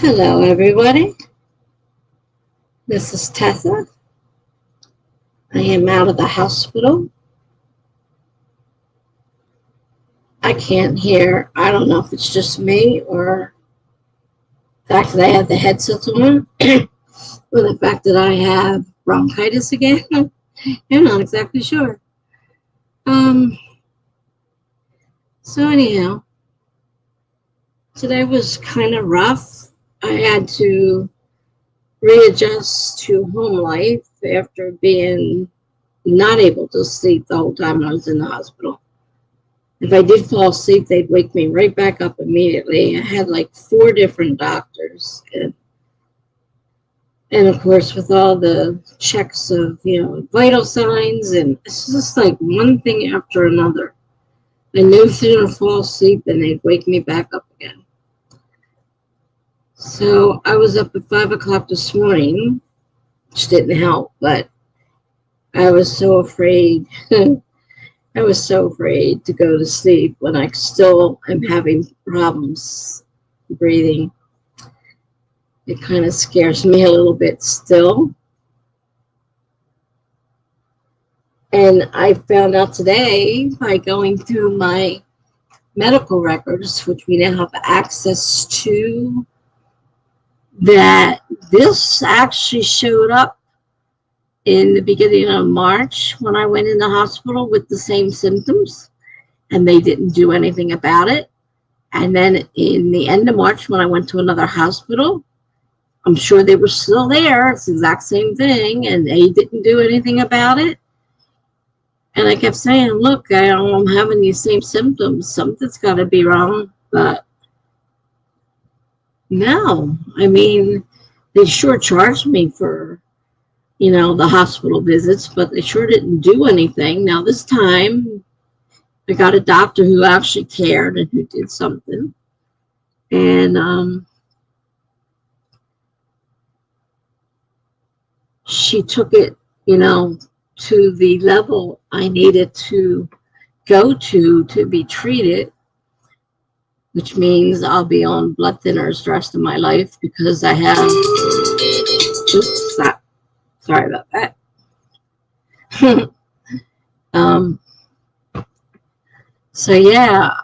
Hello, everybody. This is Tessa. I am out of the hospital. I can't hear. I don't know if it's just me or the fact that I have the headset on or the fact that I have bronchitis again. I'm not exactly sure. Um, so anyhow, today was kind of rough. I had to readjust to home life after being not able to sleep the whole time I was in the hospital. If I did fall asleep, they'd wake me right back up immediately. I had like 4 different doctors. And of course, with all the checks of, vital signs, and it's just like one thing after another. I no sooner fall asleep than they'd wake me back up again. So I was up at 5 o'clock this morning, which didn't help, but I was so afraid. I was so afraid to go to sleep when I still am having problems breathing. It kind of scares me a little bit still. And I found out today by going through my medical records, which we now have access to, that this actually showed up in the beginning of March when I went in the hospital with the same symptoms, and they didn't do anything about it. And then in the end of March, when I went to another hospital, I'm sure they were still there. It's the exact same thing, and they didn't do anything about it. And I kept saying, look, I'm having these same symptoms. Something's got to be wrong. But no, I mean, they sure charged me for, the hospital visits, but they sure didn't do anything. Now, this time, I got a doctor who actually cared and who did something. And she took it, to the level I needed to go to be treated, which means I'll be on blood thinners the rest of my life because I have, sorry about that. So yeah,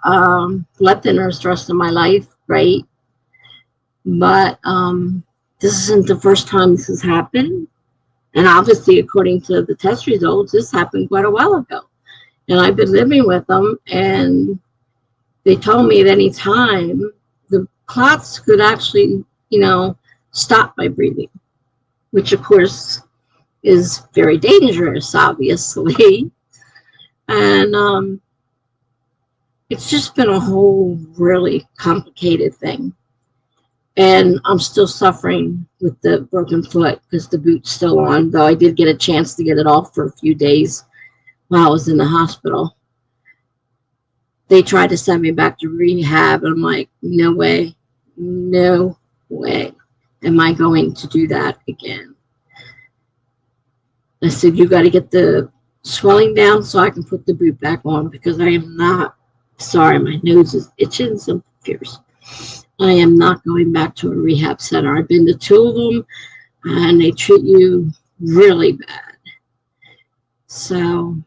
blood thinners the rest of my life, right? But this isn't the first time this has happened. And obviously, according to the test results, this happened quite a while ago. And I've been living with them, and they told me at any time the clots could actually, stop my breathing, which of course is very dangerous, obviously. And it's just been a whole really complicated thing. And I'm still suffering with the broken foot because the boot's still on, though I did get a chance to get it off for a few days while I was in the hospital. They tried to send me back to rehab, and I'm like, no way am I going to do that again. I said, you got to get the swelling down so I can put the boot back on, because I am not, sorry, my nose is itching so fierce. I am not going back to a rehab center. I've been to 2 of them, and they treat you really bad. So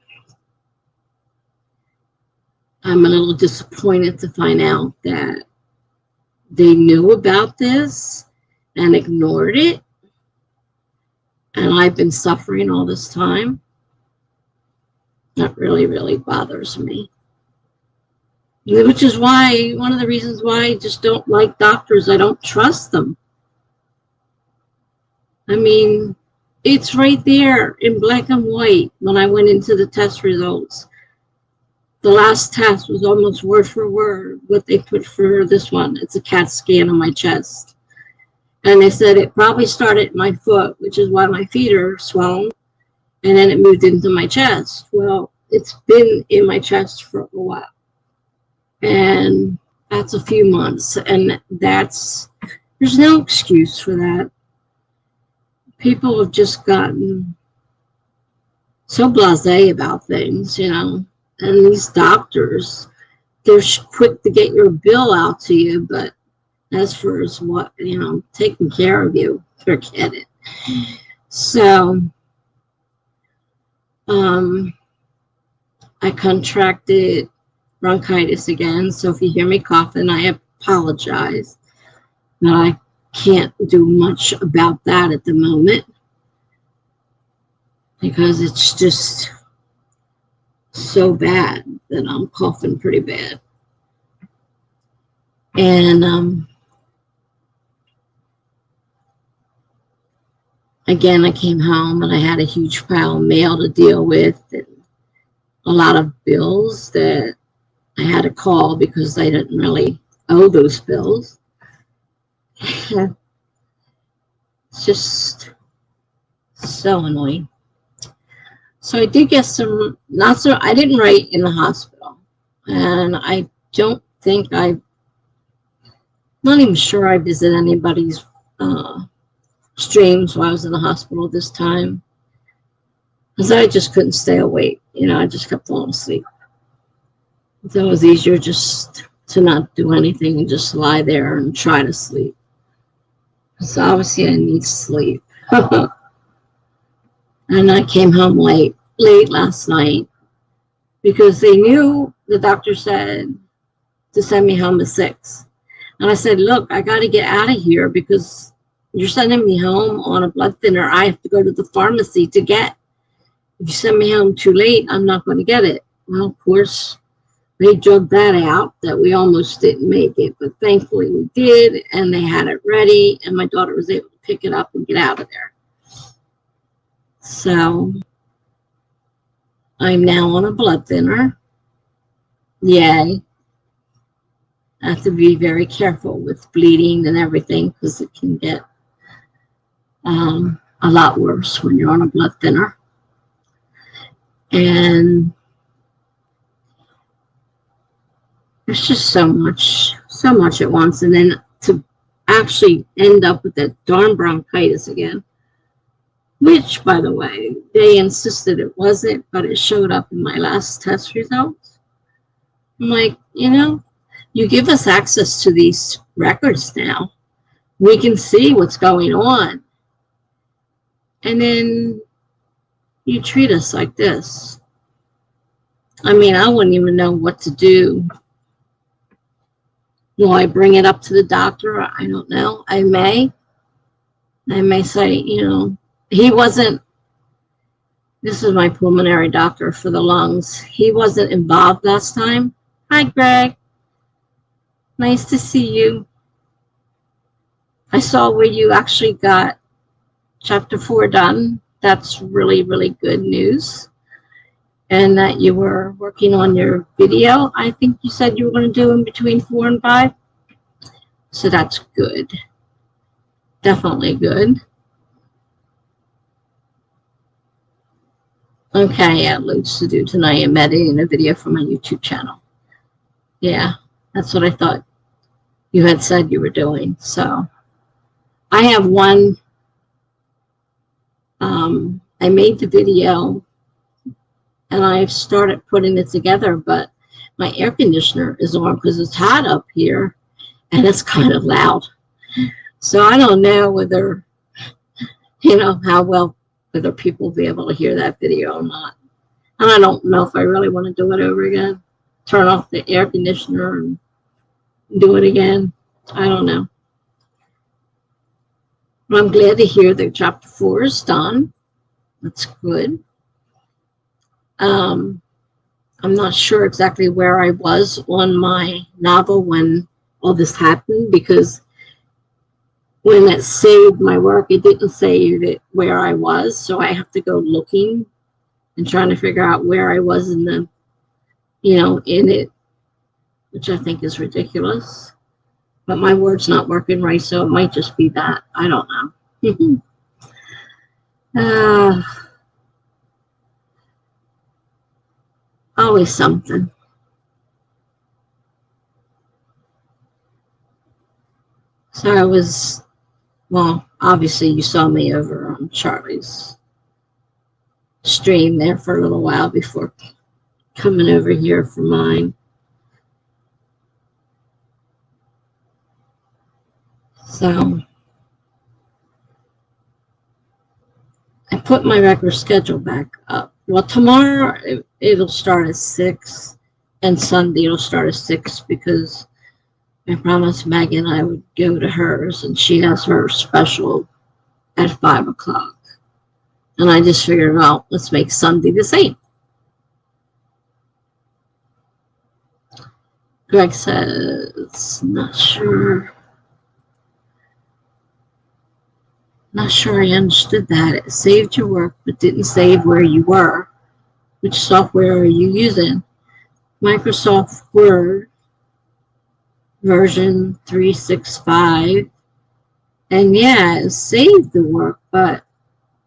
I'm a little disappointed to find out that they knew about this and ignored it, and I've been suffering all this time. That really, really bothers me. Which is why, one of the reasons why I just don't like doctors. I don't trust them. I mean, it's right there in black and white when I went into the test results. The last test was almost word for word what they put for this one. It's a CAT scan on my chest. And they said it probably started at my foot, which is why my feet are swollen. And then it moved into my chest. Well, it's been in my chest for a while. And that's a few months. And there's no excuse for that. People have just gotten so blasé about things, And these doctors, they're quick to get your bill out to you, but as for as what, taking care of you, forget it. So, I contracted bronchitis again. So if you hear me coughing, I apologize. But I can't do much about that at the moment because it's just so bad that I'm coughing pretty bad. And again, I came home and I had a huge pile of mail to deal with and a lot of bills that I had to call because I didn't really owe those bills. It's just so annoying. So I did get some, I didn't write in the hospital. And I don't think not even sure I visited anybody's streams while I was in the hospital this time. Because I just couldn't stay awake. I just kept falling asleep. So it was easier just to not do anything and just lie there and try to sleep. Because obviously I need sleep. And I came home late last night because they knew, the doctor said to send me home at 6. And I said, look, I got to get out of here because you're sending me home on a blood thinner. I have to go to the pharmacy to get. If you send me home too late, I'm not going to get it. Well, of course, they drugged that out, that we almost didn't make it. But thankfully we did, and they had it ready, and my daughter was able to pick it up and get out of there. So I'm now on a blood thinner. Yay. I have to be very careful with bleeding and everything because it can get a lot worse when you're on a blood thinner. And there's just so much at once. And then to actually end up with that darn bronchitis again, which, by the way, they insisted it wasn't, but it showed up in my last test results. I'm like, you give us access to these records now. We can see what's going on. And then you treat us like this. I mean, I wouldn't even know what to do. Will I bring it up to the doctor? I don't know. I may say, he wasn't, this is my pulmonary doctor for the lungs. He wasn't involved last time. Hi, Greg. Nice to see you. I saw where you actually got chapter 4 done. That's really, really good news. And that you were working on your video. I think you said you were going to do in between 4 and 5. So that's good. Definitely good. Okay, yeah, loads to do tonight. I'm editing a video for my YouTube channel. Yeah, that's what I thought you had said you were doing. So I have one. I made the video and I've started putting it together, but my air conditioner is on because it's hot up here and it's kind of loud. So I don't know whether, how well, whether people will be able to hear that video or not. And I don't know if I really want to do it over again. Turn off the air conditioner and do it again. I don't know. But I'm glad to hear that chapter 4 is done. That's good. I'm not sure exactly where I was on my novel when all this happened, because when it saved my work, it didn't save it where I was. So I have to go looking and trying to figure out where I was in the, in it, which I think is ridiculous. But my word's not working right, so it might just be that. I don't know. Always something. So I was, well, obviously you saw me over on Charlie's stream there for a little while before coming over here for mine. So I put my regular schedule back up. Well, tomorrow it'll start at 6, and Sunday it'll start at 6 because I promised Megan I would go to hers, and she has her special at 5 o'clock. And I just figured, well, let's make Sunday the same. Greg says, not sure I understood that. It saved your work, but didn't save where you were. Which software are you using? Microsoft Word version 365. And yeah, it saved the work, but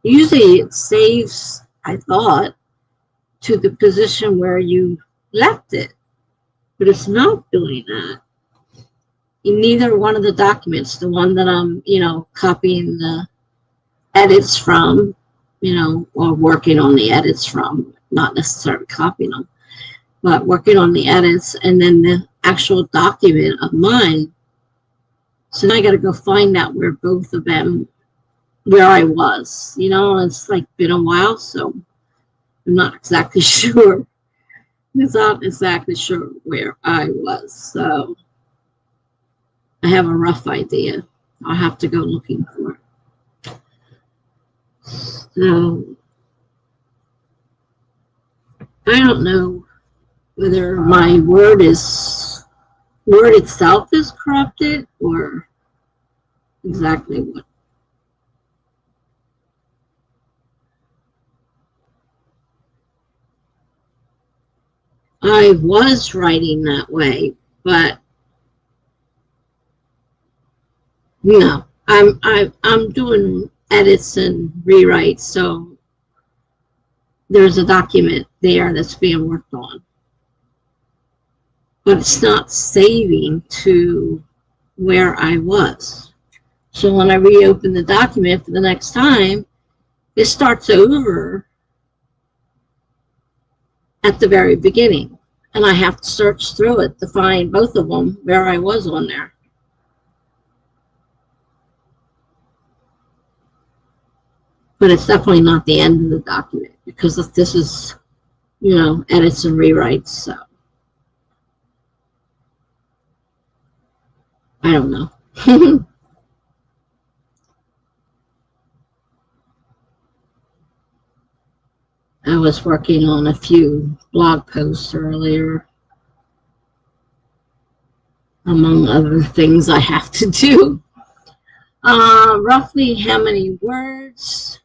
usually it saves, I thought, to the position where you left it. But it's not doing that. In neither one of the documents, the one that I'm, copying the edits from, or working on the edits from, not necessarily copying them, but working on the edits, and then the actual document of mine. So now I got to go find out where both of them, where I was. It's like been a while, so I'm not exactly sure. I'm not exactly sure where I was, so I have a rough idea. I'll have to go looking for it. So I don't know whether my word itself is corrupted or exactly what. I was writing that way, but no, I'm doing edits and rewrites, so there's a document there that's being worked on, but it's not saving to where I was. So when I reopen the document for the next time, it starts over at the very beginning, and I have to search through it to find both of them where I was on there. But it's definitely not the end of the document, because this is, edits and rewrites, so I don't know. I was working on a few blog posts earlier, among other things I have to do. Roughly how many words?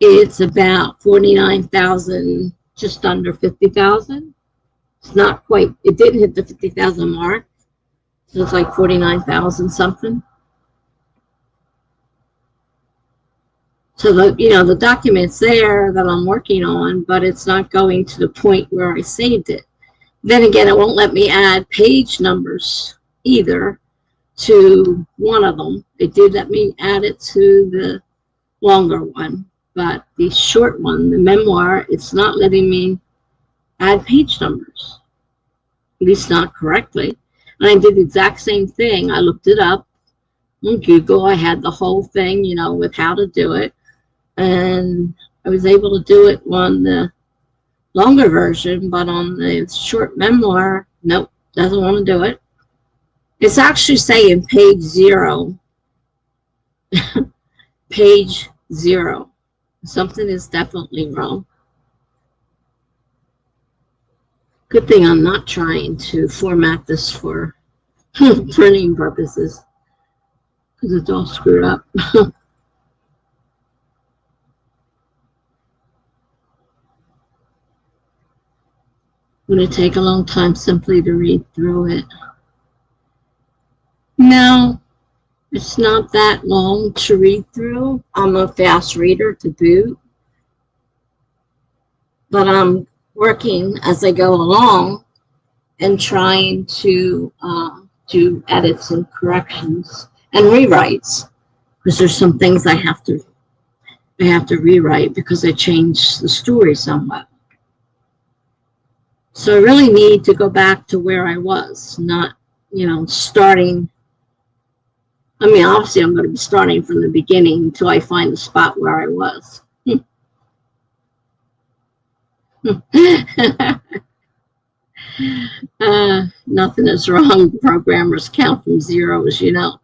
It's about 49,000, just under 50,000. It's not quite, it didn't hit the 50,000 mark. So it's like 49,000 something. So the document's there that I'm working on, but it's not going to the point where I saved it. Then again, it won't let me add page numbers either to one of them. It did let me add it to the longer one, but the short one, the memoir, it's not letting me add page numbers, at least not correctly. And I did the exact same thing. I looked it up on Google. I had the whole thing, with how to do it. And I was able to do it on the longer version, but on the short memoir, nope, doesn't want to do it. It's actually saying page 0. Page 0. Something is definitely wrong. Good thing I'm not trying to format this for printing purposes, because it's all screwed up. Would it take a long time simply to read through it? No, it's not that long to read through. I'm a fast reader to boot, but I'm working as I go along and trying to do edits and corrections and rewrites, because there's some things I have to rewrite because I changed the story somewhat. So I really need to go back to where I was, not, starting I mean, obviously, I'm going to be starting from the beginning until I find the spot where I was. Nothing is wrong. Programmers count from zero, as you know.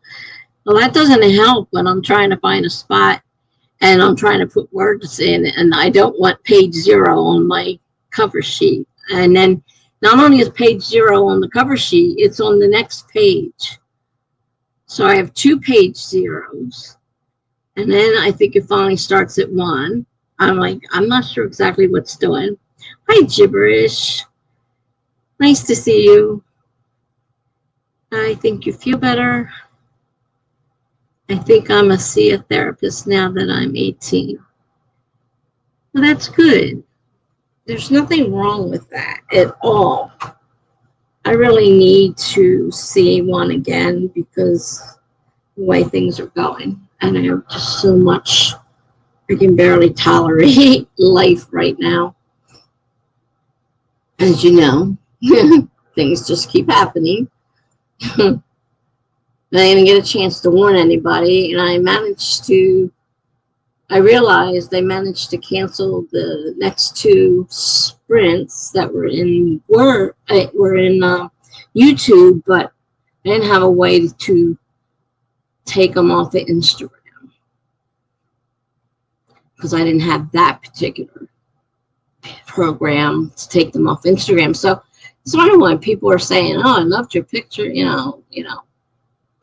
Well, that doesn't help when I'm trying to find a spot and I'm trying to put words in, and I don't want page zero on my cover sheet. And then not only is page zero on the cover sheet, it's on the next page. So I have two page zeros. And then I think it finally starts at one. I'm like, I'm not sure exactly what's doing. Hi, gibberish. Nice to see you. I think you feel better. I think I'm see a therapist now that I'm 18. Well, that's good. There's nothing wrong with that at all. I really need to see one again because the way things are going. And I have just so much, I can barely tolerate life right now. As you know, things just keep happening. I didn't get a chance to warn anybody, and I realized they managed to cancel the next two sprints that were in YouTube, but I didn't have a way to take them off of Instagram because I didn't have that particular program to take them off Instagram. So it's why when people are saying, "Oh, I loved your picture,"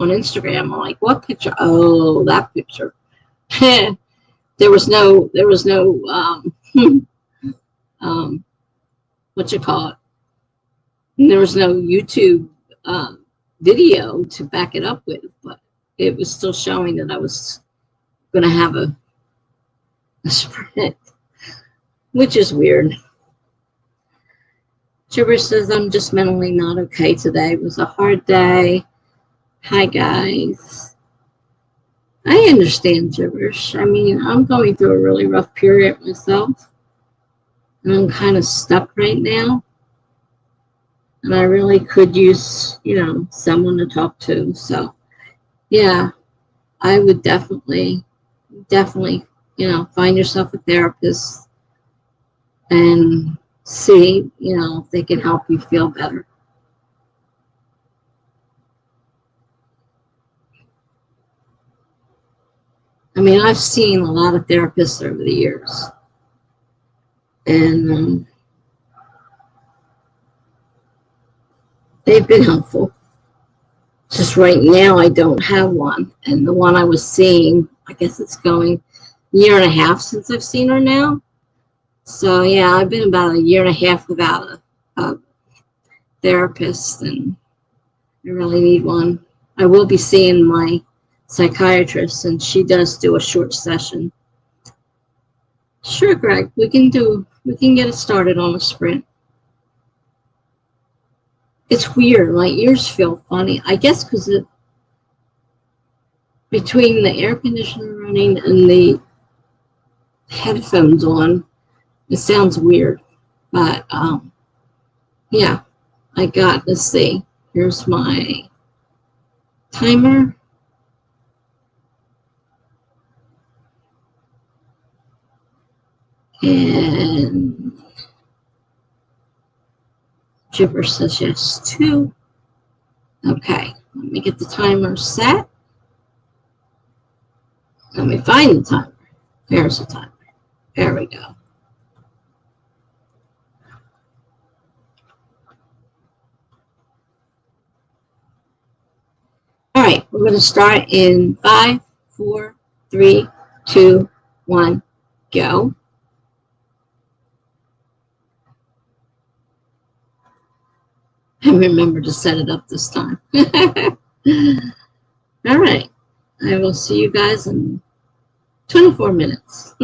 on Instagram, I'm like, "What picture?" Oh, that picture. There was no um, what you call it? There was no YouTube video to back it up with, but it was still showing that I was going to have a sprint, which is weird. Gibberish says, I'm just mentally not okay today. It was a hard day. Hi, guys. I understand, Gibberish. I mean, I'm going through a really rough period myself, and I'm kind of stuck right now. And I really could use, someone to talk to. So, yeah, I would definitely, find yourself a therapist and see, if they can help you feel better. I mean, I've seen a lot of therapists over the years, and they've been helpful. Just right now, I don't have one. And the one I was seeing, I guess it's going a year and a half since I've seen her now. So, yeah, I've been about a year and a half without a therapist, and I really need one. I will be seeing my psychiatrist, and she does do a short session. Sure, Greg, we can get it started on a sprint. It's weird. My ears feel funny. I guess because between the air conditioner running and the headphones on, it sounds weird. But yeah, let's see. Here's my timer. And Gibber says yes too. Okay, let me get the timer set. Let me find the timer. There's the timer. There we go. All right, we're going to start in 5, 4, 3, 2, 1, go. I remember to set it up this time. All right, I will see you guys in 24 minutes.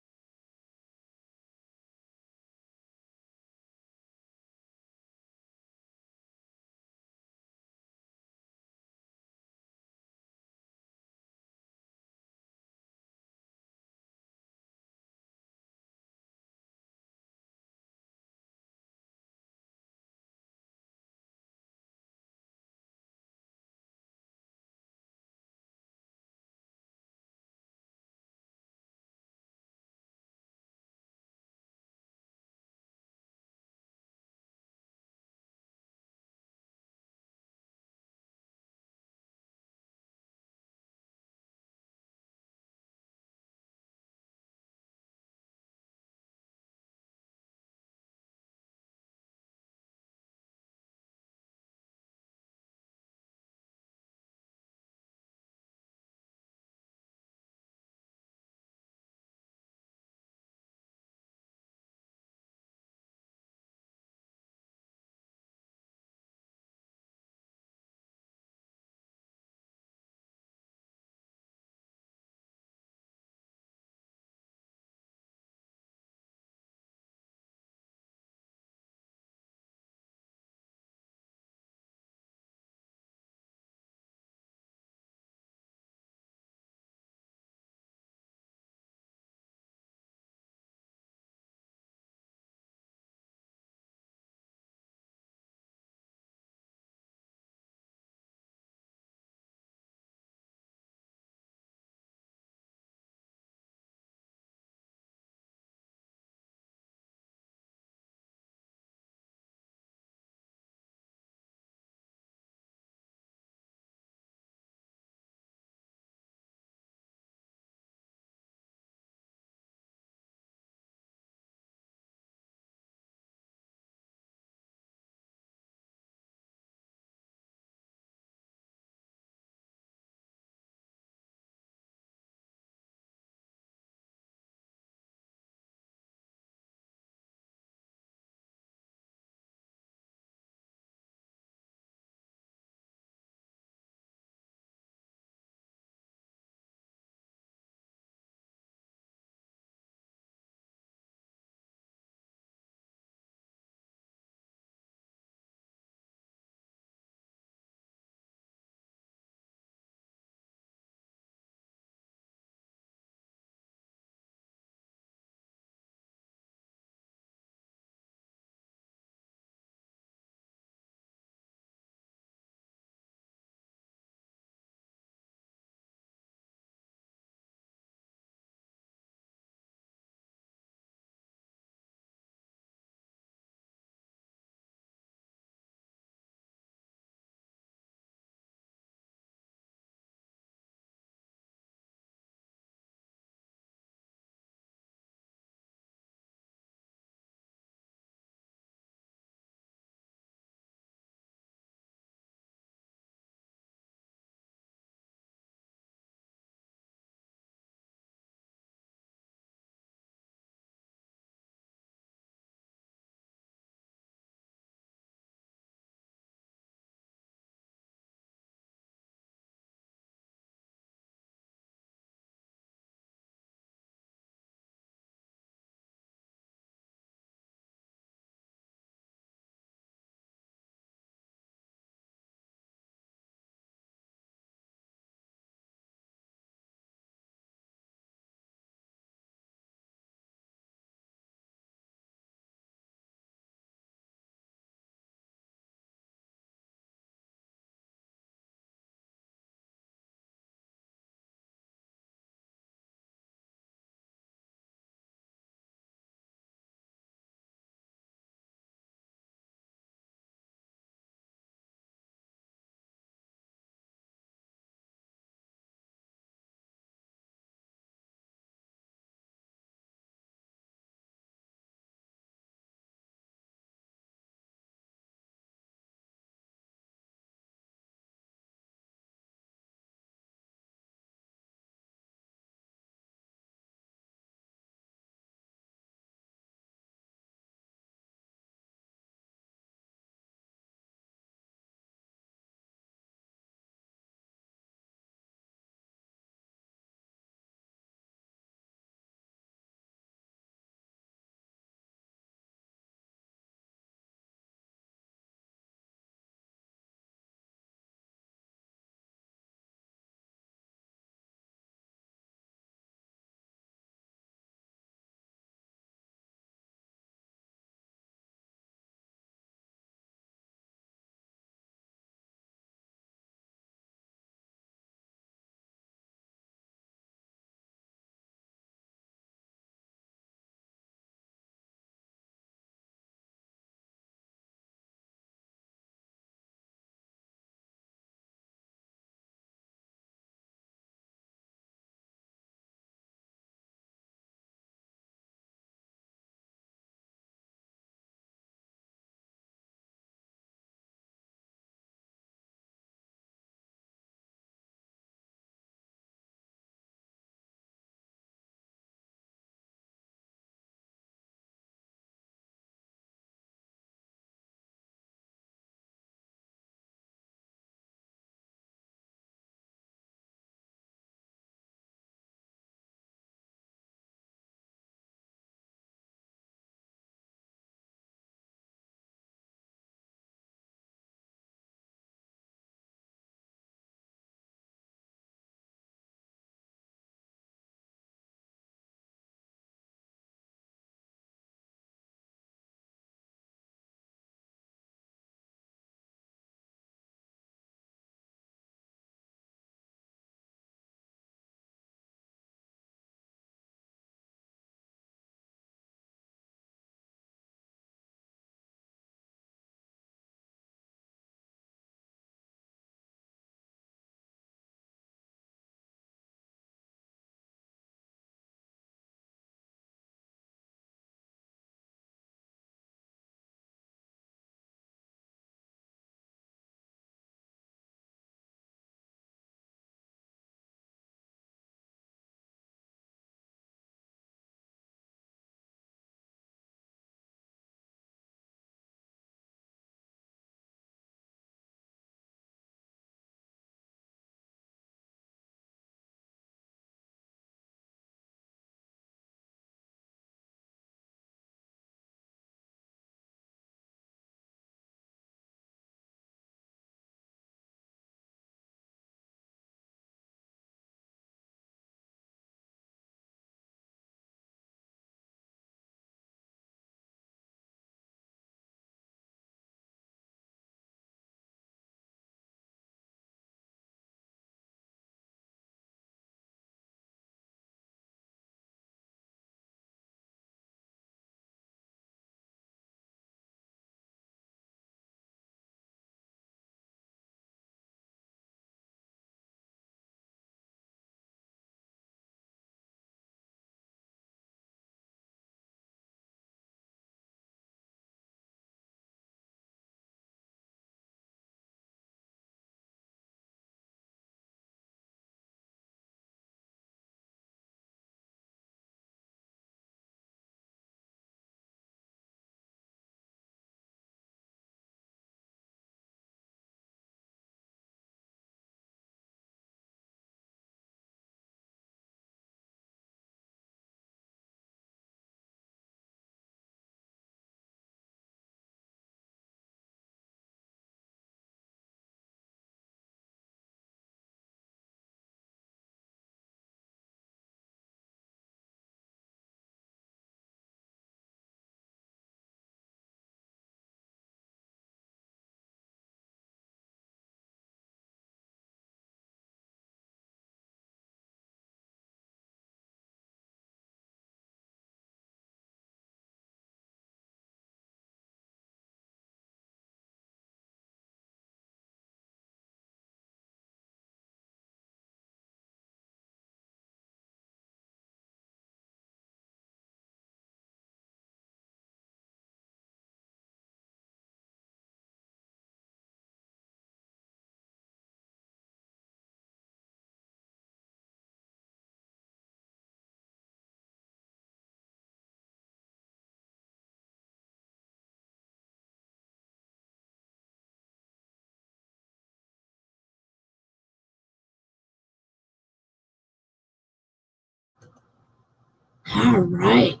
All right.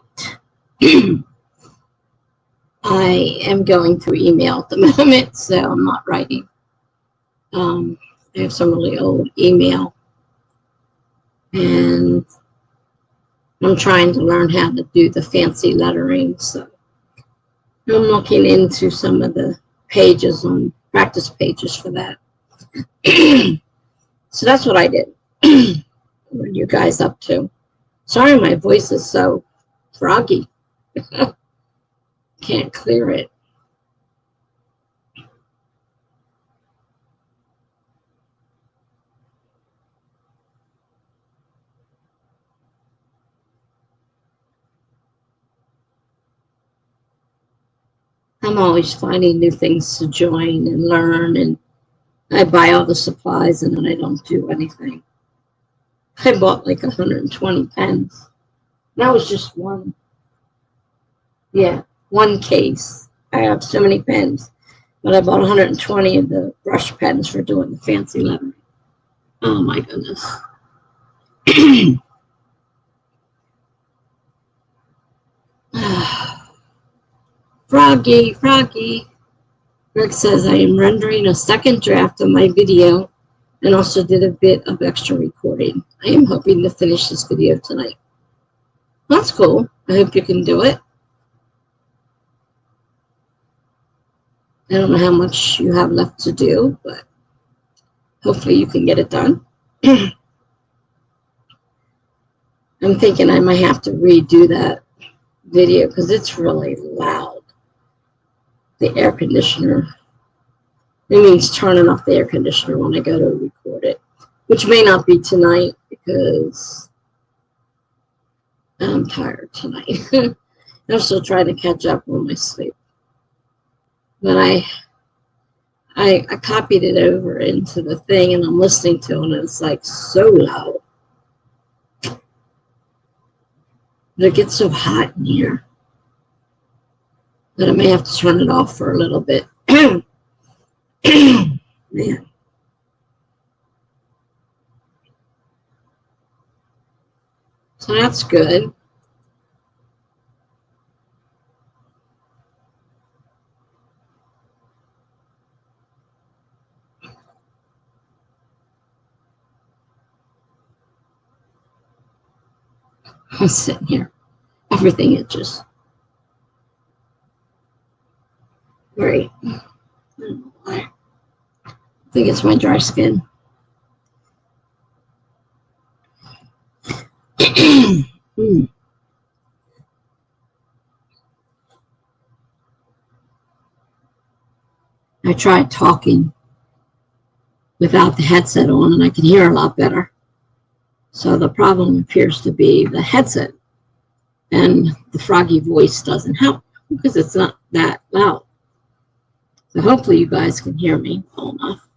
I am going through email at the moment, so I'm not writing. I have some really old email, and I'm trying to learn how to do the fancy lettering. So I'm looking into some of the pages on practice pages for that. So that's what I did. What are you guys up to? Sorry, my voice is so froggy. Can't clear it. I'm always finding new things to join and learn, and I buy all the supplies and then I don't do anything. I bought like 120 pens. That was just one. Yeah, one case. I have so many pens, but I bought 120 of the brush pens for doing the fancy lettering. Oh my goodness. Froggy, Froggy. Rick says I am rendering a second draft of my video and also did a bit of extra recording. I am hoping to finish this video tonight. That's cool. I hope you can do it. I don't know how much you have left to do, but hopefully you can get it done. I'm thinking I might have to redo that video because it's really loud. The air conditioner. It means turning off the air conditioner when I go to record it, which may not be tonight because I'm tired tonight. I'm still trying to catch up on my sleep. But I copied it over into the thing and I'm listening to it and it's like so loud. But it gets so hot in here that I may have to turn it off for a little bit. Man. So that's good. I'm sitting here. Everything itches. Great. I don't know why. I think it's my dry skin. I tried talking without the headset on and I can hear a lot better. So the problem appears to be the headset, and the froggy voice doesn't help because it's not that loud. So hopefully you guys can hear me well enough.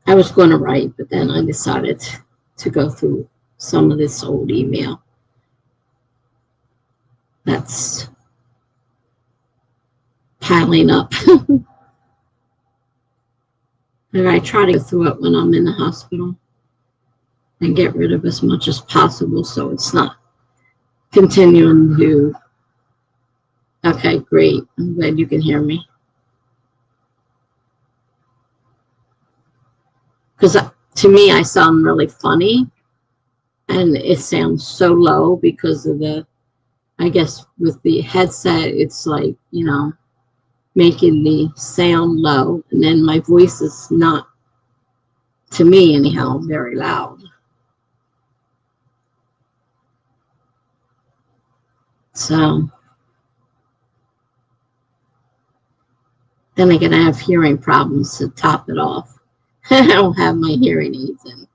I was going to write, but then I decided to go through some of this old email that's piling up. And I try to go through it when I'm in the hospital and get rid of as much as possible so it's not continuing to. Okay, great. I'm glad you can hear me. Because to me, I sound really funny and it sounds so low because of the, I guess with the headset, it's like, you know, making the sound low. And then my voice is not, to me anyhow, very loud. So then again, I have hearing problems to top it off. I don't have my hearing aids in.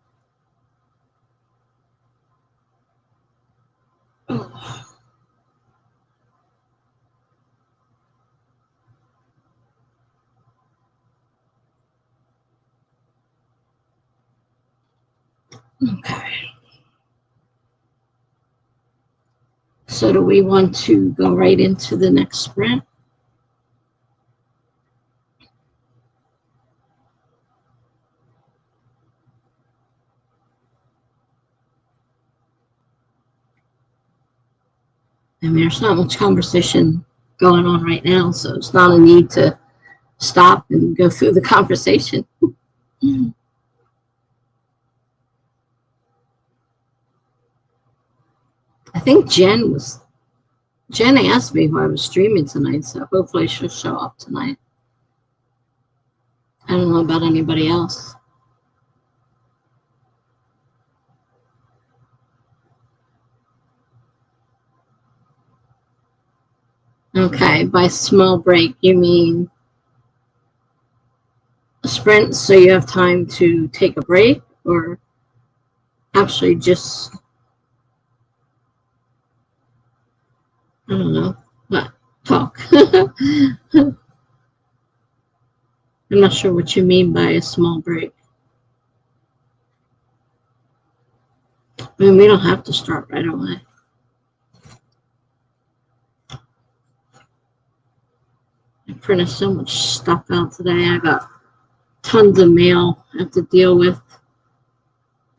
Okay. So do we want to go right into the next sprint? I mean, there's not much conversation going on right now, so it's not a need to stop and go through the conversation. I think Jen asked me if I was streaming tonight, so hopefully she'll show up tonight. I don't know about anybody else. Okay, by small break, you mean a sprint so you have time to take a break, or actually just, I don't know, what, talk? I'm not sure what you mean by a small break. I mean, we don't have to start right away. I printed so much stuff out today. I got tons of mail I have to deal with.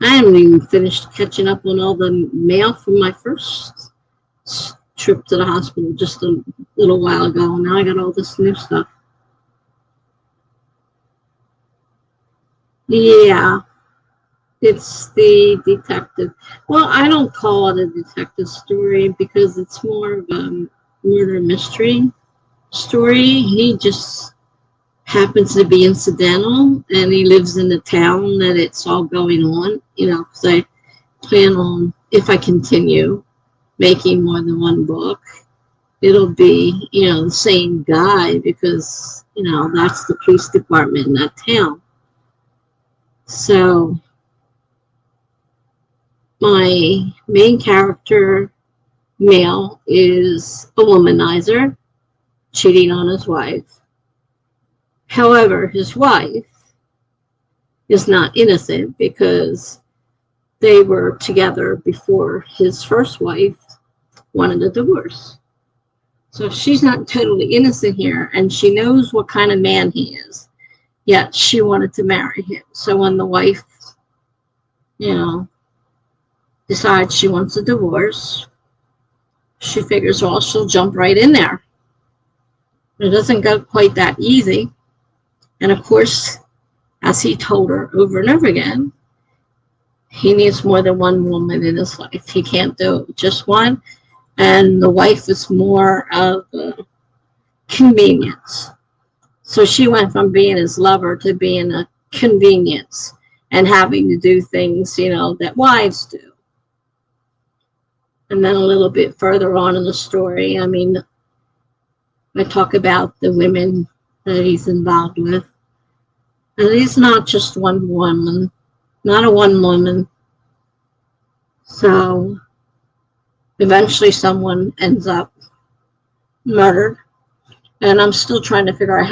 I haven't even finished catching up on all the mail from my first trip to the hospital just a little while ago. Now I got all this new stuff. Yeah, it's the detective. Well, I don't call it a detective story because it's more of a murder mystery story. He just happens to be incidental, and he lives in the town that it's all going on, because I plan on, if I continue making more than one book, it'll be, the same guy because, that's the police department in that town. So my main character, male, is a womanizer cheating on his wife. However, his wife is not innocent because they were together before his first wife wanted a divorce. So she's not totally innocent here, and she knows what kind of man he is, yet she wanted to marry him. So when the wife, decides she wants a divorce, she figures, well, she'll jump right in there. It doesn't go quite that easy. And of course, as he told her over and over again, he needs more than one woman in his life. He can't do just one. And the wife is more of a convenience. So she went from being his lover to being a convenience and having to do things, that wives do. And then a little bit further on in the story, I talk about the women that he's involved with. And he's not just one woman, not a one woman. So eventually someone ends up murdered. And I'm still trying to figure out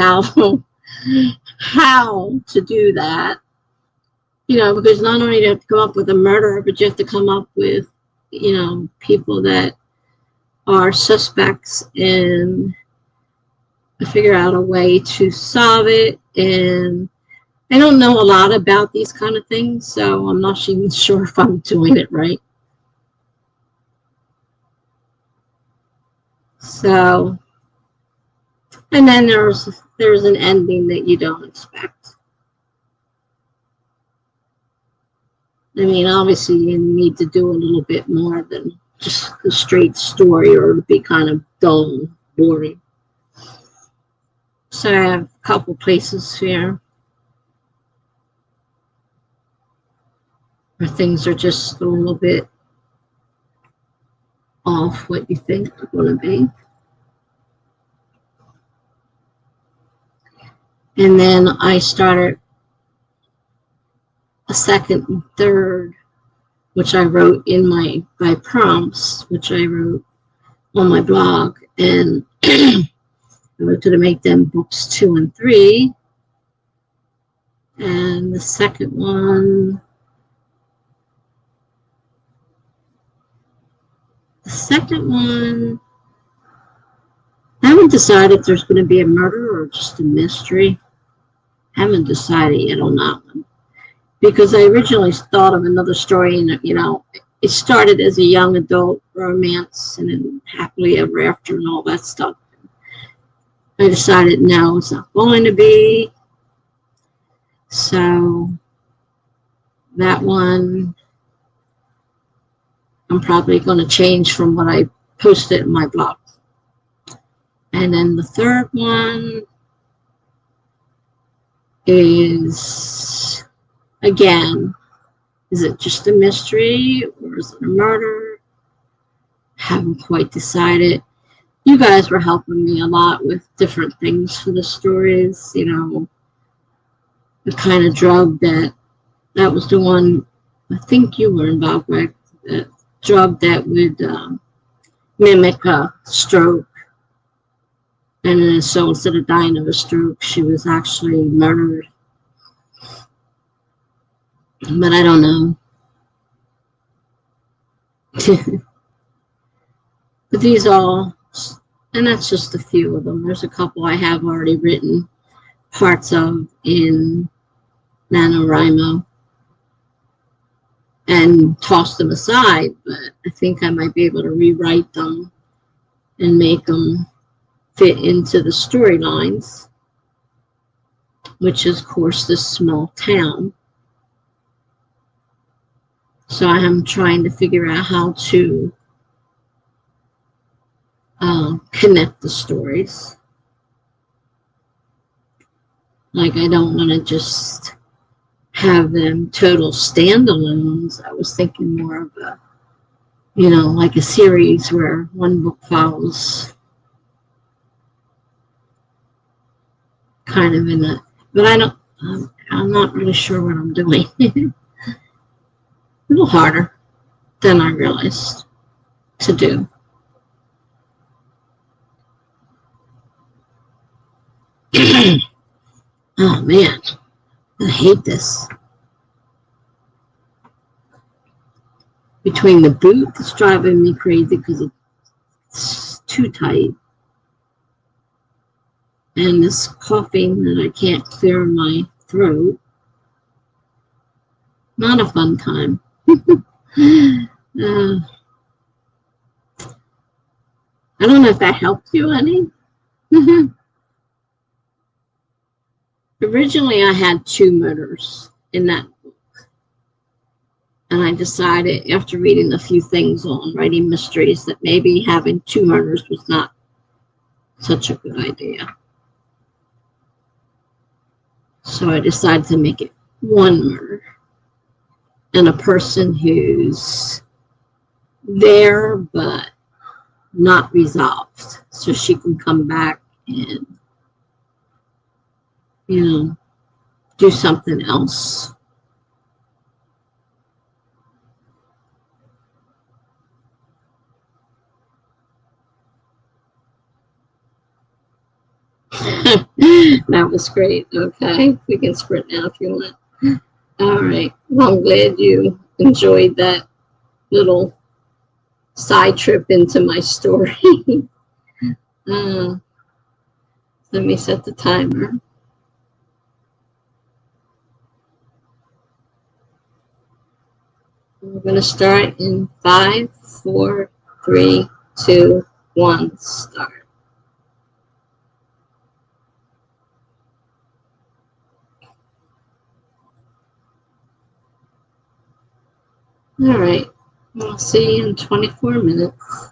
how to do that. Because not only do you have to come up with a murderer, but you have to come up with, people that are suspects and figure out a way to solve it. And I don't know a lot about these kind of things, so I'm not even sure if I'm doing it right. So, and then there's an ending that you don't expect. Obviously you need to do a little bit more than just a straight story, or it'll be kind of dull and boring. So I have a couple places here where things are just a little bit off what you think they're going to be. And then I started a second and third, which I wrote in my prompts, which I wrote on my blog. And I wanted to make them books 2 and 3. And the second one, I haven't decided if there's going to be a murder or just a mystery. I haven't decided yet on that one. Because I originally thought of another story, and it started as a young adult romance and then happily ever after and all that stuff. I decided no, it's not going to be. So that one, I'm probably going to change from what I posted in my blog. And then the third one is, again, is it just a mystery or is it a murder? Haven't quite decided. You guys were helping me a lot with different things for the stories, you know, the kind of drug that was the one I think you were involved with, the drug that would mimic a stroke. And then, so instead of dying of a stroke, she was actually murdered. But I don't know. But these all, and that's just a few of them. There's a couple I have already written parts of in NaNoWriMo and tossed them aside, but I think I might be able to rewrite them and make them fit into the storylines, which is, of course, this small town. So I am trying to figure out how to connect the stories. Like, I don't want to just have them total standalones. I was thinking more of a, you know, like a series where one book follows kind of in a, but I don't, I'm not really sure what I'm doing. A little harder than I realized to do. Oh man, I hate this. Between the boot that's driving me crazy because it's too tight, and this coughing that I can't clear my throat, not a fun time. I don't know if that helped you any. Originally, I had 2 murders in that book, and I decided after reading a few things on writing mysteries that maybe having 2 murders was not such a good idea. So I decided to make it 1 murder and a person who's there but not resolved, so she can come back and, you know, do something else. That was great. Okay, we can sprint now if you want. All right. Well, I'm glad you enjoyed that little side trip into my story. uh, Let me set the timer. We're going to start in 5, 4, 3, 2, 1, start. All right. I'll see you in 24 minutes.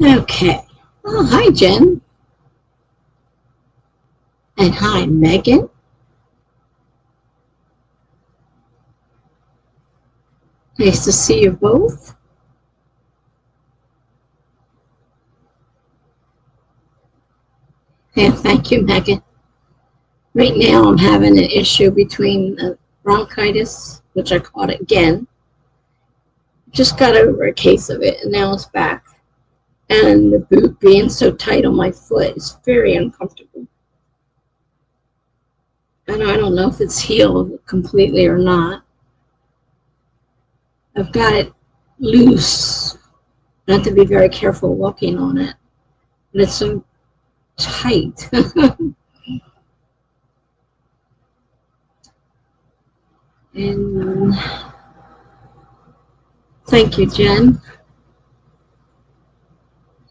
Okay. Oh, hi, Jen. And hi, Megan. Nice to see you both. And thank you, Megan. Right now, I'm having an issue between bronchitis, which I caught again. Just got over a case of it, and now it's back. And the boot being so tight on my foot is very uncomfortable. And I don't know if it's healed completely or not. I've got it loose. I have to be very careful walking on it. But it's so tight. And thank you, Jen.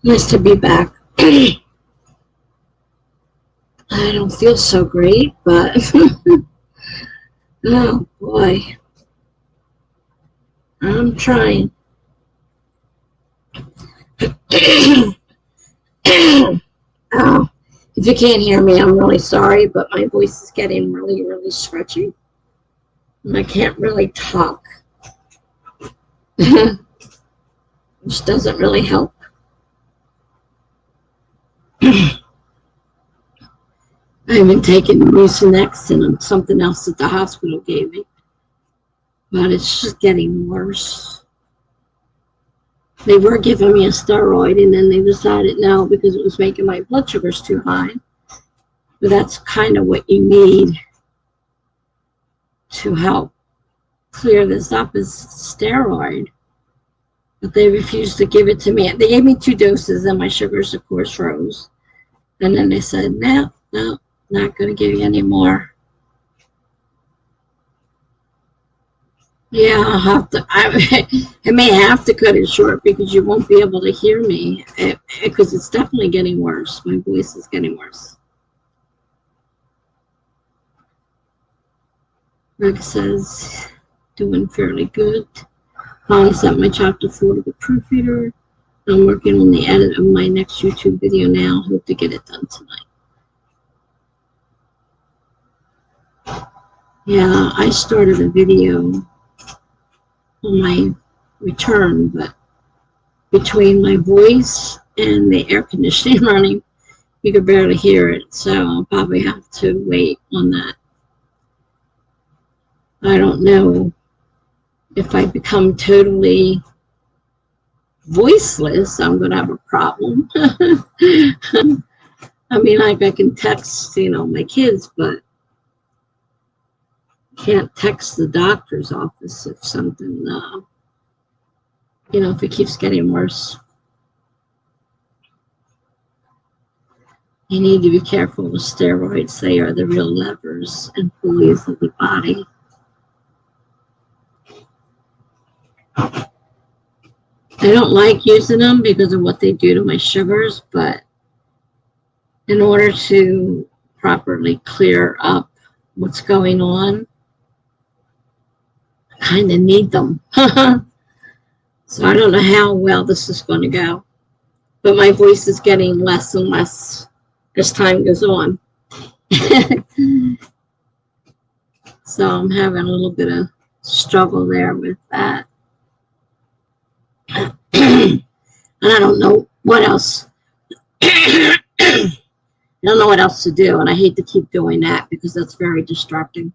Nice to be back. I don't feel so great, but oh boy, I'm trying. Oh, if you can't hear me, I'm really sorry, but my voice is getting really, really scratchy. And I can't really talk, which doesn't really help. I've been taking Mucinex and something else that the hospital gave me, but it's just getting worse. They were giving me a steroid, and then they decided no, because it was making my blood sugars too high. But that's kind of what you need to help clear this up is steroid. But they refused to give it to me. They gave me 2 doses, and my sugars, of course, rose. And then they said, no, not going to give you any more. Yeah, I'll have to. I may have to cut it short because you won't be able to hear me because it's definitely getting worse. My voice is getting worse. Rick says, doing fairly good. Finally sent my chapter 4 to the proofreader. I'm working on the edit of my next YouTube video now. Hope to get it done tonight. Yeah, I started a video on my return, but between my voice and the air conditioning running, you could barely hear it, so I'll probably have to wait on that. I don't know if I become totally voiceless, I'm going to have a problem. I mean, like I can text, my kids, but can't text the doctor's office if something, if it keeps getting worse. You need to be careful with steroids. They are the real levers and pulleys of the body. I don't like using them because of what they do to my sugars, but in order to properly clear up what's going on, I kind of need them. So I don't know how well this is going to go, but my voice is getting less and less as time goes on. So I'm having a little bit of struggle there with that. And I don't know what else. I don't know what else to do, and I hate to keep doing that because that's very distracting.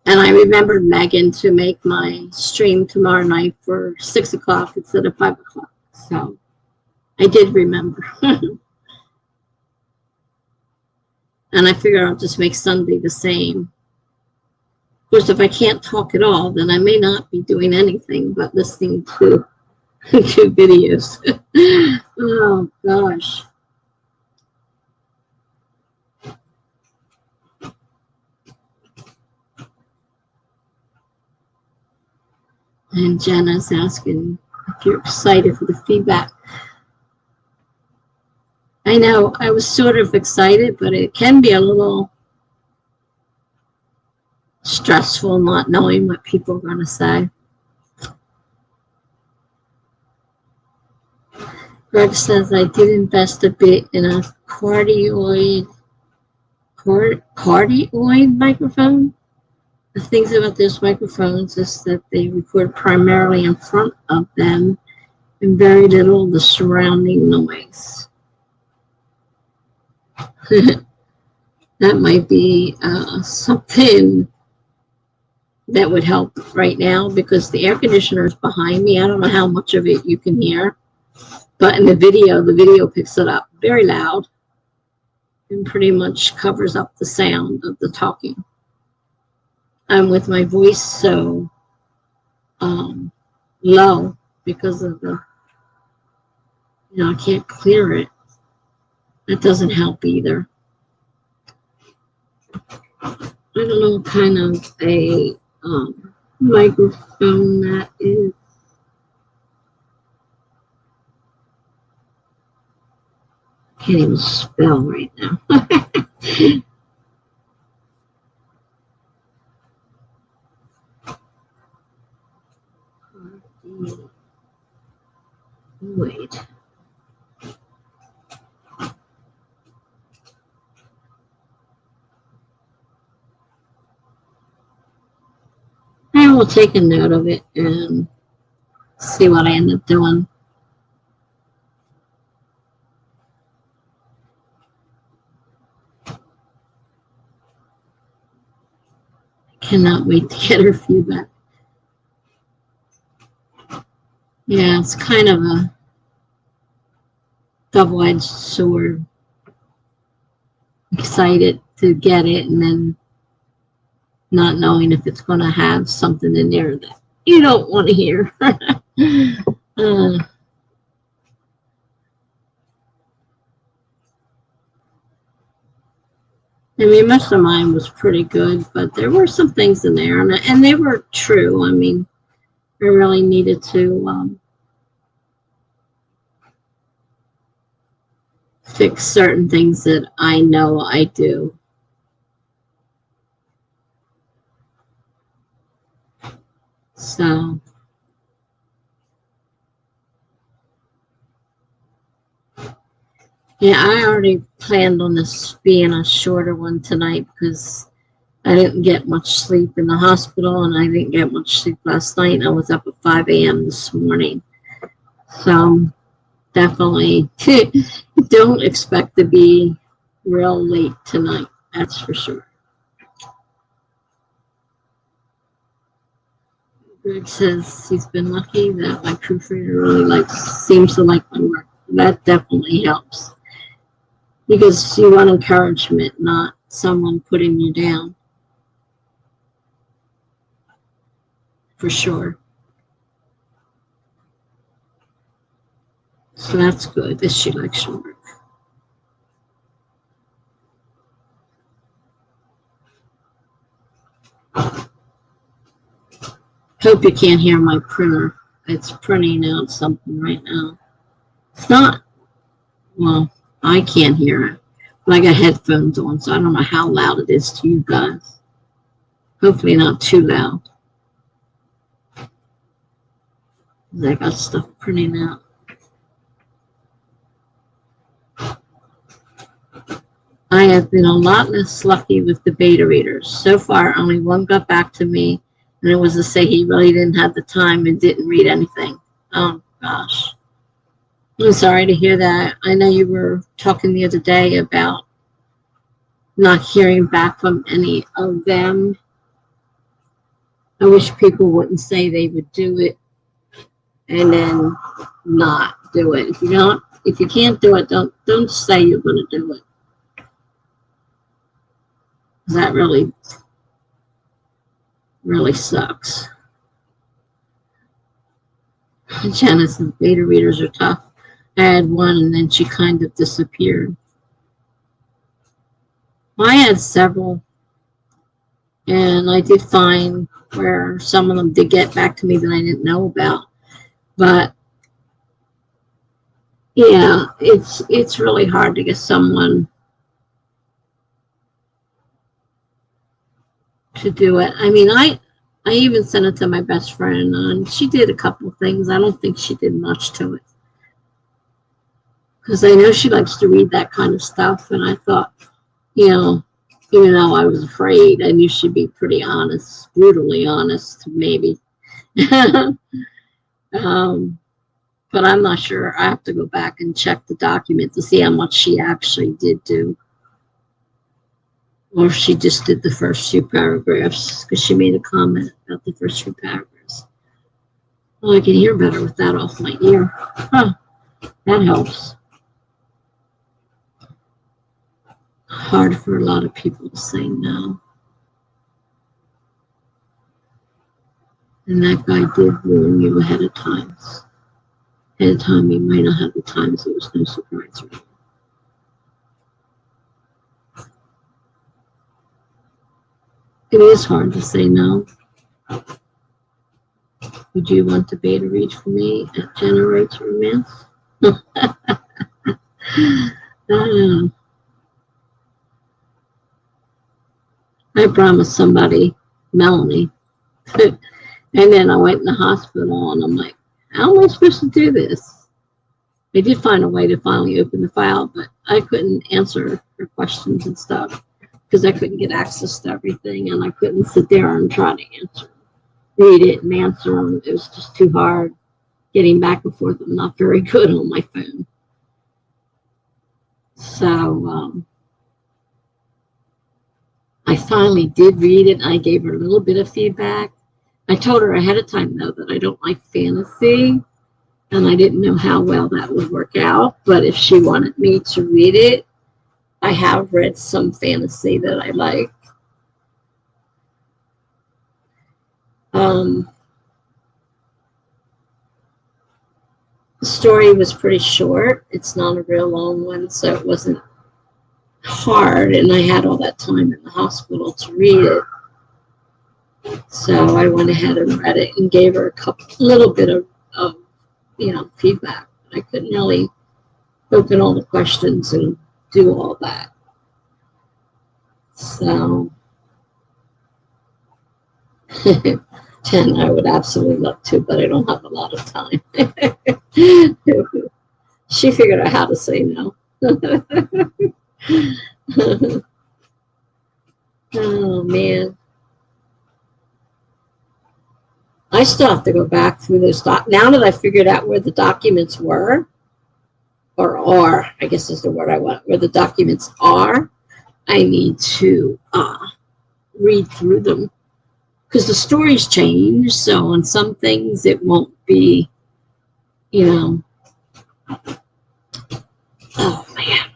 And I remembered, Megan, to make my stream tomorrow night for 6 o'clock instead of 5 o'clock. So I did remember. And I figure I'll just make Sunday the same. Of course, if I can't talk at all, then I may not be doing anything but listening to videos. Oh, gosh. And Jenna's asking if you're excited for the feedback. I know I was sort of excited, but it can be a little stressful not knowing what people are going to say. Greg says I did invest a bit in a cardioid microphone. The things about those microphones is that they record primarily in front of them and very little of the surrounding noise. That might be something that would help right now because the air conditioner is behind me. I don't know how much of it you can hear, but in the video picks it up very loud and pretty much covers up the sound of the talking. I'm with my voice so low because of the, I can't clear it. That doesn't help either. I don't know what kind of a microphone that is. Can't even spell right now. Wait. I will take a note of it and see what I end up doing. Cannot wait to get her feedback. Yeah, it's kind of a double-edged sword. Excited to get it and then not knowing if it's going to have something in there that you don't want to hear. I mean, most of mine was pretty good, but there were some things in there, and they were true. I mean, I really needed to fix certain things that I know I do. So, yeah, I already planned on this being a shorter one tonight because I didn't get much sleep in the hospital and I didn't get much sleep last night. I was up at 5 a.m. this morning. So, definitely don't expect to be real late tonight. That's for sure. Greg says he's been lucky that my proofreader really seems to like my work. That definitely helps because you want encouragement, not someone putting you down. For sure. So that's good that she likes your work. Hope you can't hear my printer. It's printing out something right now. It's not, well, I can't hear it. But I got headphones on, so I don't know how loud it is to you guys. Hopefully not too loud. I got stuff printing out. I have been a lot less lucky with the beta readers. So far, only one got back to me, and it was to say he really didn't have the time and didn't read anything. Oh, gosh. I'm sorry to hear that. I know you were talking the other day about not hearing back from any of them. I wish people wouldn't say they would do it and then not do it. If you can't do it, don't say you're going to do it. That really sucks. Janice's beta readers are tough. I had one and then she kind of disappeared. Well, I had several, and I did find where some of them did get back to me that I didn't know about. But yeah, it's really hard to get someone to do it. I mean, I even sent it to my best friend, and she did a couple of things. I don't think she did much to it. because I know she likes to read that kind of stuff. And I thought, you know, even though I was afraid, I knew she'd be pretty honest, brutally honest, maybe. um, but I'm not sure. I have to go back and check the document to see how much she actually did do. Or if she just did the first few paragraphs, because she made a comment about the first few paragraphs. Well, I can hear better with that off my ear. Huh, that helps. Hard for a lot of people to say no. And that guy did warn you ahead of time. Ahead of time, you might not have the time, so it was no surprise for you. It is hard to say no. Would you want to beta read for me at Generates Romance? I promised somebody, Melanie, and then I went in the hospital and I'm like, how am I supposed to do this? I did find a way to finally open the file, but I couldn't answer her questions and stuff because I couldn't get access to everything and I couldn't sit there and try to read it and answer them. It was just too hard getting back and forth. I'm not very good on my phone. So I finally did read it. I gave her a little bit of feedback. I told her ahead of time, though, that I don't like fantasy, and I didn't know how well that would work out. But if she wanted me to read it, I have read some fantasy that I like. The story was pretty short. It's not a real long one, so it wasn't hard, and I had all that time in the hospital to read it. So I went ahead and read it and gave her a little bit of feedback. I couldn't really open all the questions and do all that. So, and I would absolutely love to, but I don't have a lot of time. She figured out how to say no. Oh, man. I still have to go back through those now that I figured out where the documents were, or are, I guess is the word I want, where the documents are. I need to read through them because the stories change. So on some things it won't be, oh man,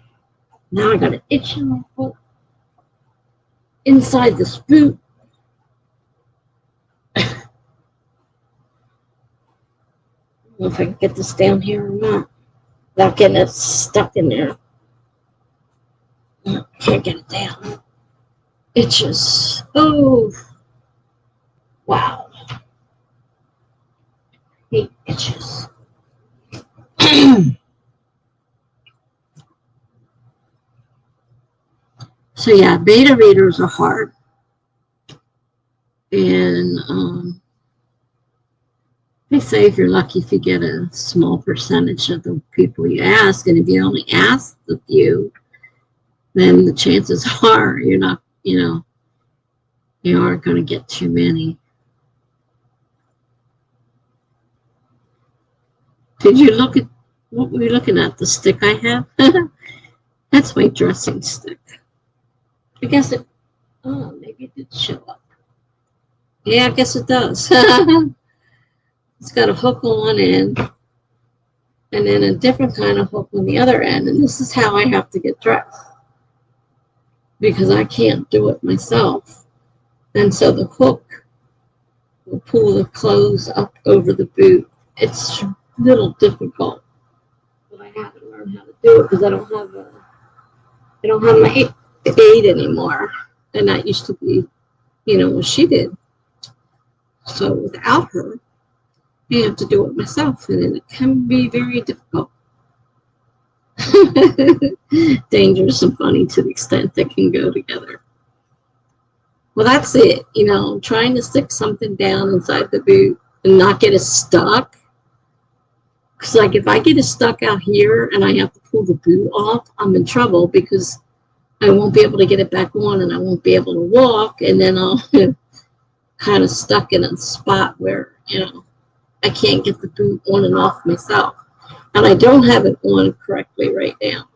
now I got an itch in my foot inside this boot. I don't know if I can get this down here or not without getting it stuck in there. I can't get it down. Itches. Oh, wow. I hate itches. So yeah, beta readers are hard. And they say if you're lucky if you get a small percentage of the people you ask, and if you only ask the few, then the chances are you're not, you aren't going to get too many. Did you look at what were you looking at? The stick I have? That's my dressing stick. I guess maybe it did show up. Yeah, I guess it does. It's got a hook on one end and then a different kind of hook on the other end. And this is how I have to get dressed because I can't do it myself. And so the hook will pull the clothes up over the boot. It's a little difficult, but I have to learn how to do it because I don't have my aid anymore. And that used to be, what she did. So without her, I have to do it myself, and it can be very difficult. Dangerous and funny to the extent they can go together. Well, that's it. Trying to stick something down inside the boot and not get it stuck. Because, if I get it stuck out here and I have to pull the boot off, I'm in trouble because I won't be able to get it back on and I won't be able to walk. And then I'll kind of stuck in a spot where, I can't get the boot on and off myself. And I don't have it on correctly right now.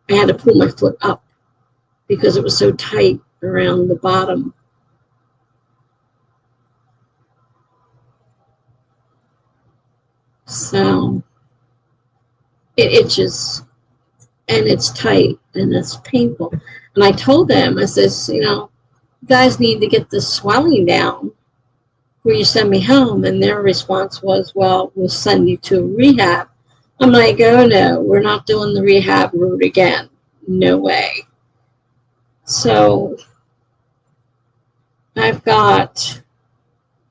I had to pull my foot up because it was so tight around the bottom. So it itches and it's tight and it's painful. And I told them, I says, you guys need to get this swelling down before you send me home. And their response was, well, we'll send you to a rehab. I'm like, oh no, we're not doing the rehab route again. No way. So I've got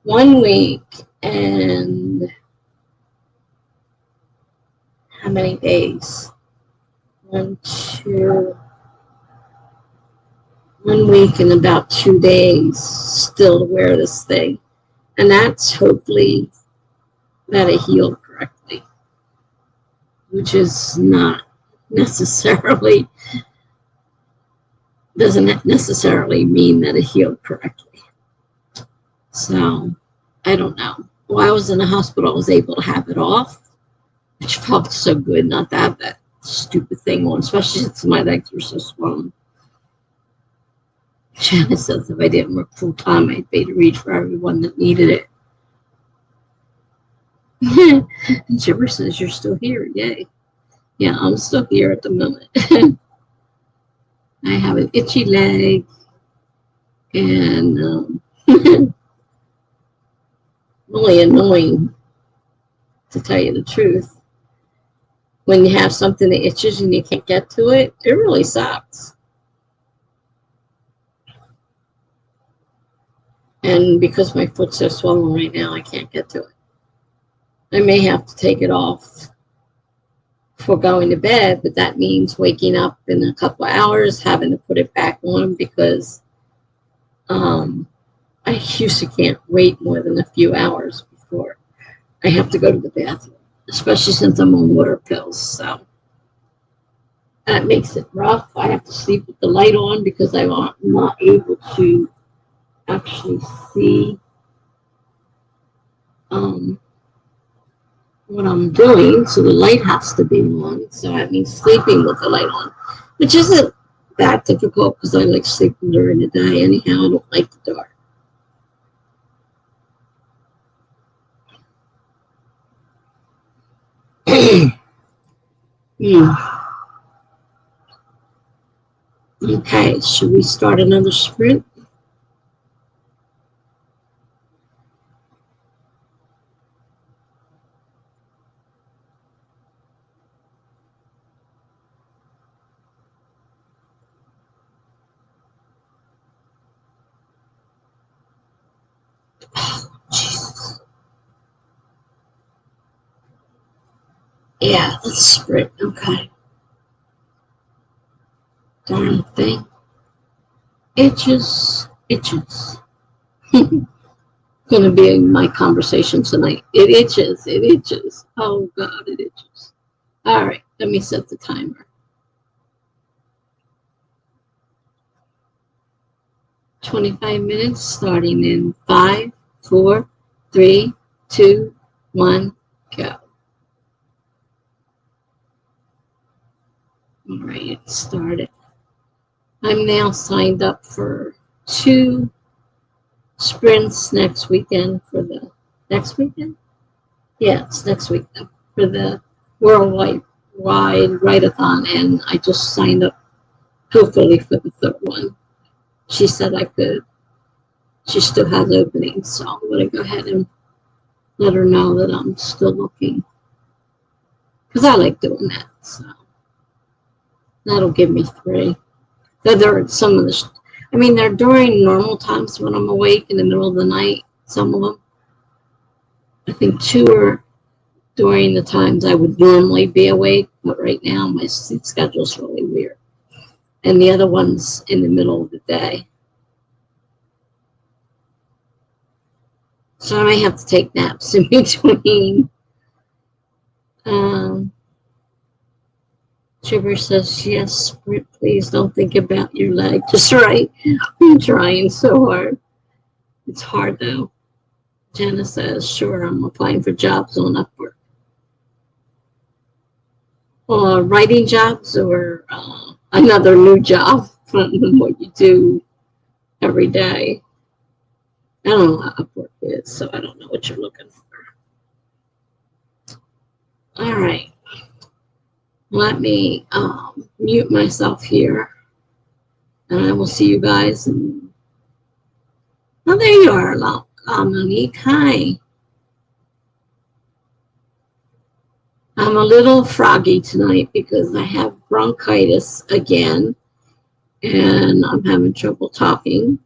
1 week and how many days? 1 week and about 2 days still to wear this thing. And that's hopefully that it healed correctly, which is not necessarily, doesn't necessarily mean that it healed correctly. So I don't know. While I was in the hospital, I was able to have it off, which felt so good not to have that stupid thing on, especially since my legs were so swollen. Janice says if I didn't work full time, I'd be to read for everyone that needed it. And Jibber says you're still here. Yay. Yeah, I'm still here at the moment. I have an itchy leg and really annoying, to tell you the truth. When you have something that itches and you can't get to it, it really sucks. And because my foot's so swollen right now, I can't get to it. I may have to take it off before going to bed, but that means waking up in a couple of hours, having to put it back on because I usually can't wait more than a few hours before I have to go to the bathroom, especially since I'm on water pills. So that makes it rough. I have to sleep with the light on because I'm not able to actually see what I'm doing, so the light has to be on. So that means sleeping with the light on, which isn't that difficult because I like sleeping during the day anyhow. I don't like the dark. Okay, should we start another sprint? Yeah, let's sprint. Okay. Darn thing. Itches. Gonna be in my conversation tonight. It itches. Oh God, it itches. All right, let me set the timer. 25 minutes starting in 5, 4, 3, 2, 1, go. All right, it started. I'm now signed up for 2 sprints next weekend for the next weekend? Yeah, it's next weekend for the worldwide write-a-thon, and I just signed up hopefully for the 3rd one. She said I could. She still has openings, so I'm going to go ahead and let her know that I'm still looking. Because I like doing that, so that'll give me 3. They're some of the, they're during normal times when I'm awake in the middle of the night, some of them. I think 2 are during the times I would normally be awake, but right now my sleep schedule's really weird. And the other one's in the middle of the day. So I may have to take naps in between. Chipper says, yes, Sprint, please don't think about your leg. Just right. I'm trying so hard. It's hard though. Jenna says, sure, I'm applying for jobs on Upwork. Writing jobs or another new job from what you do every day. I don't know how Upwork is, so I don't know what you're looking for. All right. Let me mute myself here, and I will see you guys. Oh, there you are, Monique. Hi. I'm a little froggy tonight because I have bronchitis again, and I'm having trouble talking.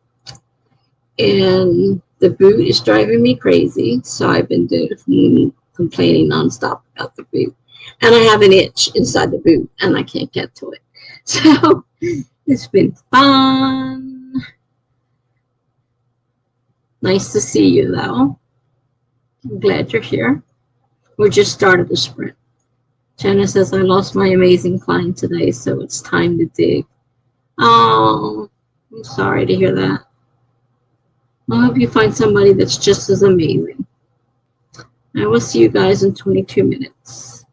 And the boot is driving me crazy, so I've been complaining nonstop about the boot. And I have an itch inside the boot, and I can't get to it. So it's been fun. Nice to see you, though. I'm glad you're here. We just started the sprint. Jenna says, I lost my amazing client today, so it's time to dig. Oh, I'm sorry to hear that. I hope you find somebody that's just as amazing. I will see you guys in 22 minutes.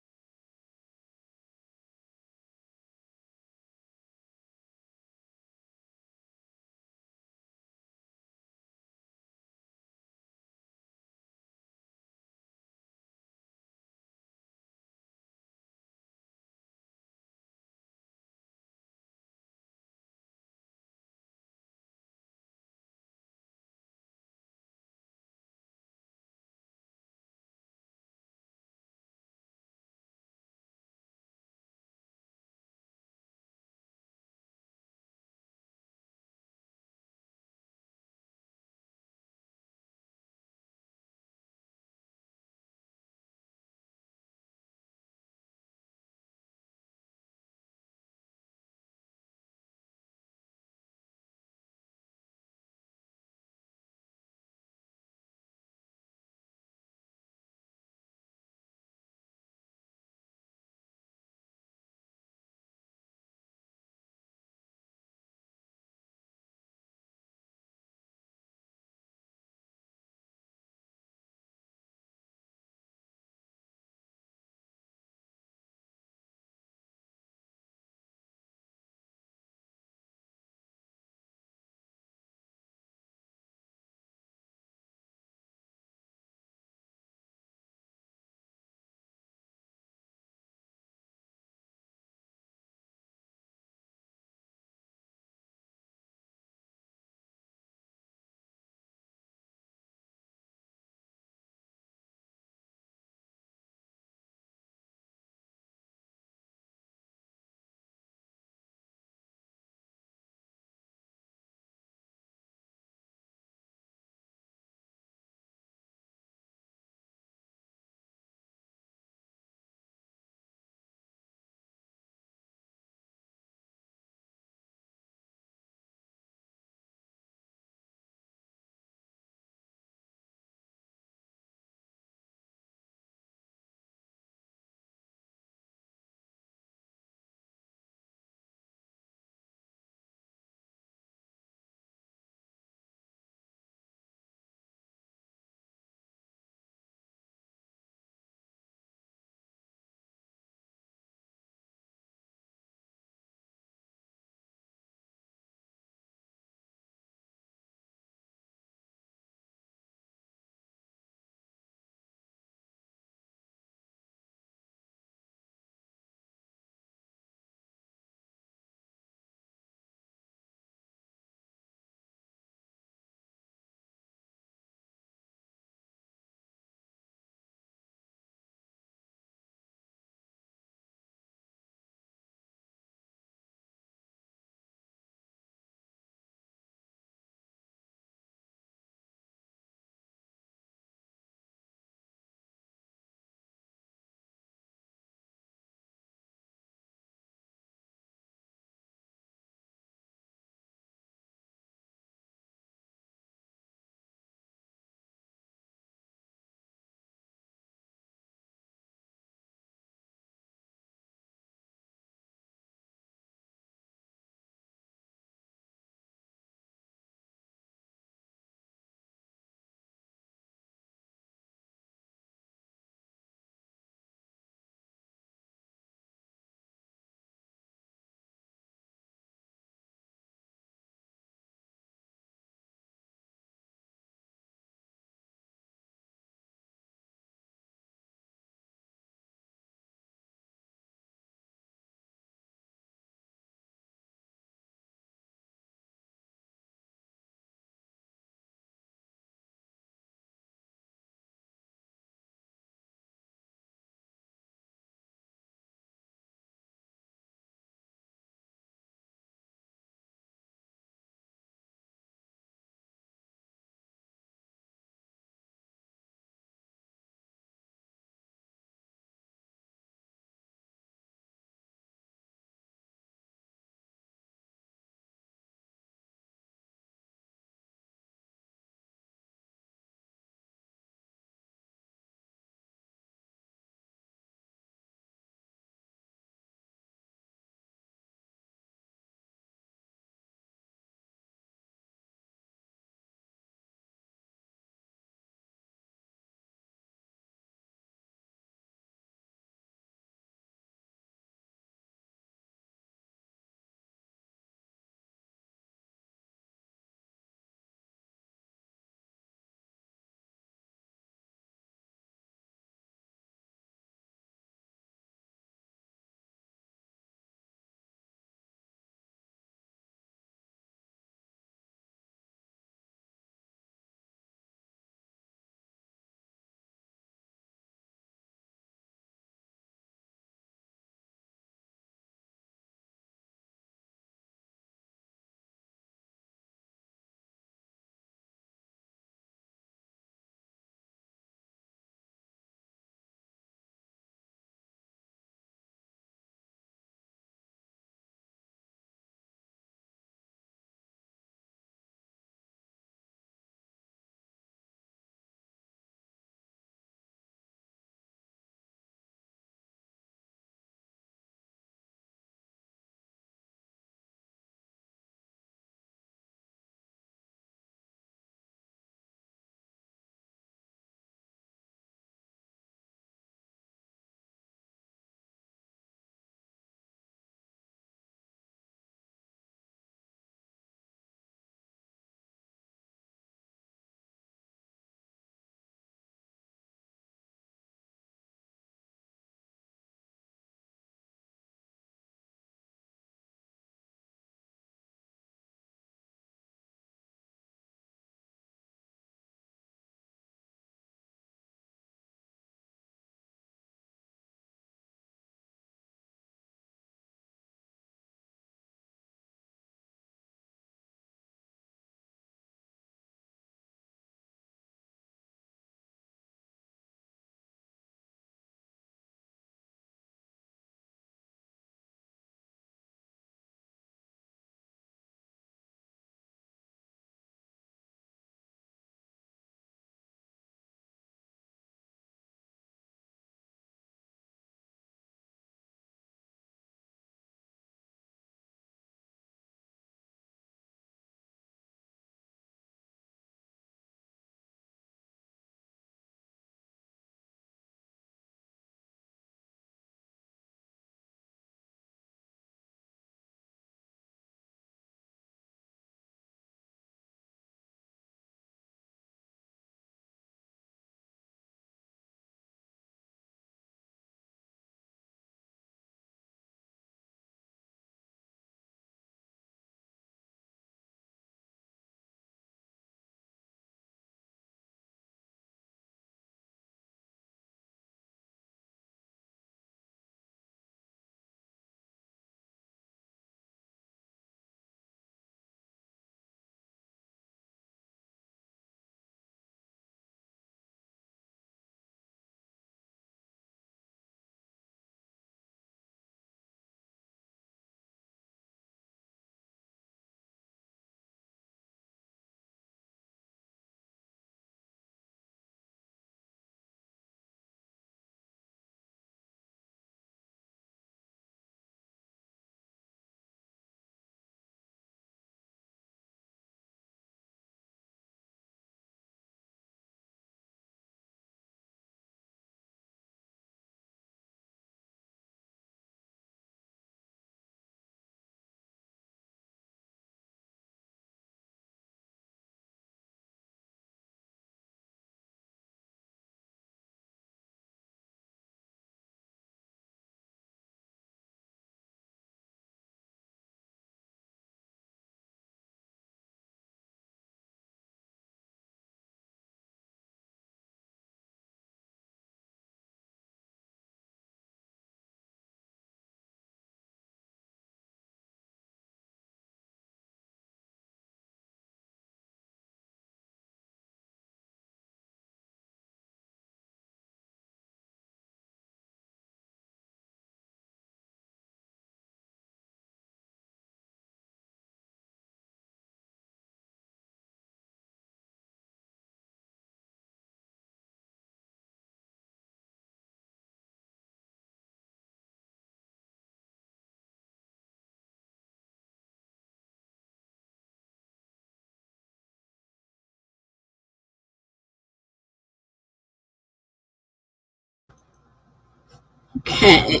Okay.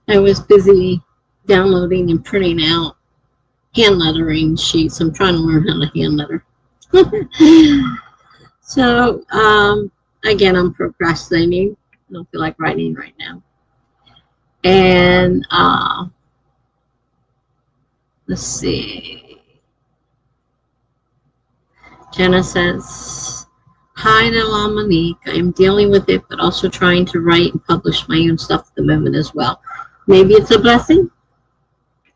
I was busy downloading and printing out hand lettering sheets. I'm trying to learn how to hand letter. So, again, I'm procrastinating. I don't feel like writing right now. And let's see. Jenna says, "Hi, Nala Monique. I'm dealing with it, but also trying to write and publish my own stuff at the moment as well. Maybe it's a blessing.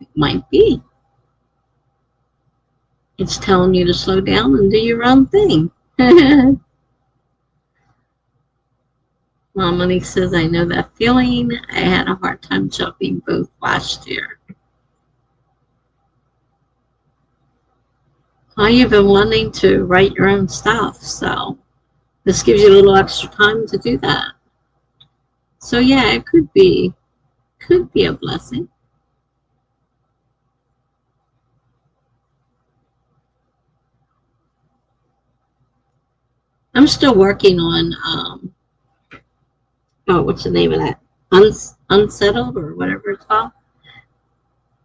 It might be. It's telling you to slow down and do your own thing." Monique says, "I know that feeling. I had a hard time juggling both last year." Well, you've been wanting to write your own stuff, so this gives you a little extra time to do that. So yeah, it could be a blessing. I'm still working on what's the name of that? Unsettled or whatever it's called.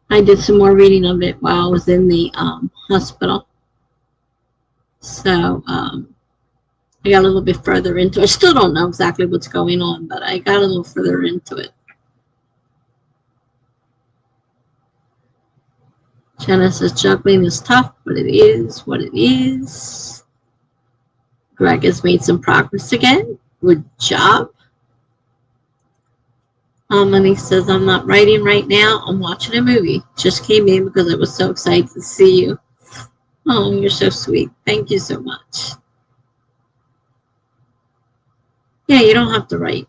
I did some more reading of it while I was in the hospital. So I got a little bit further into it. I still don't know exactly what's going on, but I got a little further into it. Jenna says juggling is tough, but it is what it is. Greg has made some progress again. Good job. Money says, "I'm not writing right now. I'm watching a movie. Just came in because I was so excited to see you." Oh, you're so sweet. Thank you so much. Yeah, you don't have to write.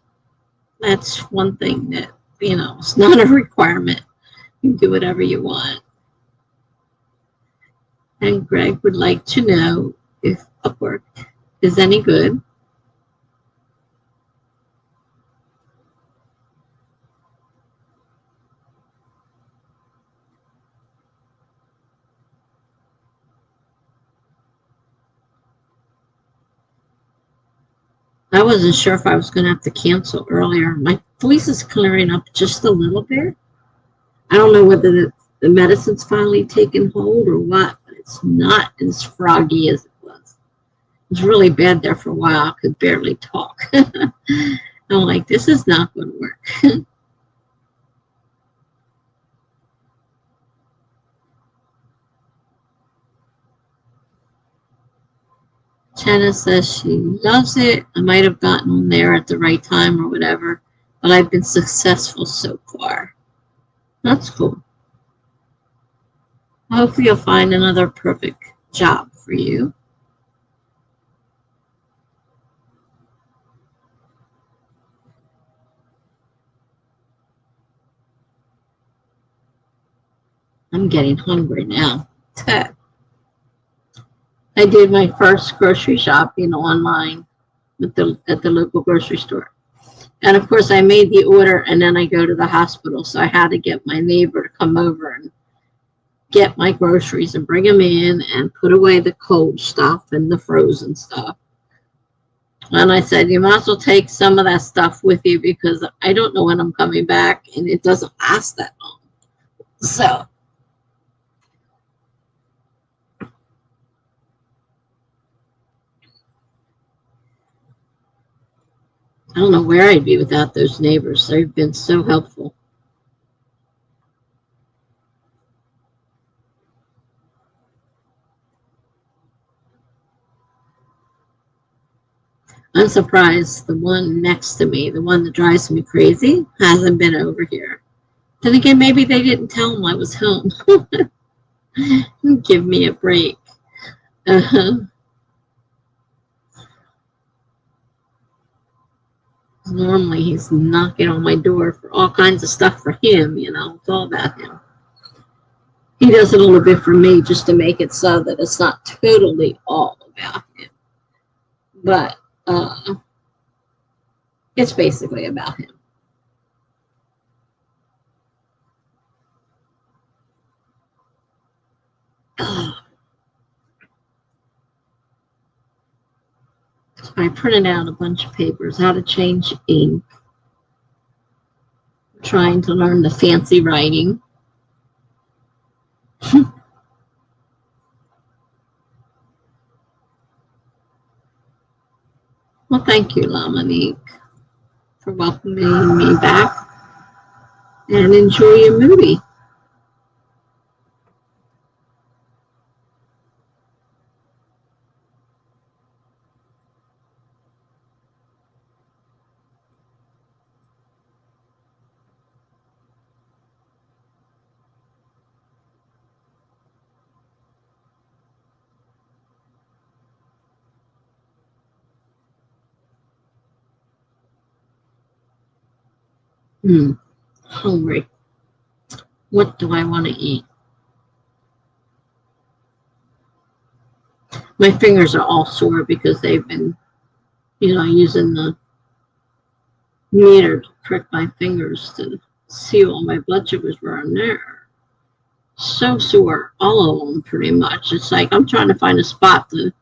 That's one thing that, it's not a requirement. You can do whatever you want. And Greg would like to know if Upwork is any good. I wasn't sure if I was going to have to cancel earlier. My voice is clearing up just a little bit. I don't know whether the medicine's finally taken hold or what, but it's not as froggy as it was. It was really bad there for a while. I could barely talk. I'm like, this is not going to work. Jenna says she loves it. I might have gotten on there at the right time or whatever, but I've been successful so far. That's cool. Hopefully you'll find another perfect job for you. I'm getting hungry now. I did my first grocery shopping online at the local grocery store. And of course, I made the order and then I go to the hospital. So I had to get my neighbor to come over and get my groceries and bring them in and put away the cold stuff and the frozen stuff. And I said, you might as well take some of that stuff with you because I don't know when I'm coming back and it doesn't last that long. So I don't know where I'd be without those neighbors. They've been so helpful. I'm surprised the one next to me, the one that drives me crazy, hasn't been over here. Then again, maybe they didn't tell him I was home. Give me a break. Uh-huh. Normally he's knocking on my door for all kinds of stuff for him, it's all about him. He does it a little bit for me just to make it so that it's not totally all about him. But it's basically about him. So I printed out a bunch of papers, how to change ink. Trying to learn the fancy writing. Well, thank you, Lamanique, for welcoming me back, and enjoy your movie. Hungry. What do I want to eat? My fingers are all sore because they've been, using the meter to prick my fingers to see all my blood sugars were in there. So sore, all of them pretty much. It's like I'm trying to find a spot to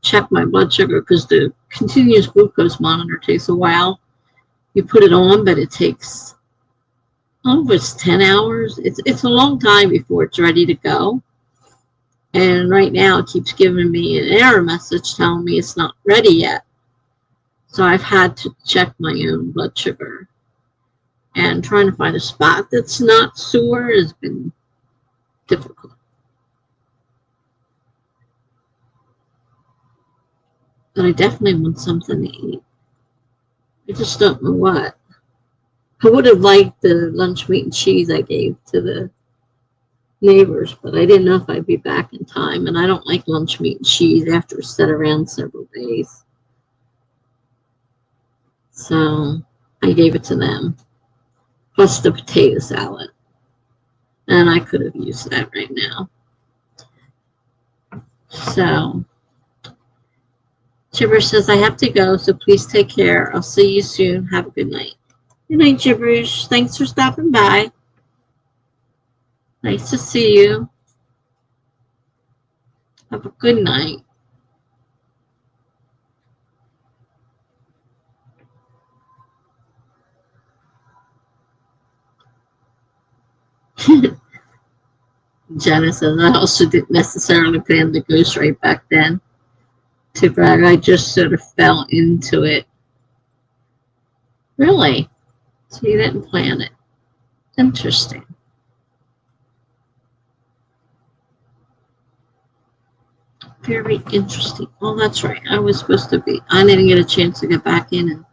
check my blood sugar because the continuous glucose monitor takes a while. You put it on, but it takes, it's 10 hours. It's a long time before it's ready to go. And right now it keeps giving me an error message telling me it's not ready yet. So I've had to check my own blood sugar. And trying to find a spot that's not sore has been difficult. But I definitely want something to eat. I just don't know what. I would have liked the lunch meat and cheese I gave to the neighbors, but I didn't know if I'd be back in time. And I don't like lunch meat and cheese after it's set around several days. So I gave it to them, plus the potato salad. And I could have used that right now. So Gibberish says, I have to go, so please take care. I'll see you soon. Have a good night. Good night, Gibberish. Thanks for stopping by. Nice to see you. Have a good night. Jenna says, I also didn't necessarily plan to go straight back then. To brag, I just sort of fell into it. Really? So you didn't plan it. Interesting. Very interesting. Oh, that's right. I was supposed to be. I didn't get a chance to get back in and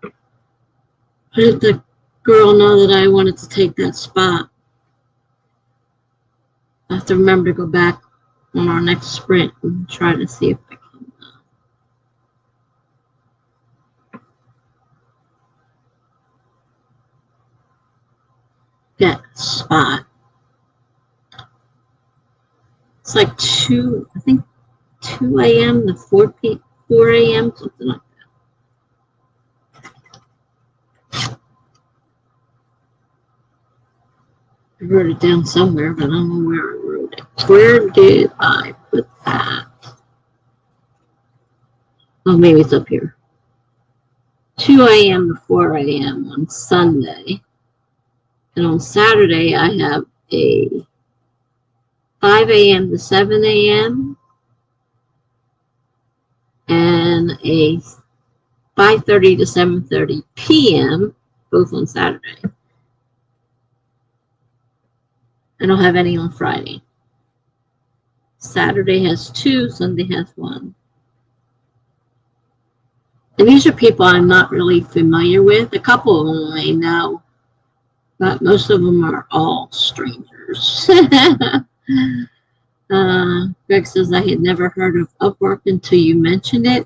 let the girl know that I wanted to take that spot. I have to remember to go back on our next sprint and try to see if I can get a spot. It's like 2 a.m. to 4 a.m., something like that. I wrote it down somewhere, but I don't know where I wrote it. Where did I put that? Oh, maybe it's up here. 2 a.m. to 4 a.m. on Sunday. And on Saturday, I have a 5 a.m. to 7 a.m. and a 5:30 to 7:30 p.m., both on Saturday. I don't have any on Friday. Saturday has 2, Sunday has 1. And these are people I'm not really familiar with. A couple of them I know, but most of them are all strangers. Greg says, I had never heard of Upwork until you mentioned it.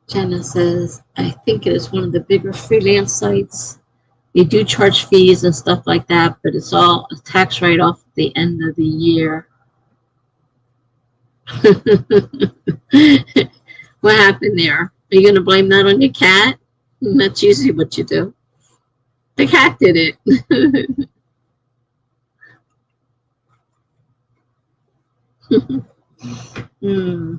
Jenna says, I think it is one of the bigger freelance sites. They do charge fees and stuff like that, but it's all a tax write-off at the end of the year. What happened there? Are you going to blame that on your cat? That's usually what you do. The cat did it. Hmm.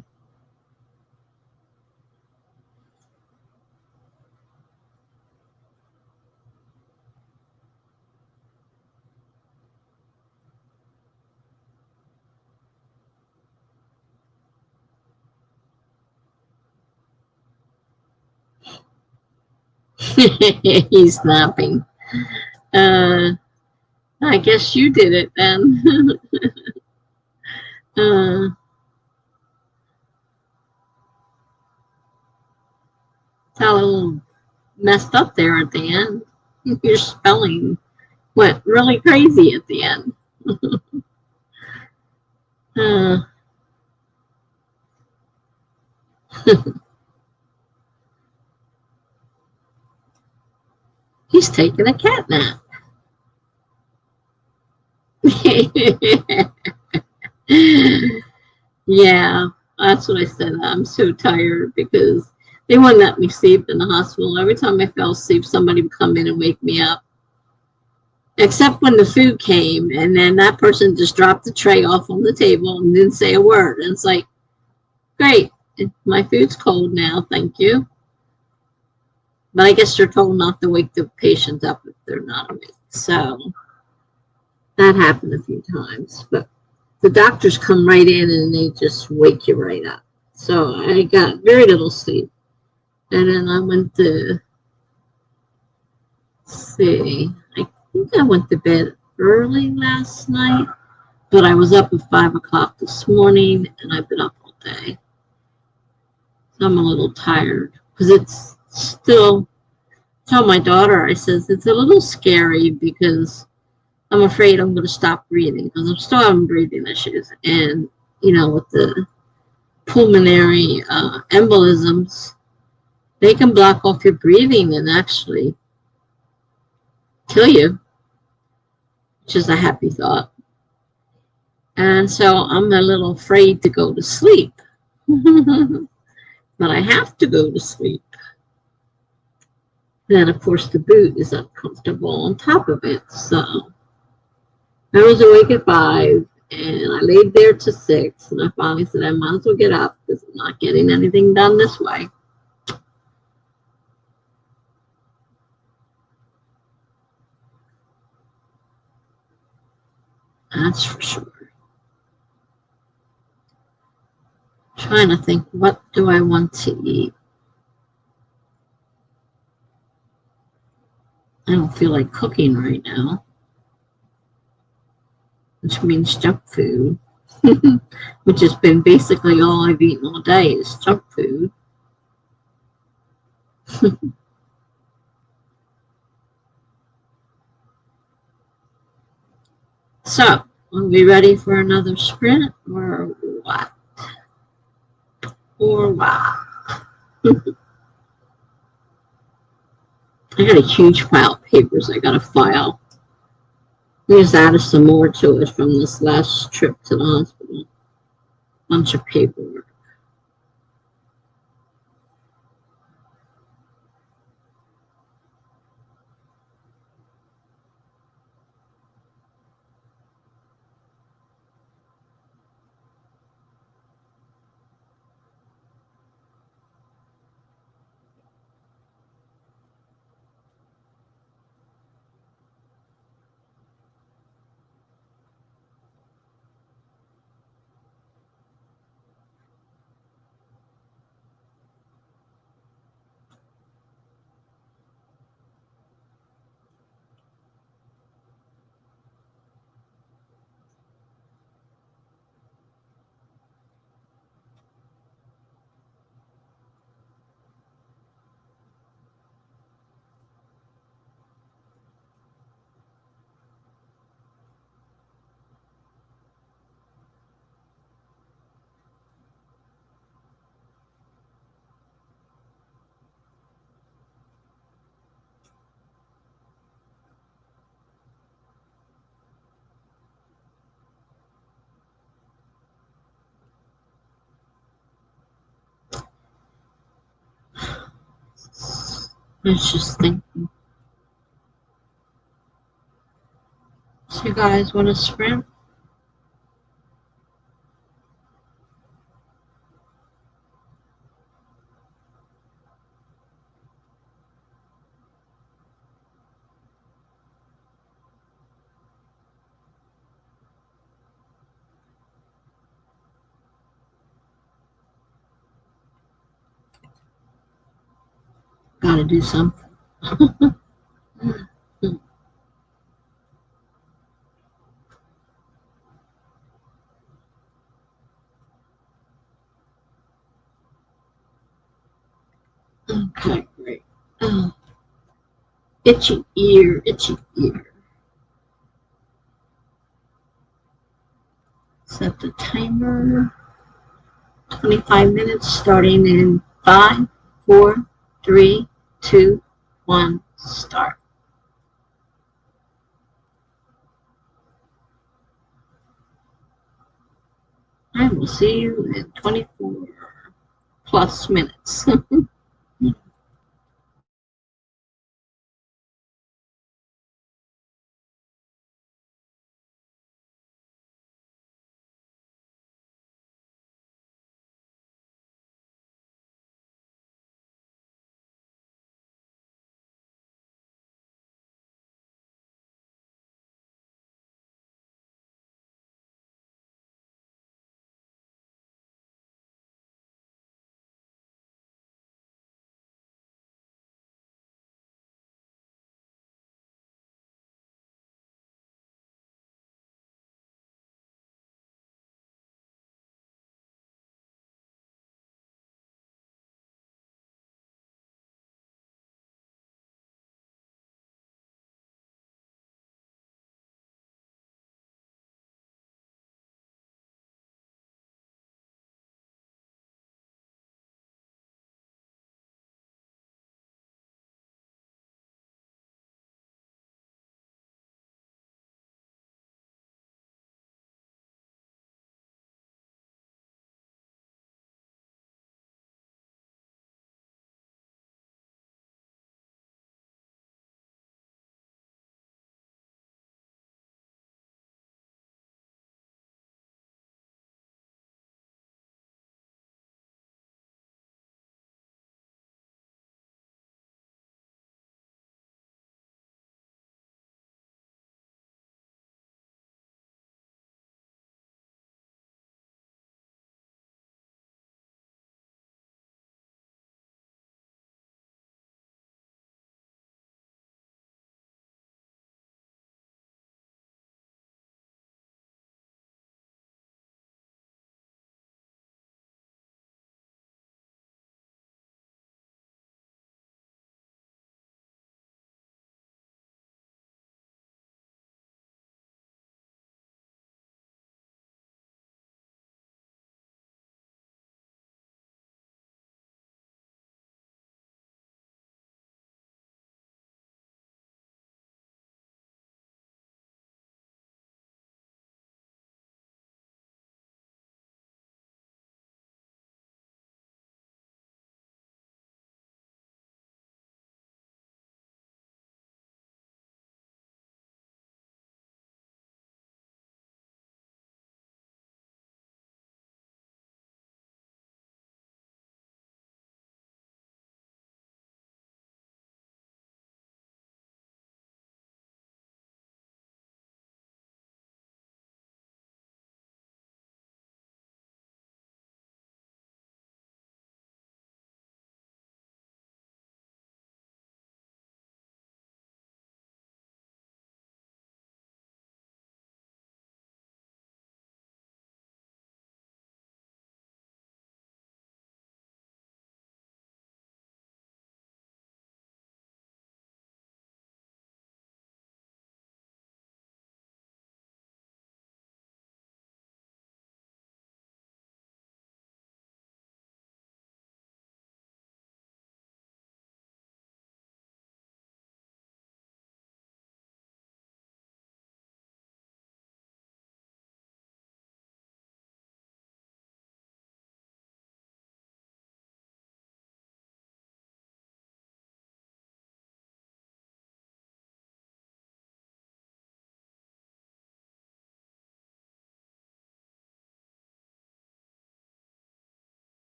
He's napping. Uh, I guess you did it then. uh, it's a little messed up there at the end. Your spelling went really crazy at the end. uh, he's taking a cat nap. Yeah, that's what I said. I'm so tired because they wouldn't let me sleep in the hospital. Every time I fell asleep, somebody would come in and wake me up. Except when the food came, and then that person just dropped the tray off on the table and didn't say a word. And it's like, great, my food's cold now, thank you. But I guess they're told not to wake the patient up if they're not awake. So that happened a few times. But the doctors come right in and they just wake you right up. So I got very little sleep. And then I went to see, I think I went to bed early last night, but I was up at 5 o'clock this morning and I've been up all day. So I'm a little tired because it's still, tell my daughter, I says, it's a little scary because I'm afraid I'm going to stop breathing because I'm still having breathing issues. And, with the pulmonary embolisms, they can block off your breathing and actually kill you, which is a happy thought. And so I'm a little afraid to go to sleep. But I have to go to sleep. Then, of course, the boot is uncomfortable on top of it. So I was awake at 5, and I laid there till 6, and I finally said I might as well get up because I'm not getting anything done this way. That's for sure. Trying to think, what do I want to eat? I don't feel like cooking right now, which means junk food, which has been basically all I've eaten all day is junk food. So, are we ready for another sprint or what? Or what? I got a huge pile of papers I got to file. We just added some more to it from this last trip to the hospital. Bunch of paperwork. I was just thinking. So you guys want to sprint? Gotta do something. Okay, great. Itchy ear, itchy ear. Set the timer. 25 minutes starting in 5, 4, 3, 2, 1, start. I will see you in 24 plus minutes.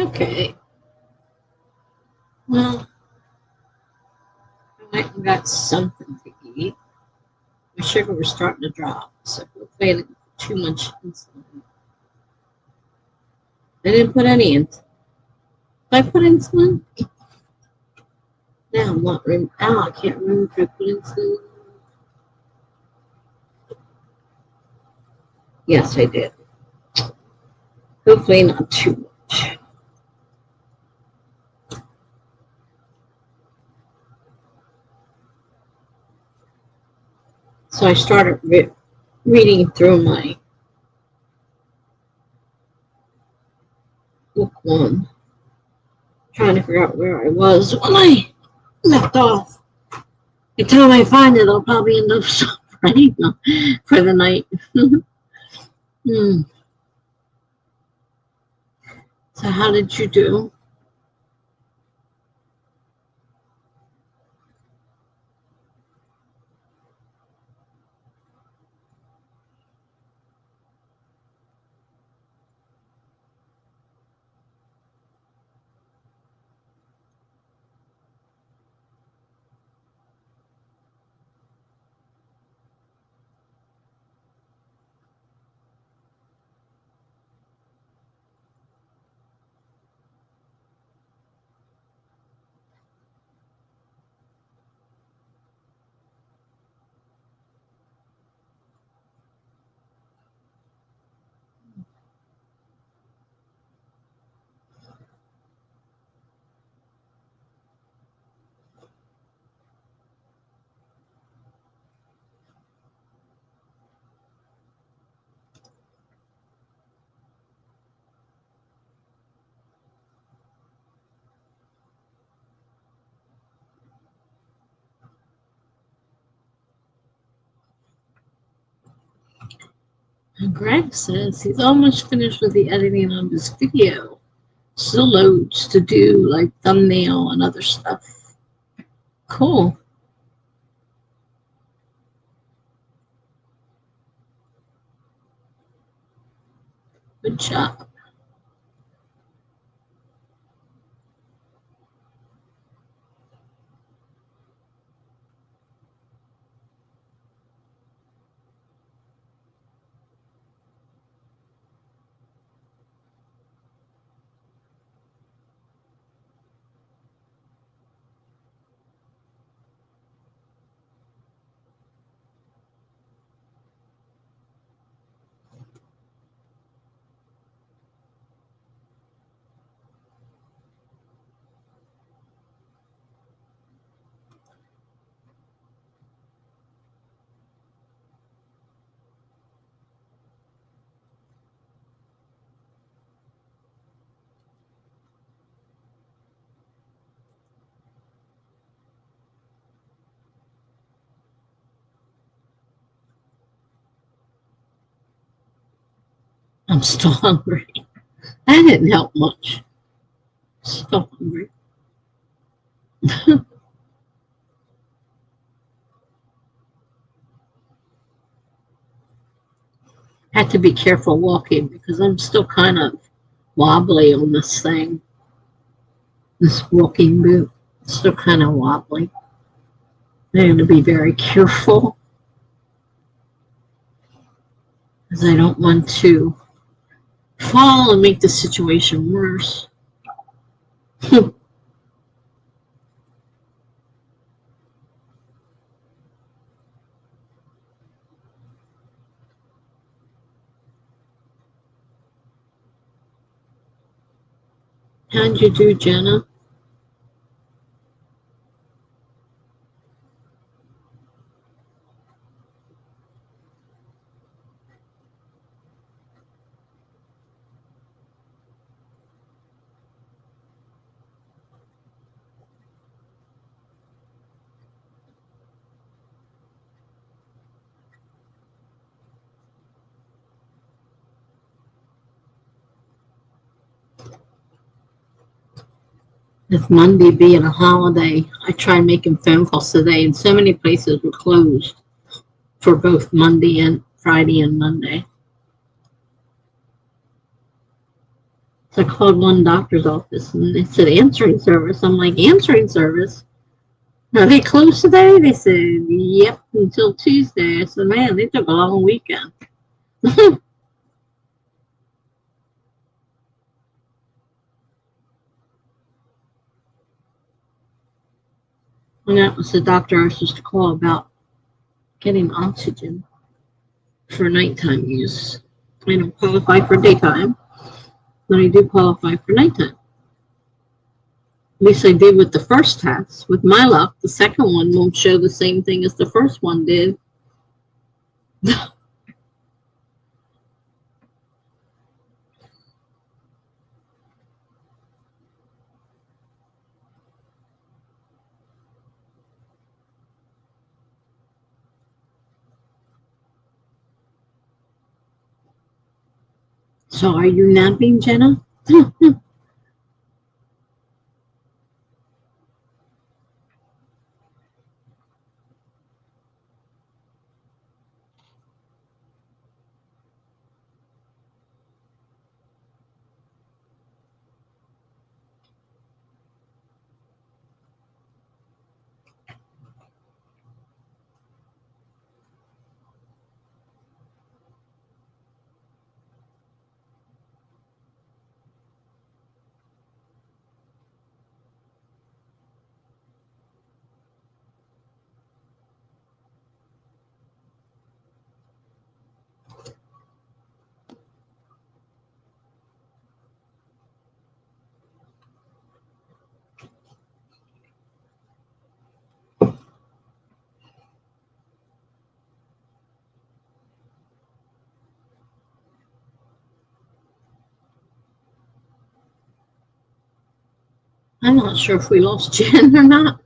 Okay. Well, I went and got something to eat. My sugar was starting to drop, so hopefully I didn't put too much insulin. I didn't put any in. Did I put insulin? Now I'm not. I can't remember if I put insulin. Yes, I did. Hopefully not too much. So I started reading through my book one, trying to figure out where I was when I left off. By the time I find it, I'll probably end up writing for the night. So how did you do? And Greg says he's almost finished with the editing of his video. Still loads to do, like thumbnail and other stuff. Cool. Good job. I'm still hungry. That didn't help much. Still hungry. Had to be careful walking because I'm still kind of wobbly on this thing. This walking boot. It's still kind of wobbly. I have to be very careful because I don't want to fall and make the situation worse. How'd you do, Jenna? With Monday being a holiday, I tried making phone calls today, and so many places were closed for both Monday and Friday and Monday. So I called one doctor's office and they said answering service. I'm like, answering service? Are they closed today? They said, yep, until Tuesday. I said, man, they took a long weekend. And that was the doctor I was supposed to call about getting oxygen for nighttime use. I don't qualify for daytime, but I do qualify for nighttime. At least I did with the first test. With my luck, the second one won't show the same thing as the first one did. So are you napping, Jenna? I'm not sure if we lost Jen or not.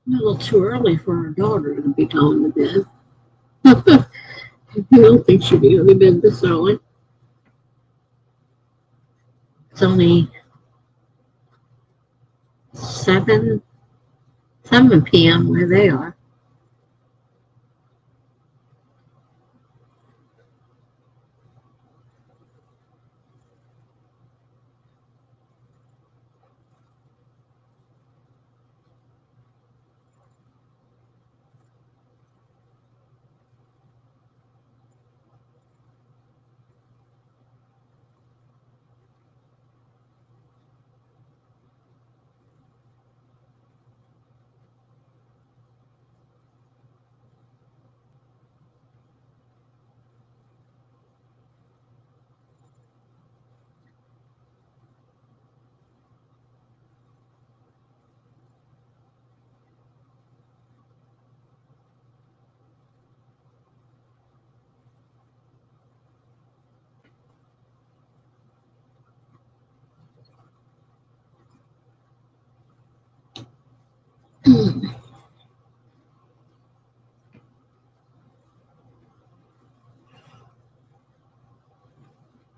A little too early for our daughter to be going to bed. I don't think she'd be going to bed this early. It's only 7 7 p.m. where they are.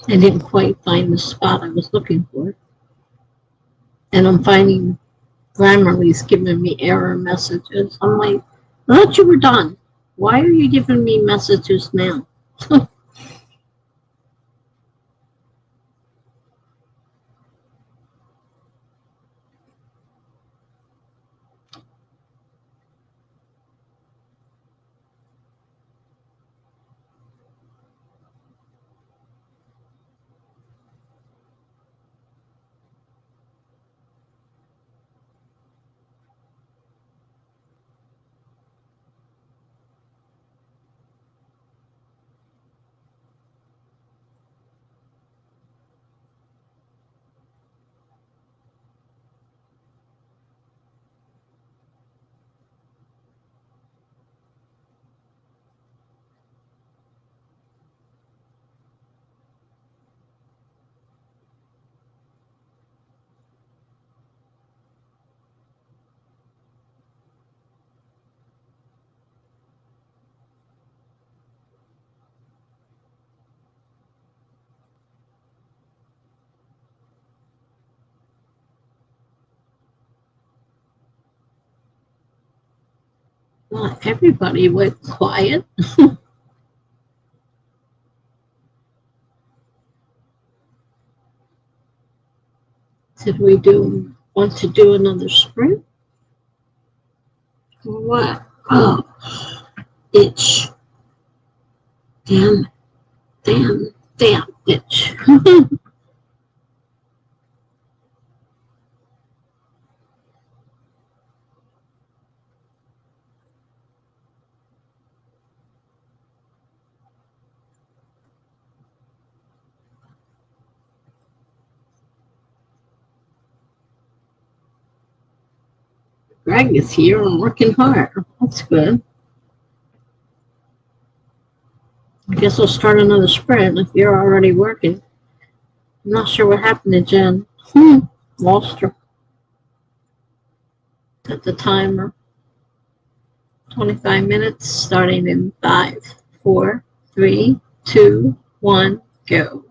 I didn't quite find the spot I was looking for. And I'm finding Grammarly's giving me error messages. I'm like, I thought you were done. Why are you giving me messages now? Not everybody went quiet. Did we want to do another sprint? Or what? Oh, itch. Damn, damn, itch. Greg is here and working hard. That's good. I guess I'll start another sprint if you're already working. I'm not sure what happened to Jen. Lost her at the timer. 25 minutes starting in 5, 4, 3, 2, 1, go.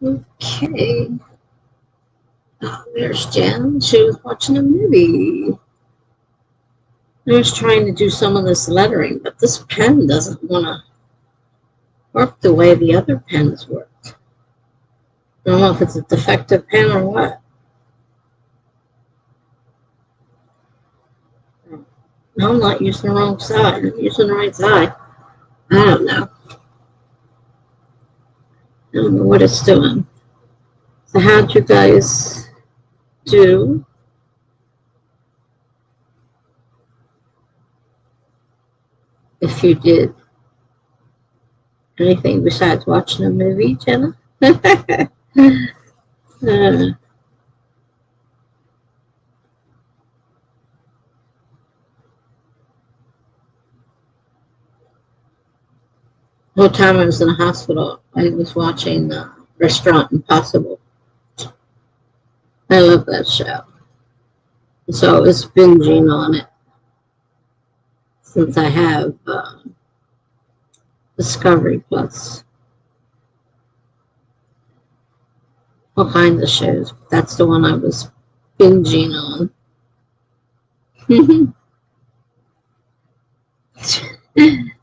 Okay. There's Jen. She was watching a movie. I was trying to do some of this lettering, but this pen doesn't want to work the way the other pens work. I don't know if it's a defective pen or what. No, I'm not using the wrong side. I'm using the right side. I don't know. I don't know what it's doing. So how'd you guys do? If you did anything besides watching a movie, Jenna? The whole time I was in the hospital, I was watching Restaurant Impossible. I love that show. So I was binging on it since I have Discovery Plus. All kinds of shows. That's the one I was binging on.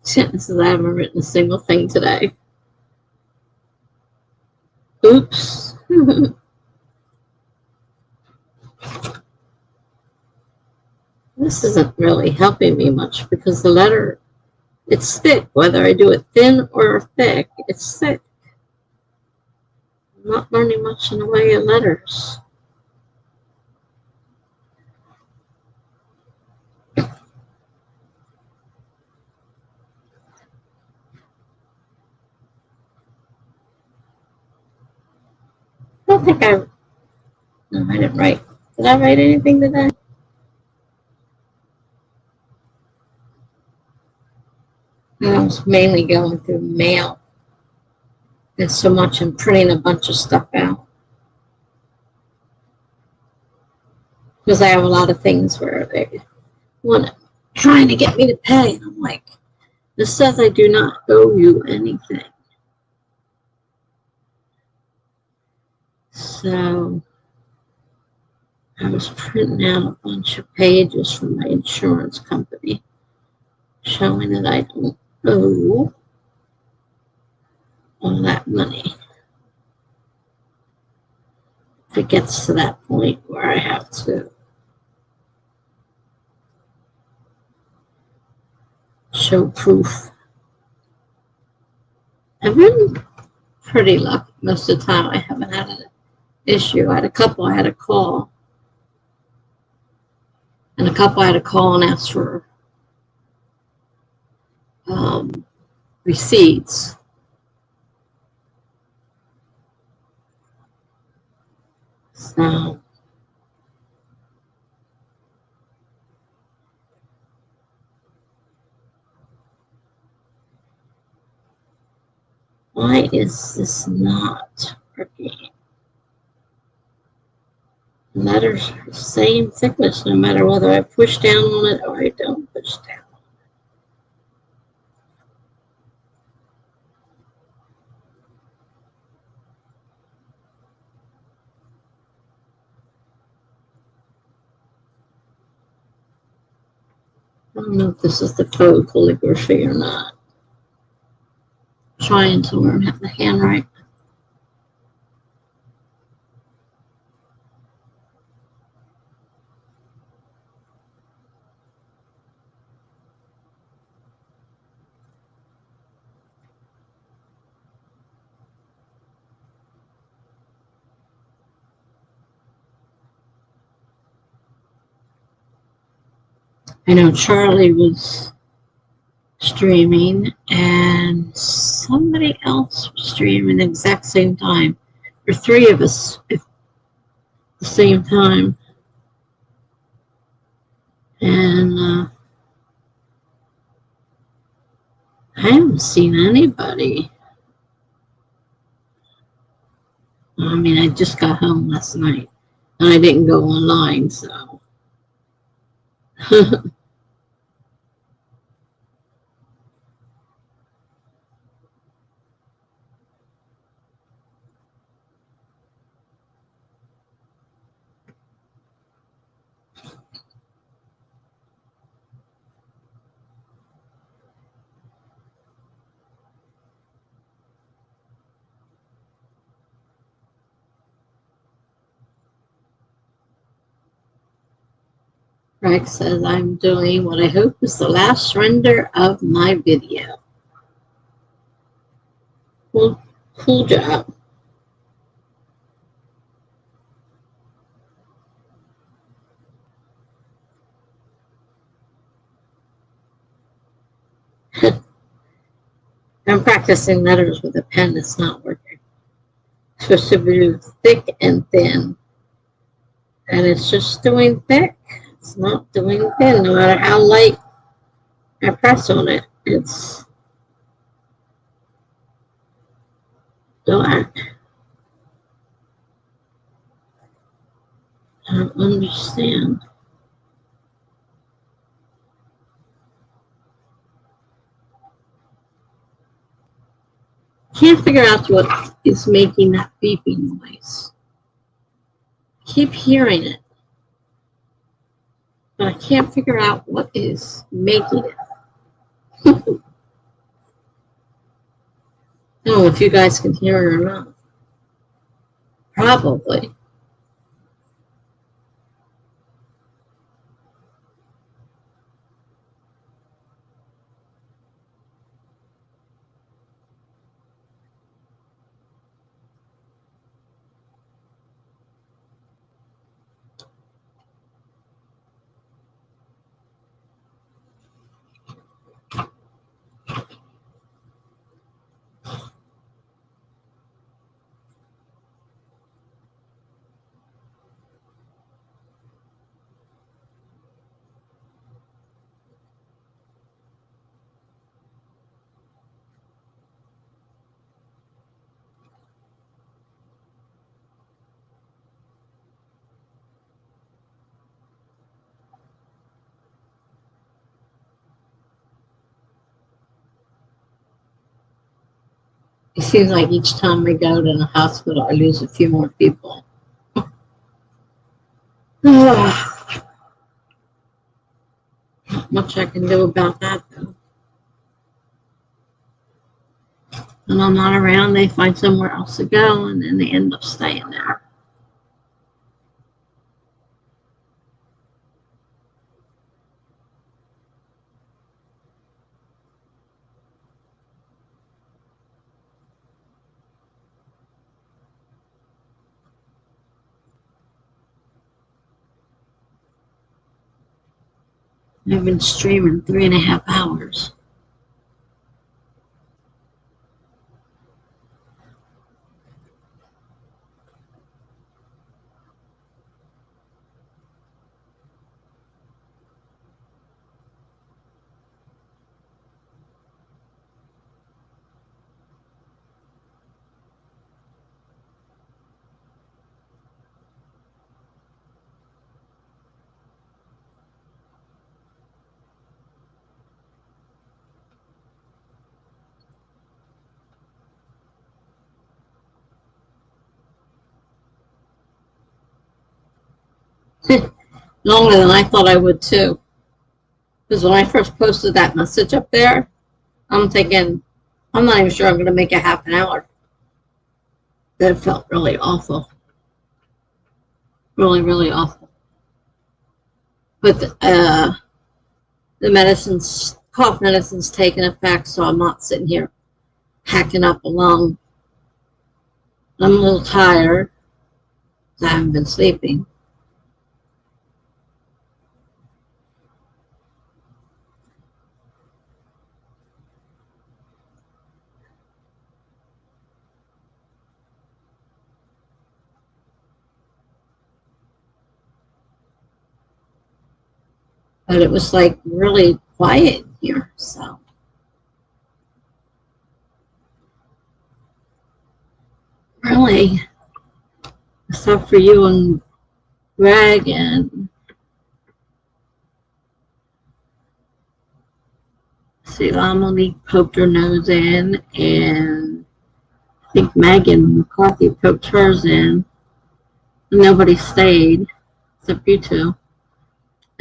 Since I haven't written a single thing today. Oops. This isn't really helping me much because the letter, it's thick. Whether I do it thin or thick, it's thick. I'm not learning much in the way of letters. I don't think I didn't write. Did I write anything today? I was mainly going through mail. It's so much and printing a bunch of stuff out. Because I have a lot of things where they want trying to get me to pay. And I'm like, this says I do not owe you anything. So I was printing out a bunch of pages from my insurance company showing that I don't owe all that money. If it gets to that point where I have to show proof. I've been pretty lucky. Most of the time I haven't had an issue. I had a couple I had to call. And a couple I had to call and ask for receipts. So why is this not working? The letters are the same thickness no matter whether I push down on it or I don't push down. I don't know if this is the code calligraphy or not. I'm trying to learn how to handwrite. I know Charlie was streaming and somebody else was streaming at the exact same time. Or three of us at the same time. And I haven't seen anybody. I mean, I just got home last night and I didn't go online, so. Greg says I'm doing what I hope is the last render of my video. Cool job. I'm practicing letters with a pen that's not working. It's supposed to be thick and thin. And it's just doing thick. It's not doing thin. No matter how light I press on it, it's dark. I don't understand. Can't figure out what is making that beeping noise. I keep hearing it, but I can't figure out what is making it. I don't know if you guys can hear it or not. Probably. It seems like each time I go to the hospital, I lose a few more people. Not much I can do about that, though. When I'm not around, they find somewhere else to go, and then they end up staying there. I've been streaming 3.5 hours. Longer than I thought I would, too. Because when I first posted that message up there, I'm thinking, I'm not even sure I'm going to make a half an hour. That felt really awful. Really, really awful. But the cough medicine's taking effect, so I'm not sitting here hacking up a lung. I'm a little tired. I haven't been sleeping. But it was like really quiet here, so. Really, except for you and Greg and see, Monique poked her nose in, and I think Megan McCarthy poked hers in. And nobody stayed except you two.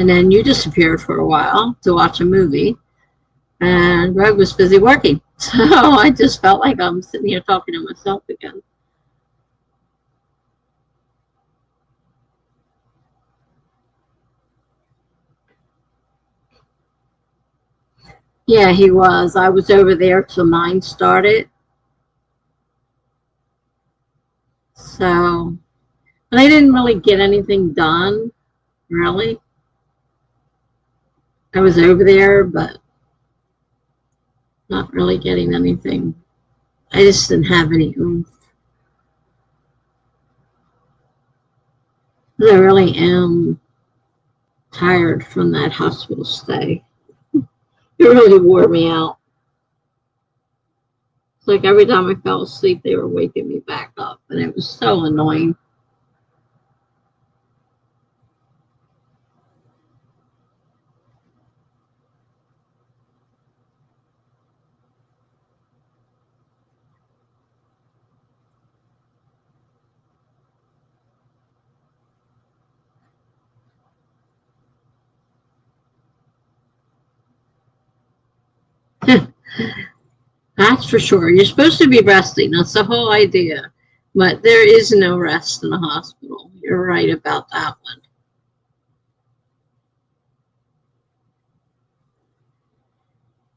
And then you disappeared for a while to watch a movie, and Greg was busy working. So I just felt like I'm sitting here talking to myself again. Yeah, he was. I was over there till mine started. So, and I didn't really get anything done, really. I was over there, but not really getting anything. I just didn't have any oomph. I really am tired from that hospital stay. It really wore me out. It's like every time I fell asleep, they were waking me back up, and it was so annoying. That's for sure. You're supposed to be resting. That's the whole idea. But there is no rest in the hospital. You're right about that one.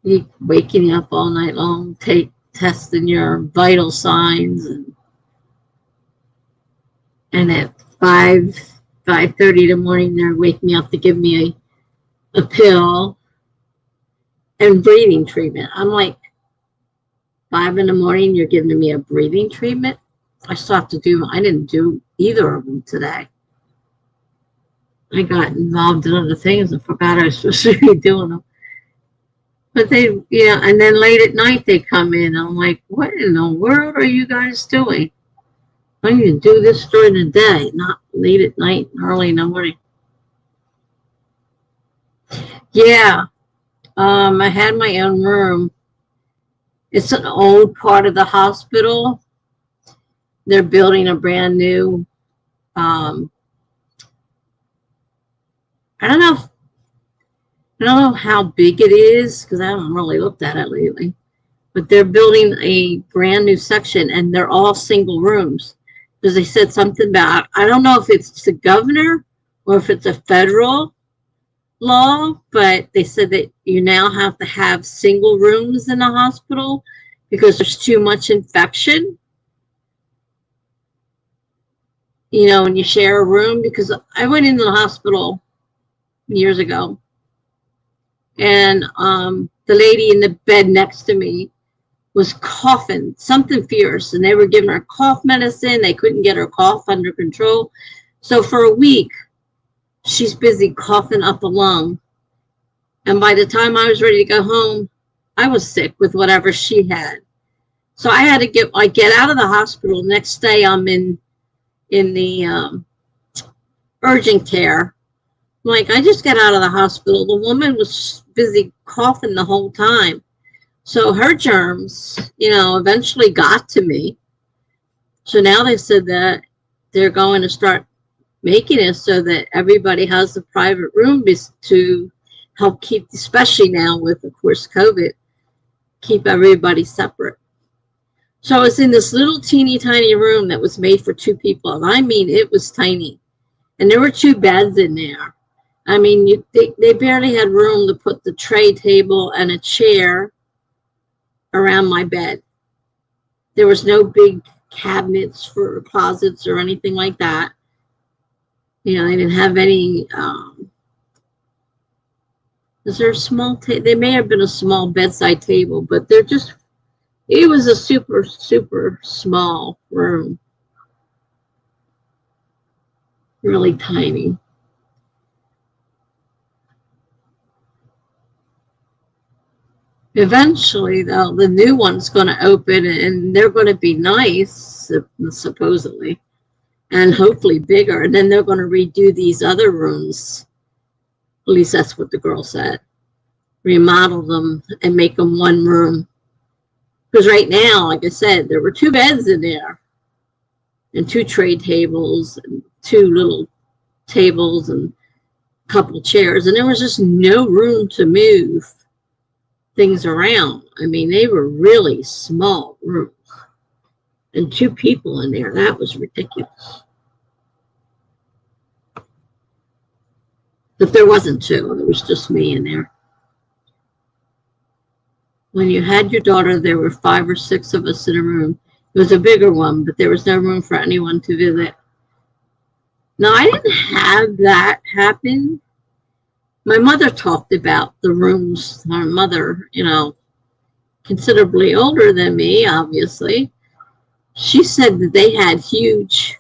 You waking up all night long, testing your vital signs, and at 5:30 in the morning, they're waking me up to give me a pill and breathing treatment. I'm like, 5 in the morning, you're giving me a breathing treatment. I didn't do either of them today. I got involved in other things and forgot I was supposed to be doing them. But and then late at night they come in. I'm like, what in the world are you guys doing? I need to do this during the day, not late at night and early in the morning. Yeah, I had my own room. It's an old part of the hospital. They're building a brand new. Um, I don't know. I don't know how big it is because I haven't really looked at it lately. But they're building a brand new section, and they're all single rooms. Because they said something about, I don't know if it's the governor or if it's a federal law, but they said that you now have to have single rooms in the hospital because there's too much infection, when you share a room. Because I went into the hospital years ago, and the lady in the bed next to me was coughing something fierce, and they were giving her cough medicine. They couldn't get her cough under control. So for a week, she's busy coughing up a lung. And by the time I was ready to go home, I was sick with whatever she had. So I had to get out of the hospital. Next day, I'm in the urgent care. Like, I just got out of the hospital. The woman was busy coughing the whole time. So her germs, eventually got to me. So now they said that they're going to start making it so that everybody has a private room to help keep, especially now with, of course, COVID, keep everybody separate. So I was in this little teeny tiny room that was made for two people. And I mean, it was tiny. And there were two beds in there. I mean, they barely had room to put the tray table and a chair around my bed. There was no big cabinets for closets or anything like that. They didn't have any. Is there a small table? There may have been a small bedside table, but it was a super, super small room. Really tiny. Eventually, though, the new one's going to open, and they're going to be nice, supposedly, and hopefully bigger. And then they're going to redo these other rooms. At least that's what the girl said. Remodel them and make them one room. Because right now, like I said, there were two beds in there, and two tray tables, and two little tables, and a couple chairs. And there was just no room to move things around. I mean, they were really small rooms. And two people in there. That was ridiculous. But there wasn't two. There was just me in there. When you had your daughter, there were 5 or 6 of us in a room. It was a bigger one, but there was no room for anyone to visit. Now, I didn't have that happen. My mother talked about the rooms. Her mother, considerably older than me, obviously. She said that they had huge,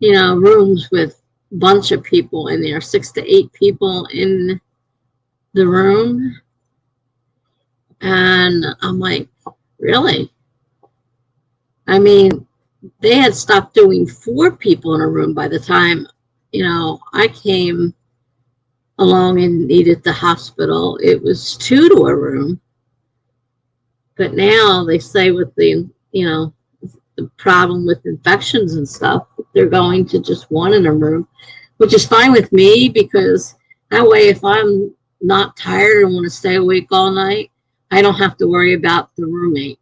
rooms with a bunch of people in there, 6 to 8 people in the room. And I'm like, really? I mean, they had stopped doing 4 people in a room by the time, I came along and needed the hospital. It was 2 to a room. But now they say with the problem with infections and stuff, they're going to just 1 in a room, which is fine with me because that way if I'm not tired and want to stay awake all night, I don't have to worry about the roommate,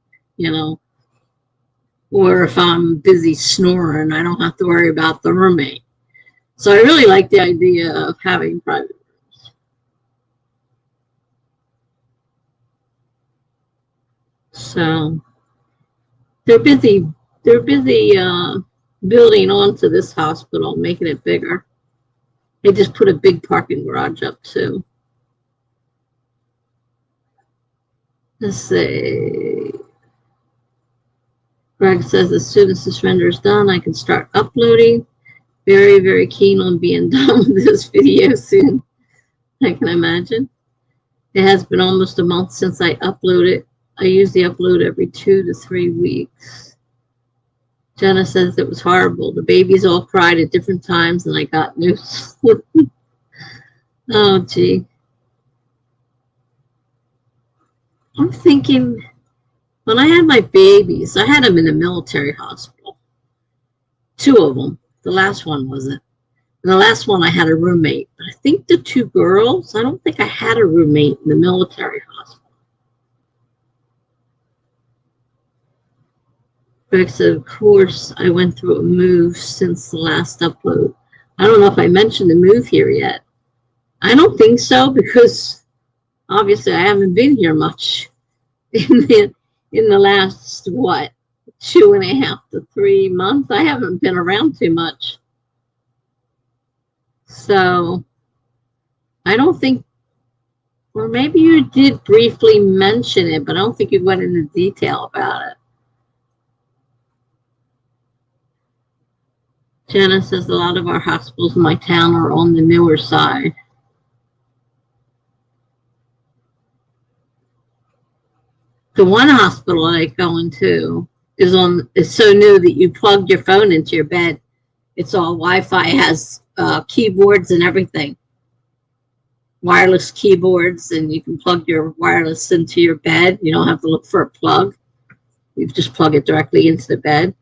or if I'm busy snoring, I don't have to worry about the roommate. So I really like the idea of having private rooms. So they're busy. They're busy building onto this hospital, making it bigger. They just put a big parking garage up too. Let's see. Greg says as soon as this render is done, I can start uploading. Very, very keen on being done with this video soon. I can imagine. It has been almost a month since I uploaded. I usually upload every 2 to 3 weeks. Jenna says it was horrible. The babies all cried at different times and I got no sleep. Oh, gee. I'm thinking, when I had my babies, I had them in a military hospital. 2 of them. The last one wasn't. And the last one, I had a roommate. But I think the 2 girls, I don't think I had a roommate in the military hospital. Greg said, of course, I went through a move since the last upload. I don't know if I mentioned the move here yet. I don't think so because obviously I haven't been here much in the last, 2.5 to 3 months. I haven't been around too much. So I don't think, or maybe you did briefly mention it, but I don't think you went into detail about it. Jenna says a lot of our hospitals in my town are on the newer side. The one hospital I go into is so new that you plug your phone into your bed. It's all Wi-Fi, has keyboards and everything. Wireless keyboards, and you can plug your wireless into your bed. You don't have to look for a plug. You just plug it directly into the bed.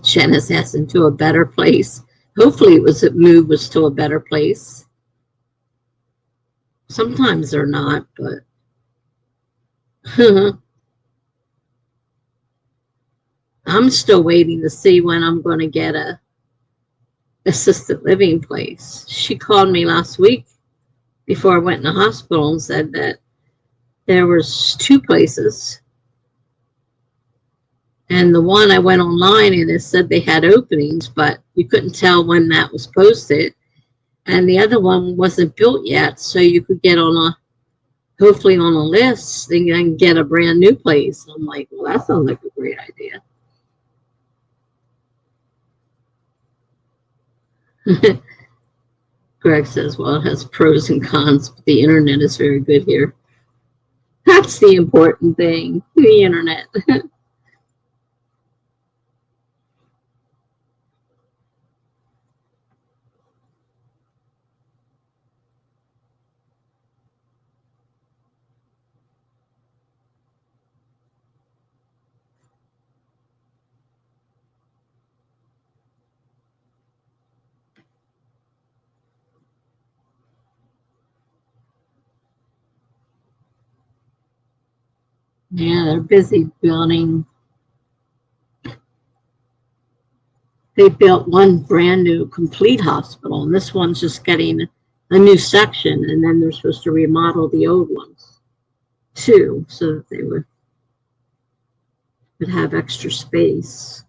Jenna's asking to a better place. Hopefully the move was to a better place. Sometimes they're not, but I'm still waiting to see when I'm going to get a assisted living place. She called me last week before I went in the hospital and said that there was 2 places. And the one I went online and it said they had openings, but you couldn't tell when that was posted. And the other one wasn't built yet, so you could get hopefully on a list and then get a brand new place. I'm like, well, that sounds like a great idea. Greg says, well, it has pros and cons, but the internet is very good here. That's the important thing, the internet. Yeah, they're busy building. They built one brand new complete hospital, and this one's just getting a new section, and then they're supposed to remodel the old ones too, so that they would have extra space.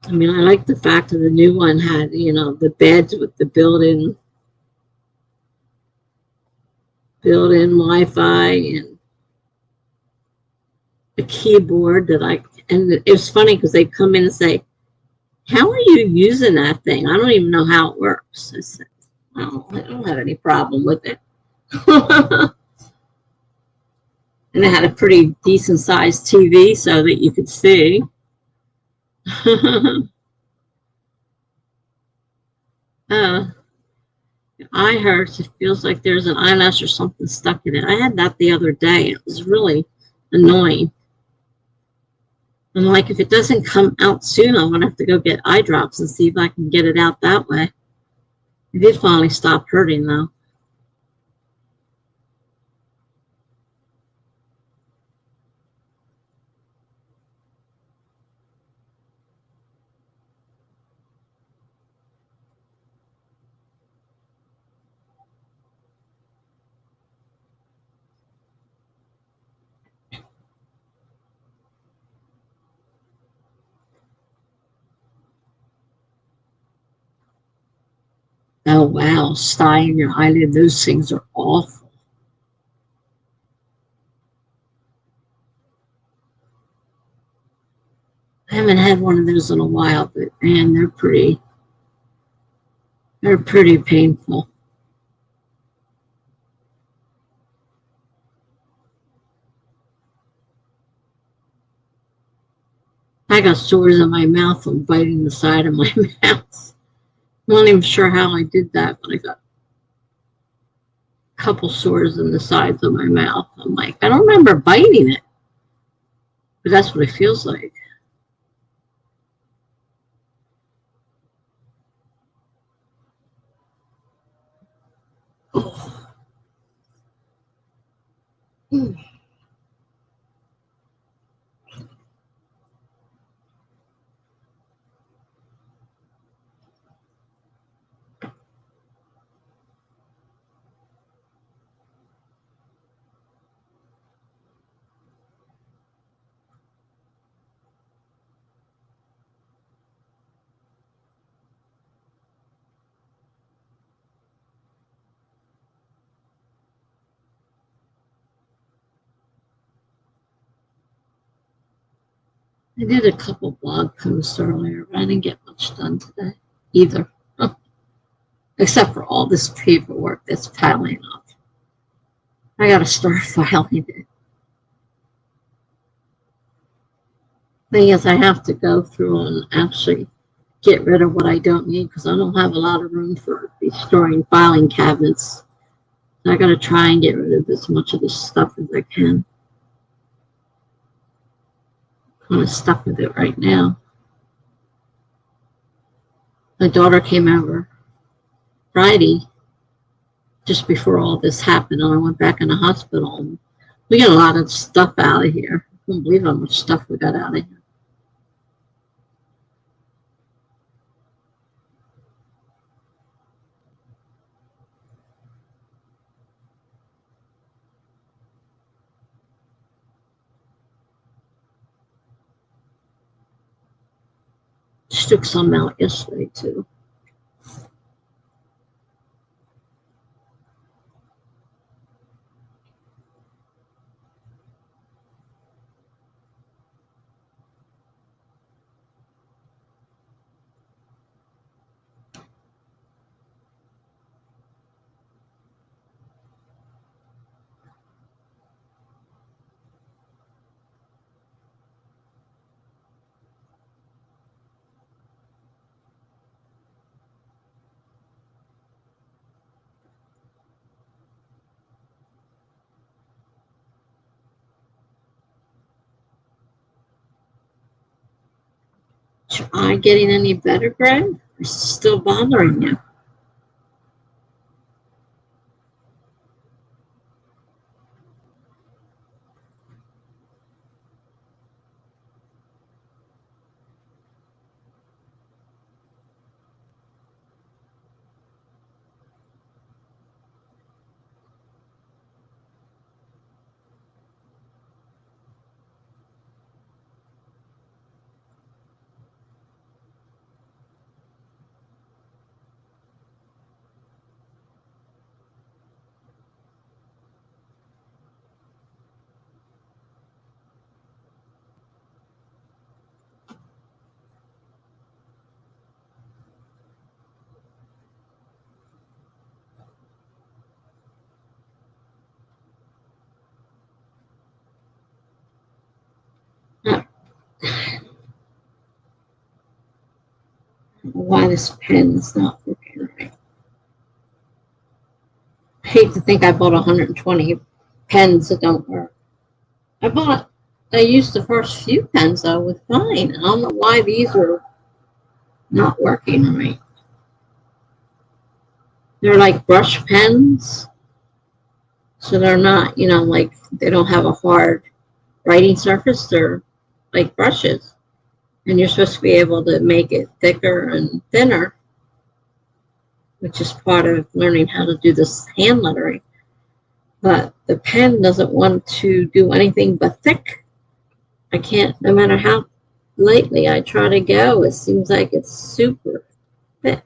I mean, I like the fact that the new one had, the beds with the built-in Wi-Fi and a keyboard and it was funny because they come in and say, "How are you using that thing? I don't even know how it works." I said, "Oh, I don't have any problem with it." And it had a pretty decent sized TV so that you could see. uh, I heard it feels like there's an eyelash or something stuck in it. I had that the other day. It was really annoying. I'm like, if it doesn't come out soon, I'm going to have to go get eye drops and see if I can get it out that way. It did finally stop hurting, though. Oh, wow. Sty in your eyelid. Those things are awful. I haven't had one of those in a while, but man, they're pretty painful. I got sores in my mouth from biting the side of my mouth. I'm not even sure how I did that, but I got a couple sores in the sides of my mouth. I'm like, I don't remember biting it, but that's what it feels like. Oh, I did a couple blog posts earlier, but I didn't get much done today either, except for all this paperwork that's piling up. I got to start filing it. Thing is, I have to go through and actually get rid of what I don't need because I don't have a lot of room for these storing filing cabinets. So I got to try and get rid of as much of this stuff as I can. I'm kind of stuck with it right now. My daughter came over Friday just before all this happened, and I went back in the hospital. And we got a lot of stuff out of here. I can't believe how much stuff we got out of here. Just took some out yesterday too. Is your eye getting any better, Greg? Or is it still bothering you? Why this pen is not working right. I hate to think I bought 120 pens that don't work. I used the first few pens though with fine. I don't know why these are not working right. They're like brush pens. So they're not, like they don't have a hard writing surface. They're like brushes. And you're supposed to be able to make it thicker and thinner, which is part of learning how to do this hand lettering. But the pen doesn't want to do anything but thick. I can't, no matter how lightly I try to go, it seems like it's super thick.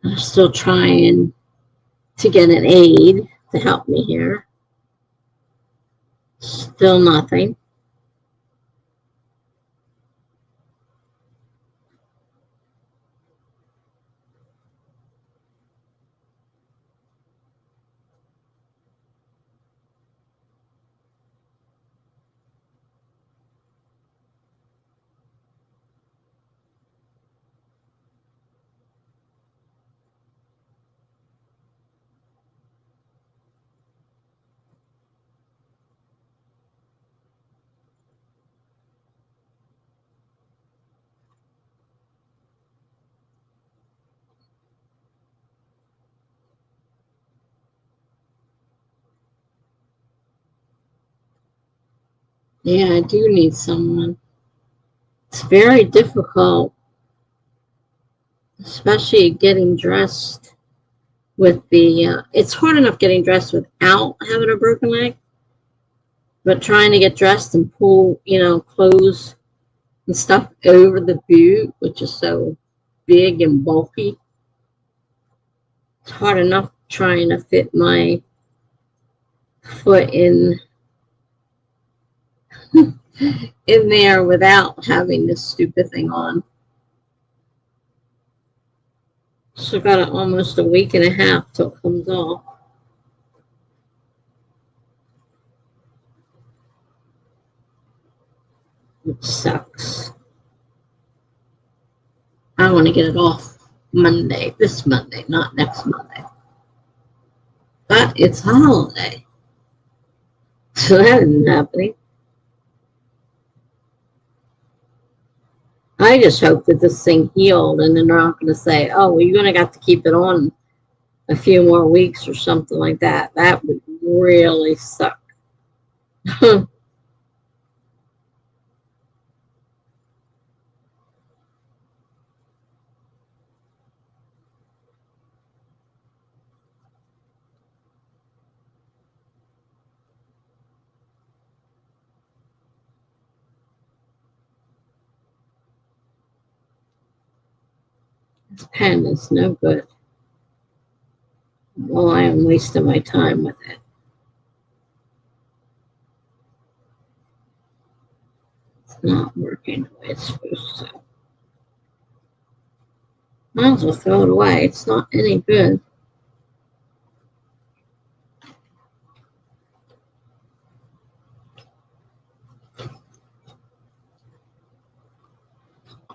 I'm still trying to get an aid to help me here. Still nothing. Yeah, I do need someone. It's very difficult, especially getting dressed with it's hard enough getting dressed without having a broken leg, but trying to get dressed and pull, clothes and stuff over the boot, which is so big and bulky. It's hard enough trying to fit my foot in there without having this stupid thing on. So I've got almost a week and a half till it comes off. Which sucks. I want to get it off this Monday, not next Monday. But it's holiday. So that isn't happening. I just hope that this thing healed and then they're not going to say, oh, well, you're going to have to keep it on a few more weeks or something like that. That would really suck. This pen is no good. Well, I am wasting my time with it. It's not working the way it's supposed to. Might as well throw it away. It's not any good.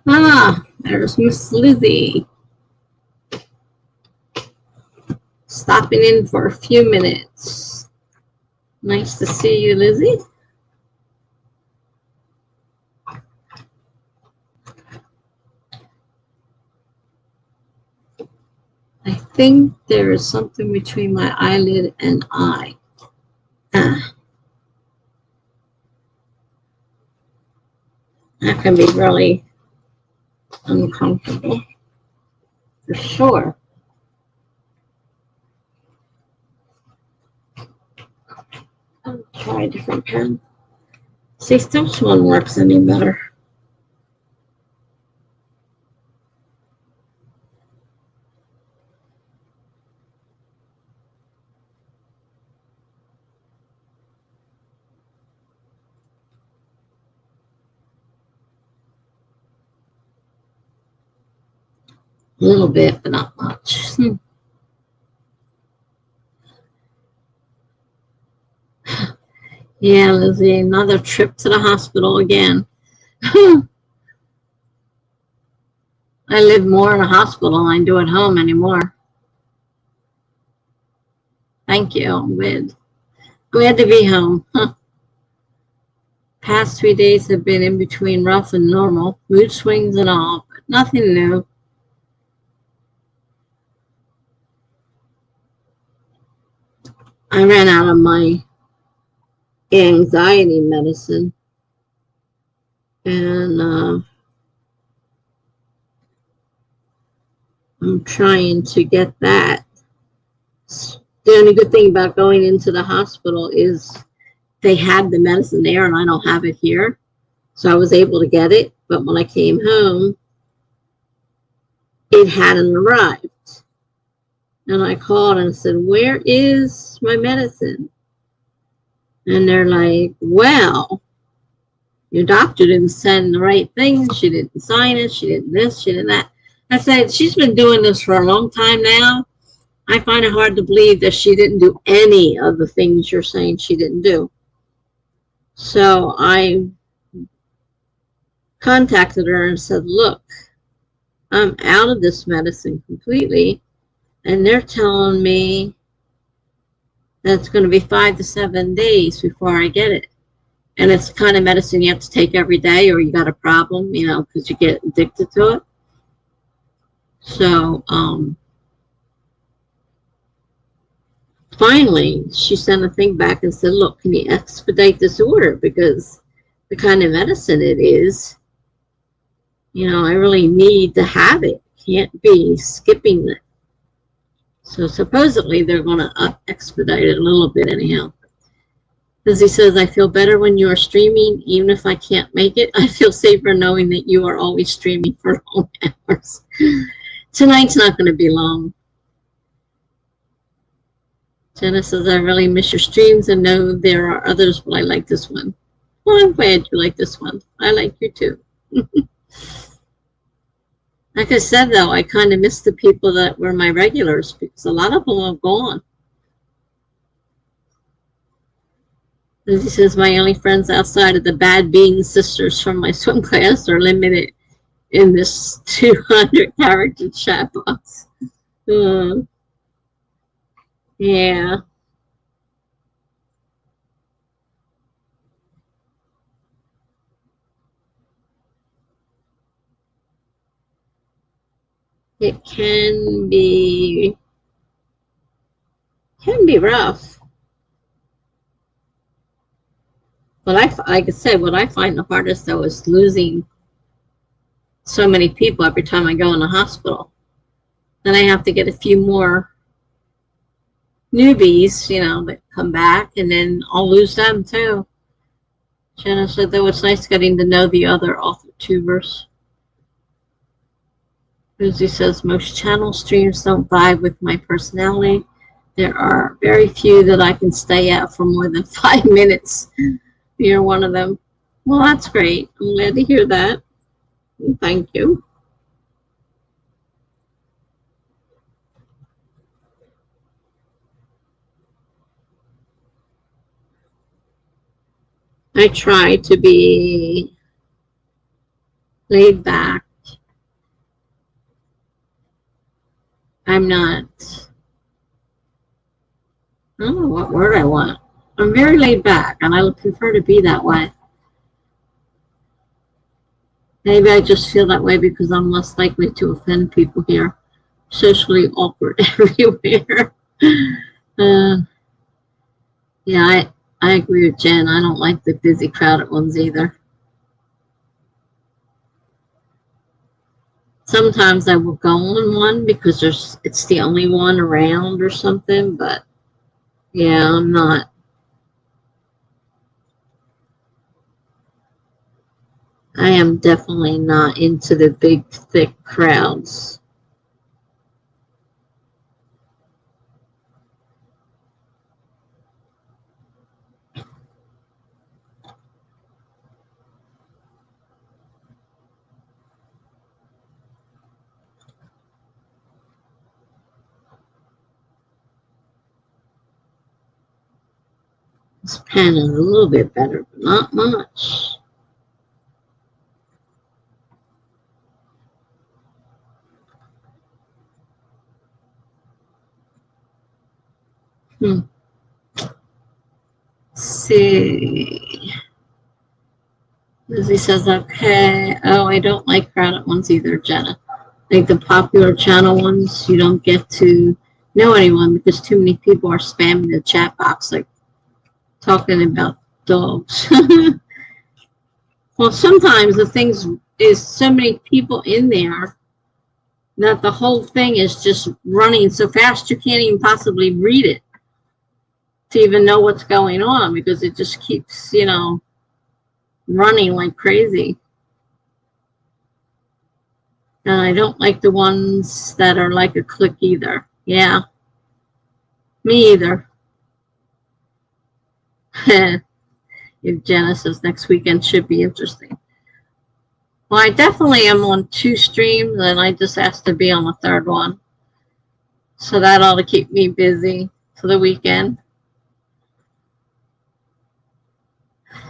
Ah, there's Miss Lizzie. Stopping in for a few minutes. Nice to see you, Lizzie. I think there is something between my eyelid and eye. That can be really uncomfortable, for sure. I'll try a different pen. See if this one works any better. A little bit, but not much. Yeah, Lizzie, another trip to the hospital again. I live more in a hospital than I do at home anymore. Thank you. I'm glad to be home. Past 3 days have been in between rough and normal, mood swings and all, but nothing new. I ran out of my anxiety medicine, and I'm trying to get that. The only good thing about going into the hospital is they had the medicine there and I don't have it here. So I was able to get it. But when I came home, it hadn't arrived. And I called and said, "Where is my medicine?" And they're like, "Well, your doctor didn't send the right thing. She didn't sign it. She didn't this, she didn't that." I said, "She's been doing this for a long time now. I find it hard to believe that she didn't do any of the things you're saying she didn't do." So I contacted her and said, "Look, I'm out of this medicine completely, and they're telling me that it's going to be 5 to 7 days before I get it. And it's the kind of medicine you have to take every day or you got a problem, because you get addicted to it." So finally, she sent a thing back and said, "Look, can you expedite this order? Because the kind of medicine it is, I really need to have it. Can't be skipping it." So supposedly they're going to expedite it a little bit anyhow. Because he says, "I feel better when you are streaming, even if I can't make it. I feel safer knowing that you are always streaming for long hours." Tonight's not going to be long. Jenna says, "I really miss your streams and know there are others, but I like this one." Well, I'm glad you like this one. I like you too. Like I said, though, I kind of miss the people that were my regulars because a lot of them are gone. Lizzie says, "My only friends outside of the Bad Beans sisters from my swim class are limited in this 200 character chat box." Yeah, it can be rough. But like I said, what I find the hardest though is losing so many people every time I go in the hospital. Then I have to get a few more newbies, that come back, and then I'll lose them too. Jenna said, though, it's nice getting to know the other Authortubers. Susie says, "Most channel streams don't vibe with my personality. There are very few that I can stay at for more than 5 minutes. You're one of them." Well, that's great. I'm glad to hear that. Thank you. I try to be laid back. I'm not, I don't know what word I want. I'm very laid back, and I would prefer to be that way. Maybe I just feel that way because I'm less likely to offend people here. Socially awkward everywhere. Uh, yeah, I agree with Jen. I don't like the busy, crowded ones either. Sometimes I will go on one because it's the only one around or something, but yeah, I'm not. I am definitely not into the big, thick crowds. This pen is a little bit better, but not much. Let's see. Lizzie says, okay. Oh, I don't like crowded ones either, Jenna. Like the popular channel ones, you don't get to know anyone because too many people are spamming the chat box, like talking about dogs. Well, sometimes the things is so many people in there that the whole thing is just running so fast you can't even possibly read it to even know what's going on because it just keeps, running like crazy. And I don't like the ones that are like a click either. Yeah, me either. If Jenna says next weekend should be interesting. Well, I definitely am on 2 streams, and I just asked to be on the 3rd one. So that ought to keep me busy for the weekend.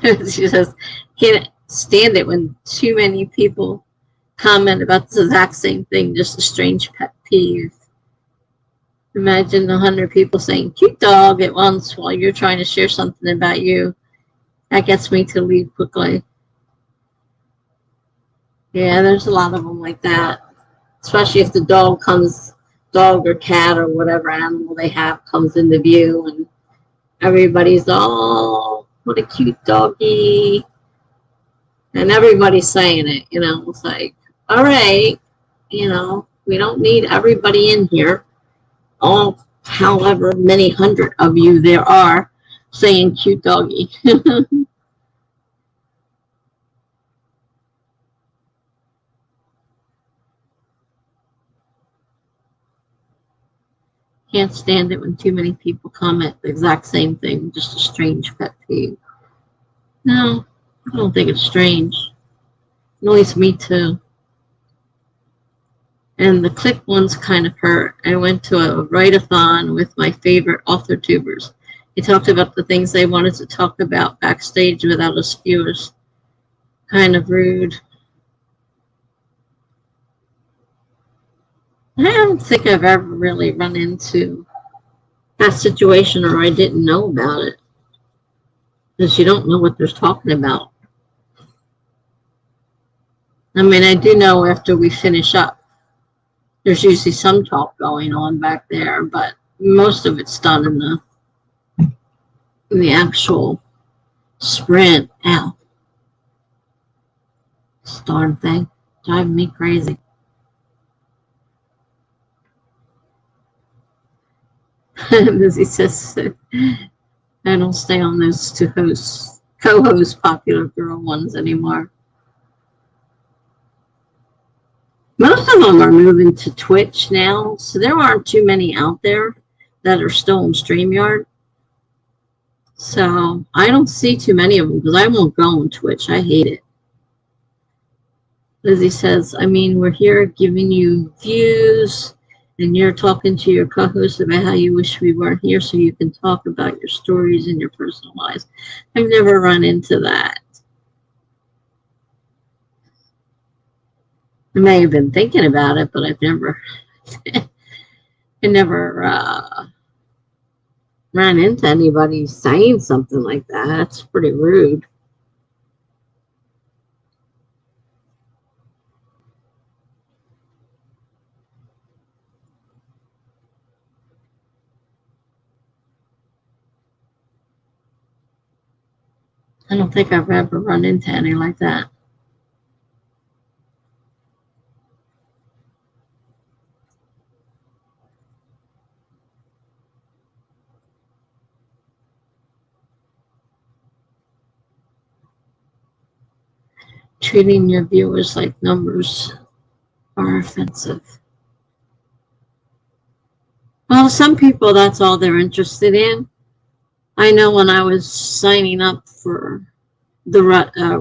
She says, can't stand it when too many people comment about the exact same thing, just a strange pet peeve. Imagine 100 people saying cute dog at once while you're trying to share something about you. That gets me to leave quickly. Yeah, there's a lot of them like that. Especially if the dog or cat or whatever animal they have comes into view and everybody's, oh, what a cute doggy. And everybody's saying it, it's like, all right, we don't need everybody in here. All however many hundred of you there are saying cute doggy. Can't stand it when too many people comment the exact same thing, just a strange pet peeve. No, I don't think it's strange. Annoys me too. And the click ones kind of hurt. I went to a write-a-thon with my favorite Authortubers. They talked about the things they wanted to talk about backstage without us viewers. Kind of rude. I don't think I've ever really run into that situation or I didn't know about it. Because you don't know what they're talking about. I mean, I do know after we finish up, there's usually some talk going on back there, but most of it's done in the actual sprint. Ow. This darn thing. Driving me crazy. Lizzie says, I don't stay on those co-host popular girl ones anymore. Most of them are moving to Twitch now, so there aren't too many out there that are still on StreamYard. So I don't see too many of them because I won't go on Twitch. I hate it. Lizzie says, I mean, we're here giving you views, and you're talking to your co-host about how you wish we weren't here so you can talk about your stories and your personal lives. I've never run into that. I may have been thinking about it, but I've never ran into anybody saying something like that. That's pretty rude. I don't think I've ever run into any like that. Treating your viewers like numbers are offensive. Well, some people, that's all they're interested in. I know when I was signing up for the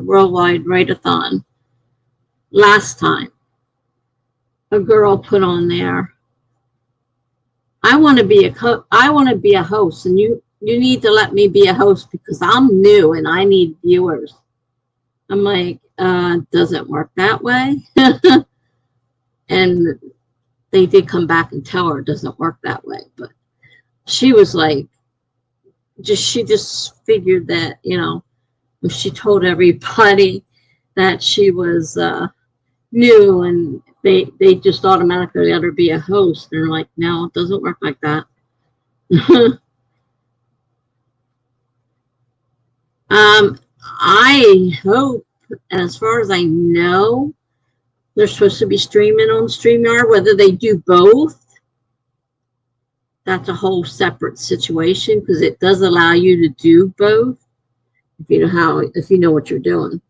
Worldwide Write-a-thon last time, a girl put on there, I want to be a host, and you need to let me be a host because I'm new and I need viewers. I'm like, doesn't work that way. And they did come back and tell her it doesn't work that way. But she was like, she just figured that, if she told everybody that she was new and they just automatically let her be a host. They're like, no, it doesn't work like that. I hope, as far as I know, they're supposed to be streaming on StreamYard. Whether they do both, that's a whole separate situation because it does allow you to do both if you know what you're doing.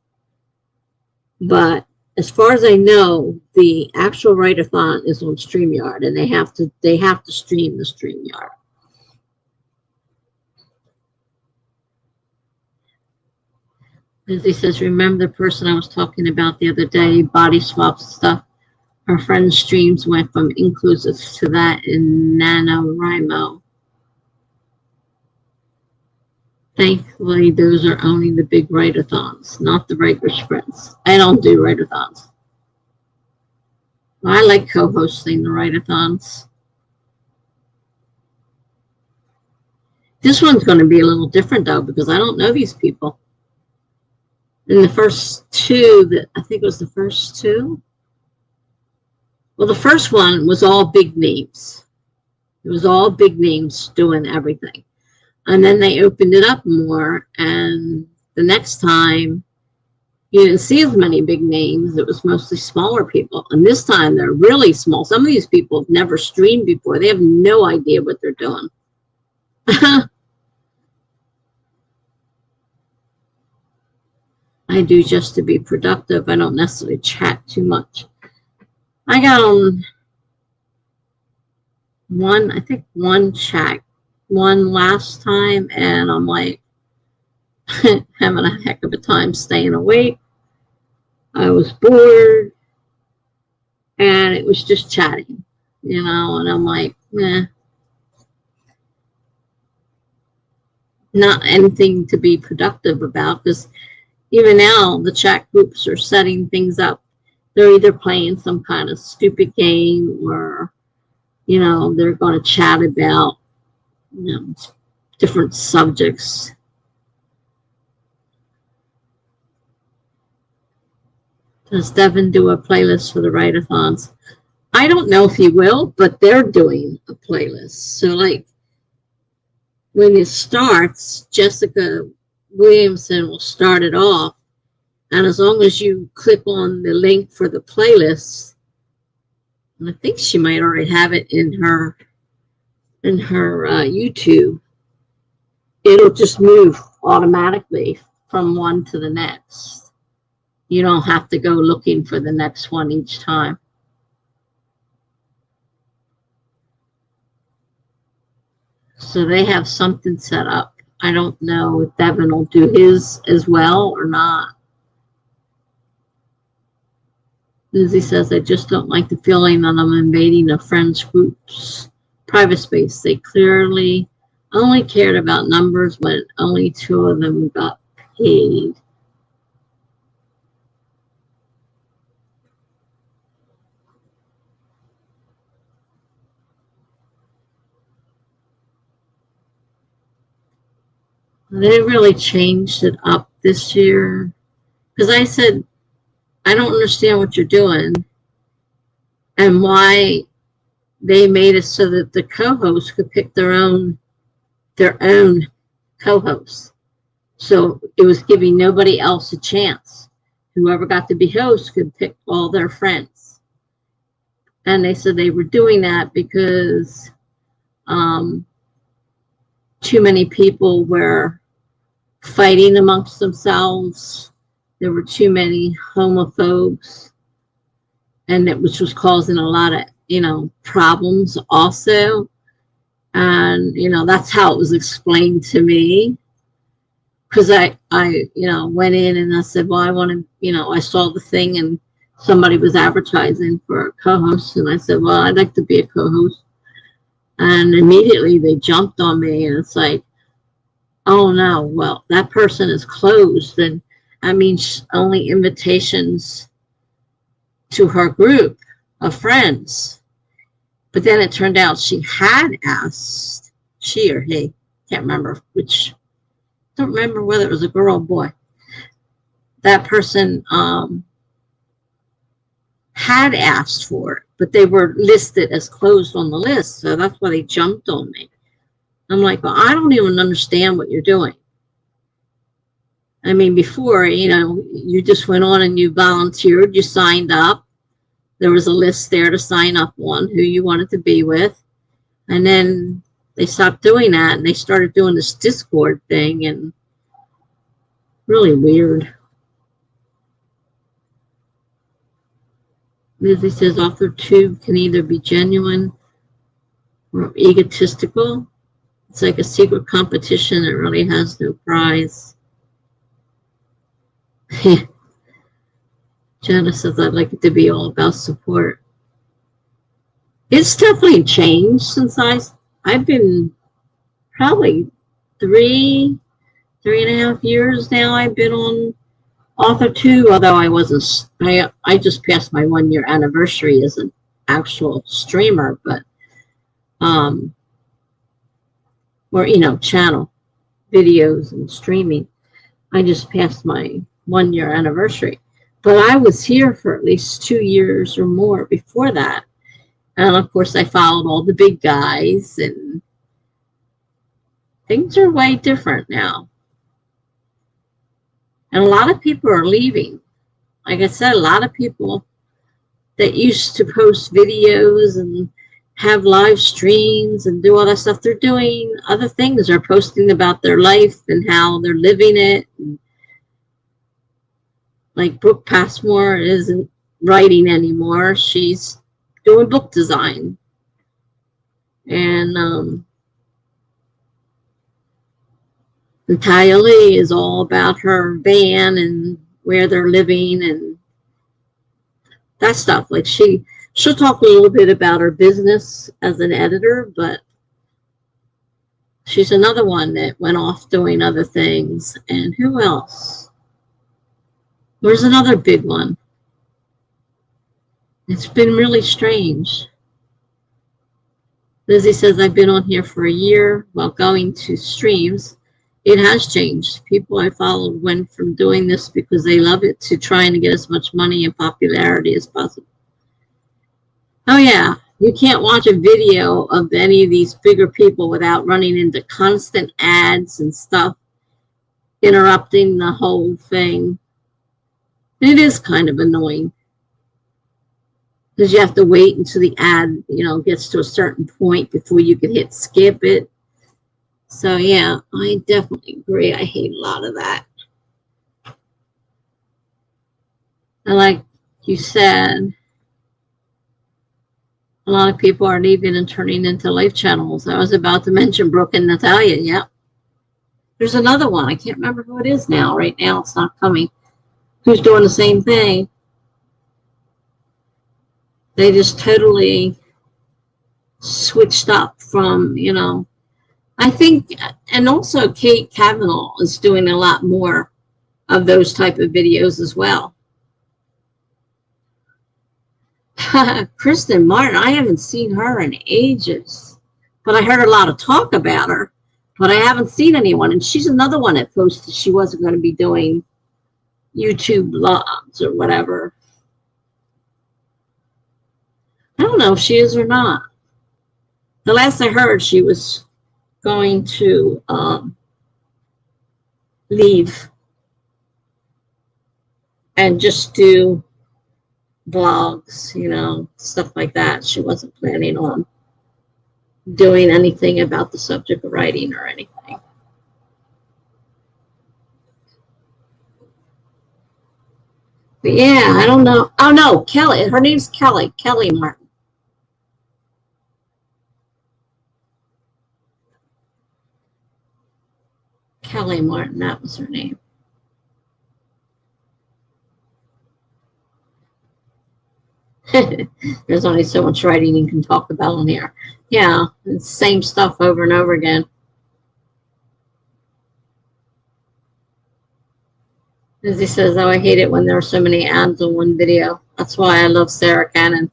But as far as I know, the actual write-a-thon is on StreamYard, and they have to stream the StreamYard. Lizzie says, remember the person I was talking about the other day, body swap stuff? Her friend's streams went from inclusive to that in NaNoWriMo. Thankfully, those are only the big write-a-thons, not the regular sprints. I don't do write-a-thons. I like co-hosting the write-a-thons. This one's going to be a little different, though, because I don't know these people. In the first two, I think it was the first two. Well, the first one was all big names. It was all big names doing everything. And then they opened it up more, and the next time, you didn't see as many big names. It was mostly smaller people. And this time, they're really small. Some of these people have never streamed before. They have no idea what they're doing. I do just to be productive. I don't necessarily chat too much. I got on one chat, one last time, and I'm like having a heck of a time staying awake. I was bored, and it was just chatting, and I'm like, not anything to be productive about, because even now the chat groups are setting things up. They're either playing some kind of stupid game or, they're going to chat about, different subjects. Does Devin do a playlist for the write-a-thons? I don't know if he will, but they're doing a playlist. So, like, when it starts, Jessica Williamson will start it off. And as long as you click on the link for the playlist, and I think she might already have it in her YouTube, it'll just move automatically from one to the next. You don't have to go looking for the next one each time. So they have something set up. I don't know if Devin will do his as well or not. Lizzie says, I just don't like the feeling that I'm invading a friend's group's private space. They clearly only cared about numbers when only 2 of them got paid. They really changed it up this year. Because I said, I don't understand what you're doing and why they made it so that the co-hosts could pick their own co-hosts. So it was giving nobody else a chance. Whoever got to be host could pick all their friends. And they said they were doing that because too many people were fighting amongst themselves. There were too many homophobes, and which was causing a lot of, problems also. And, that's how it was explained to me. Because I went in and I said, well, I want to, I saw the thing and somebody was advertising for a co-host. And I said, well, I'd like to be a co-host. And immediately they jumped on me. And it's like, Oh no, well, that person is closed, and I mean, only invitations to her group of friends. But then it turned out she had asked, she or he, can't remember which, don't remember whether it was a girl or boy. That person had asked for it, but they were listed as closed on the list. So that's why they jumped on me. I'm like, well, I don't even understand what you're doing. I mean, before, you just went on and you volunteered, you signed up. There was a list there to sign up on who you wanted to be with. And then they stopped doing that and they started doing this Discord thing, and really weird. Lizzie says Authortube can either be genuine or egotistical. It's like a secret competition that really has no prize. Jenna says I'd like it to be all about support. It's definitely changed since I've been probably 3.5 years now. I've been on Authortube, although I just passed my 1 year anniversary as an actual streamer, but or channel videos and streaming. I just passed my 1 year anniversary, but I was here for at least 2 years or more before that. And of course I followed all the big guys, and things are way different now. And a lot of people are leaving. Like I said, a lot of people that used to post videos and have live streams and do all that stuff, they're doing other things. They're posting about their life and how they're living it. And like Brooke Passmore isn't writing anymore. She's doing book design. And Natalia Lee is all about her van and where they're living and that stuff. Like she'll talk a little bit about her business as an editor, but she's another one that went off doing other things. And who else? There's another big one. It's been really strange. Lizzie says, I've been on here for a year while going to streams. It has changed. People I followed went from doing this because they love it to trying to get as much money and popularity as possible. Oh yeah, you can't watch a video of any of these bigger people without running into constant ads and stuff, interrupting the whole thing. It is kind of annoying because you have to wait until the ad, gets to a certain point before you can hit skip it. So yeah, I definitely agree. I hate a lot of that. And like you said, a lot of people are leaving and turning into life channels. I was about to mention Brooke and Natalia. Yep. There's another one. I can't remember who it is now. Right now, it's not coming. Who's doing the same thing? They just totally switched up from, I think, and also Kate Kavanaugh is doing a lot more of those type of videos as well. Kristen Martin, I haven't seen her in ages, but I heard a lot of talk about her, but I haven't seen anyone. And she's another one that posted she wasn't going to be doing YouTube vlogs or whatever. I don't know if she is or not. The last I heard, she was going to leave and just do vlogs, stuff like that. She wasn't planning on doing anything about the subject of writing or anything. But yeah, I don't know. Oh no, Kelly. Her name's Kelly. Kelly Martin. Kelly Martin, that was her name. There's only so much writing you can talk about on here. Yeah, it's the same stuff over and over again. As he says, oh, I hate it when there are so many ads on one video. That's why I love Sarah Cannon.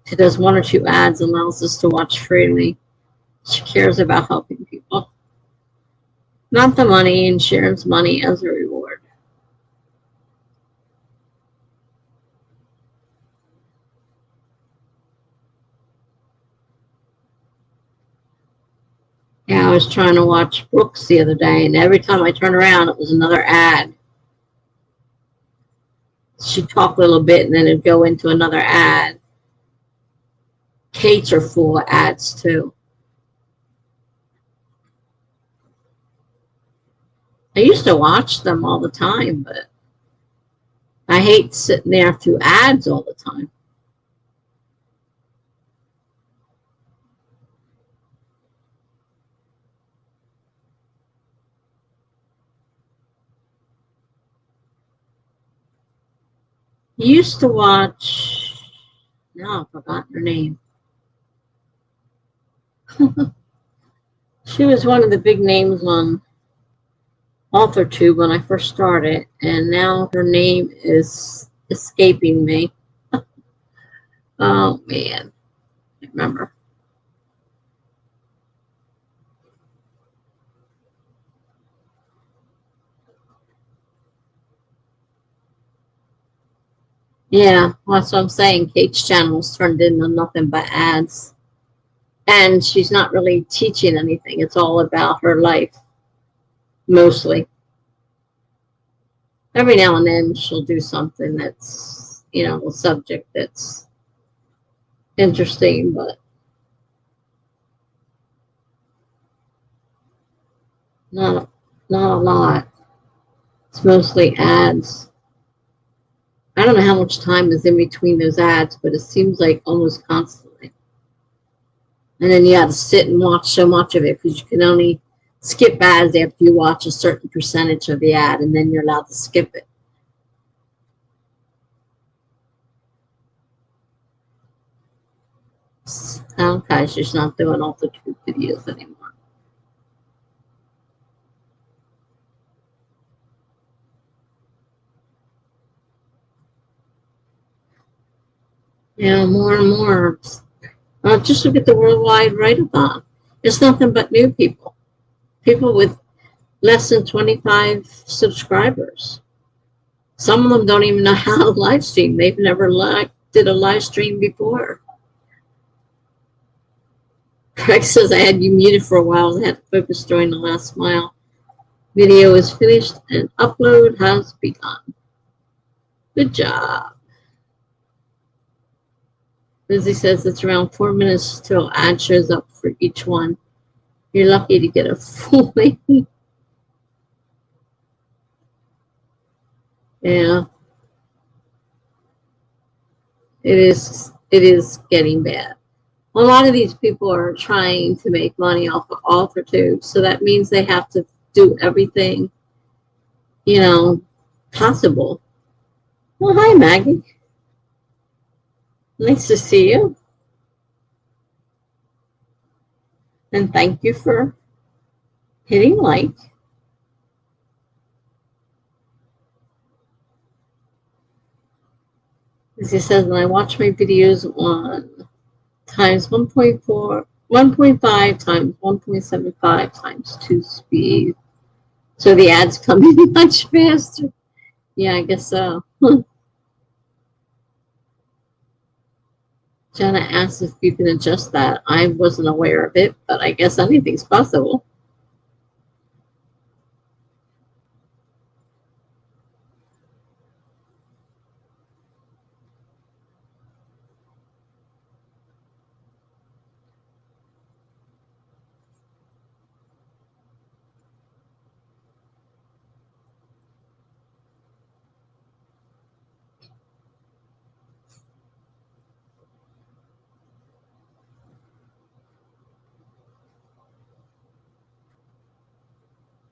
She does 1 or 2 ads and allows us to watch freely. She cares about helping people. Not the money, and shares money as a reward. Yeah, I was trying to watch Brooks the other day, and every time I turned around, it was another ad. She'd talk a little bit, and then it'd go into another ad. Kate's are full of ads, too. I used to watch them all the time, but I hate sitting there through ads all the time. I used to watch, no, I've forgotten her name. She was one of the big names on Authortube when I first started, and now her name is escaping me. Oh, man. I remember. Yeah, that's what I'm saying. Kate's channel's turned into nothing but ads. And she's not really teaching anything. It's all about her life, mostly. Every now and then she'll do something that's, a subject that's interesting, but not not a lot. It's mostly ads. I don't know how much time is in between those ads, but it seems like almost constantly. And then you have to sit and watch so much of it because you can only skip ads after you watch a certain percentage of the ad, and then you're allowed to skip it. Okay, she's not doing all the truth videos anymore. Yeah, more and more. Just look at the Worldwide Write-A-thon. It's nothing but new people. People with less than 25 subscribers. Some of them don't even know how to live stream. They've never did a live stream before. Craig says I had you muted for a while. I had to focus during the last mile. Video is finished and upload has begun. Good job. Lizzie says it's around 4 minutes till ad shows up for each one. You're lucky to get a full length. Yeah. It is getting bad. A lot of these people are trying to make money off of Authortubes, so that means they have to do everything, possible. Well, hi, Maggie. Nice to see you. And thank you for hitting like. As he says, when I watch my videos on times 1.4, 1.5 times 1.75 times 2 speed. So the ads come in much faster. Yeah, I guess so. Jenna asked if you can adjust that. I wasn't aware of it, but I guess anything's possible.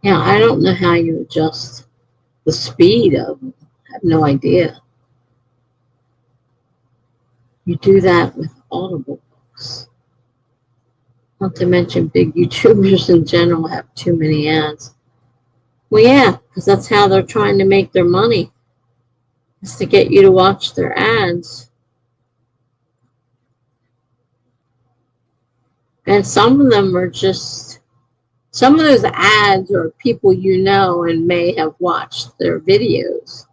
Yeah, I don't know how you adjust the speed of them. I have no idea. You do that with Audible books. Not to mention big YouTubers in general have too many ads. Well, yeah, because that's how they're trying to make their money, is to get you to watch their ads. And some of them are just, some of those ads are people you know and may have watched their videos.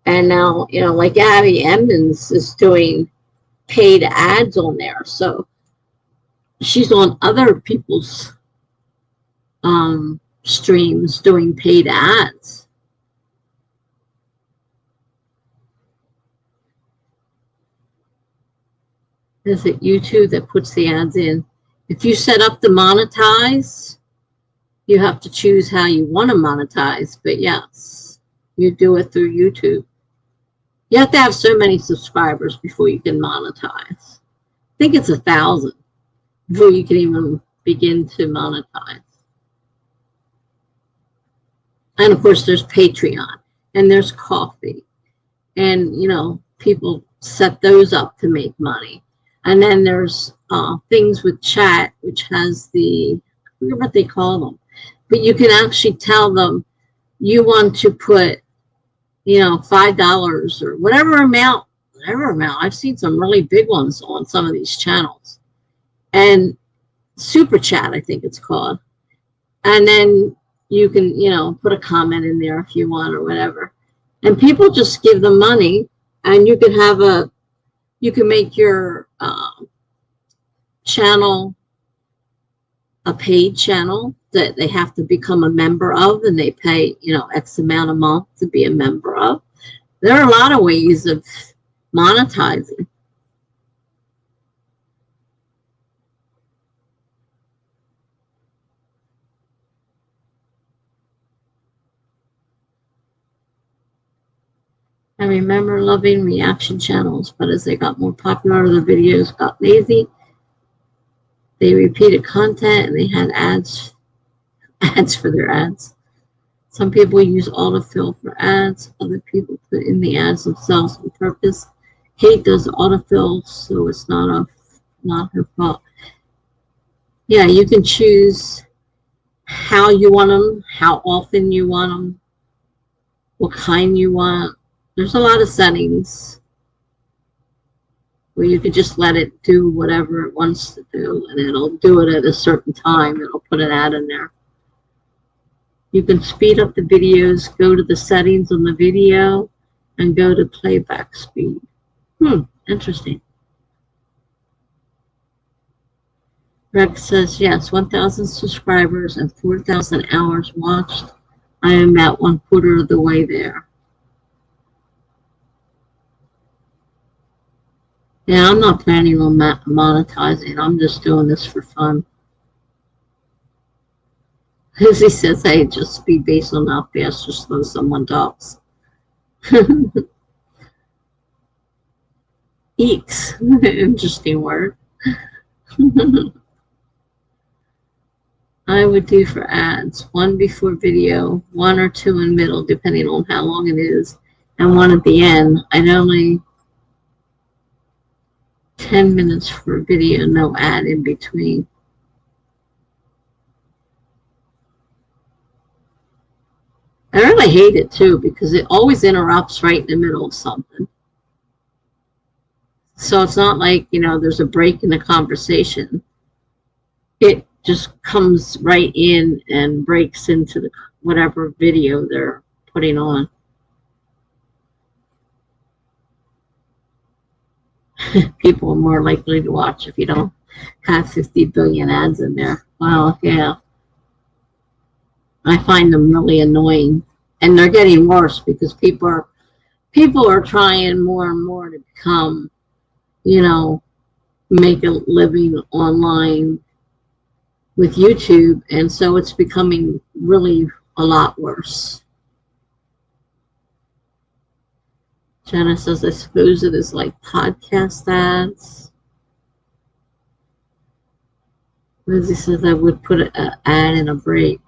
And now, like Abby Emmons is doing paid ads on there. So she's on other people's streams doing paid ads. Is it YouTube that puts the ads in? If you set up to monetize, you have to choose how you want to monetize. But yes, you do it through YouTube. You have to have so many subscribers before you can monetize. I think it's 1,000 before you can even begin to monetize. And of course, there's Patreon and there's Coffee. And, people set those up to make money. And then there's things with chat, which has I forget what they call them. But you can actually tell them you want to put, $5 or whatever amount. I've seen some really big ones on some of these channels. And Super Chat, I think it's called. And then you can, put a comment in there if you want or whatever. And people just give them money, and you can make your channel a paid channel that they have to become a member of, and they pay, X amount a month to be a member of. There are a lot of ways of monetizing. I remember loving reaction channels, but as they got more popular, the videos got lazy. They repeated content and they had ads for their ads. Some people use autofill for ads. Other people put in the ads themselves on purpose. Kate does autofill, so it's not her fault. Yeah, you can choose how you want them, how often you want them, what kind you want. There's a lot of settings where you can just let it do whatever it wants to do, and it'll do it at a certain time. It'll put an ad in there. You can speed up the videos, go to the settings on the video, and go to playback speed. Interesting. Rex says, yes, 1,000 subscribers and 4,000 hours watched. I am at 1/4 of the way there. Yeah, I'm not planning on monetizing. I'm just doing this for fun. As he says, hey, just be based on how fast or slow someone talks. Eeks. Interesting word. I would do for ads, 1 before video, 1 or 2 in middle, depending on how long it is, and 1 at the end. I'd only 10 minutes for video, no ad in between. I really hate it too, because it always interrupts right in the middle of something. So it's not like, there's a break in the conversation. It just comes right in and breaks into whatever video they're putting on. People are more likely to watch if you don't have 50 billion ads in there. Well, yeah. I find them really annoying, and they're getting worse because people are trying more and more to become, make a living online with YouTube, and so it's becoming really a lot worse. Jenna says, I suppose it is like podcast ads. Lizzie says, I would put an ad in a break.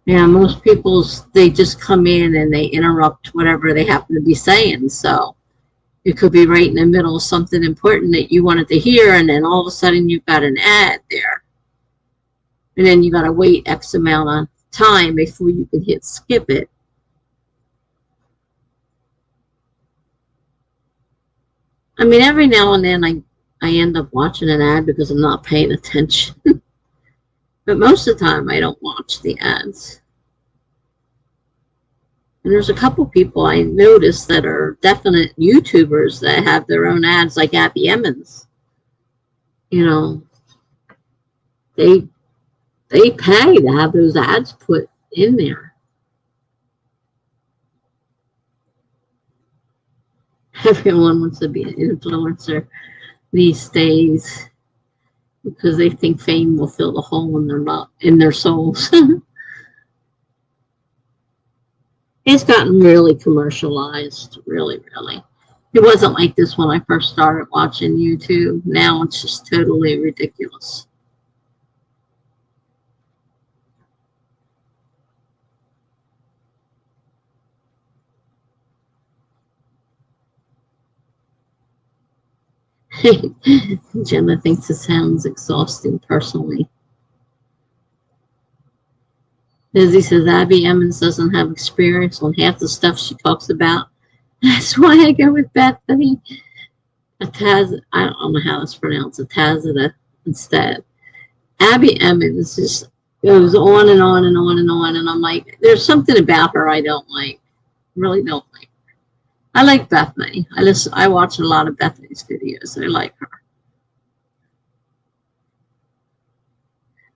Yeah, most people, they just come in and they interrupt whatever they happen to be saying. So it could be right in the middle of something important that you wanted to hear, and then all of a sudden you've got an ad there. And then you got to wait X amount of time before you can hit skip it. I mean, every now and then I end up watching an ad because I'm not paying attention. But most of the time, I don't watch the ads. And there's a couple people I noticed that are definite YouTubers that have their own ads, like Abby Emmons. You know, they they pay to have those ads put in there. Everyone wants to be an influencer these days because they think fame will fill the hole in their souls. It's gotten really commercialized, really, really. It wasn't like this when I first started watching YouTube. Now it's just totally ridiculous. Jenna thinks it sounds exhausting personally. Lizzie says Abby Emmons doesn't have experience on half the stuff she talks about. That's why I go with Bethany. I don't know how it's pronounced, Atazada instead. Abby Emmons just goes on and on and on and on, and I'm like, there's something about her I don't like. Really don't like. I like Bethany. I watch a lot of Bethany's videos. I like her.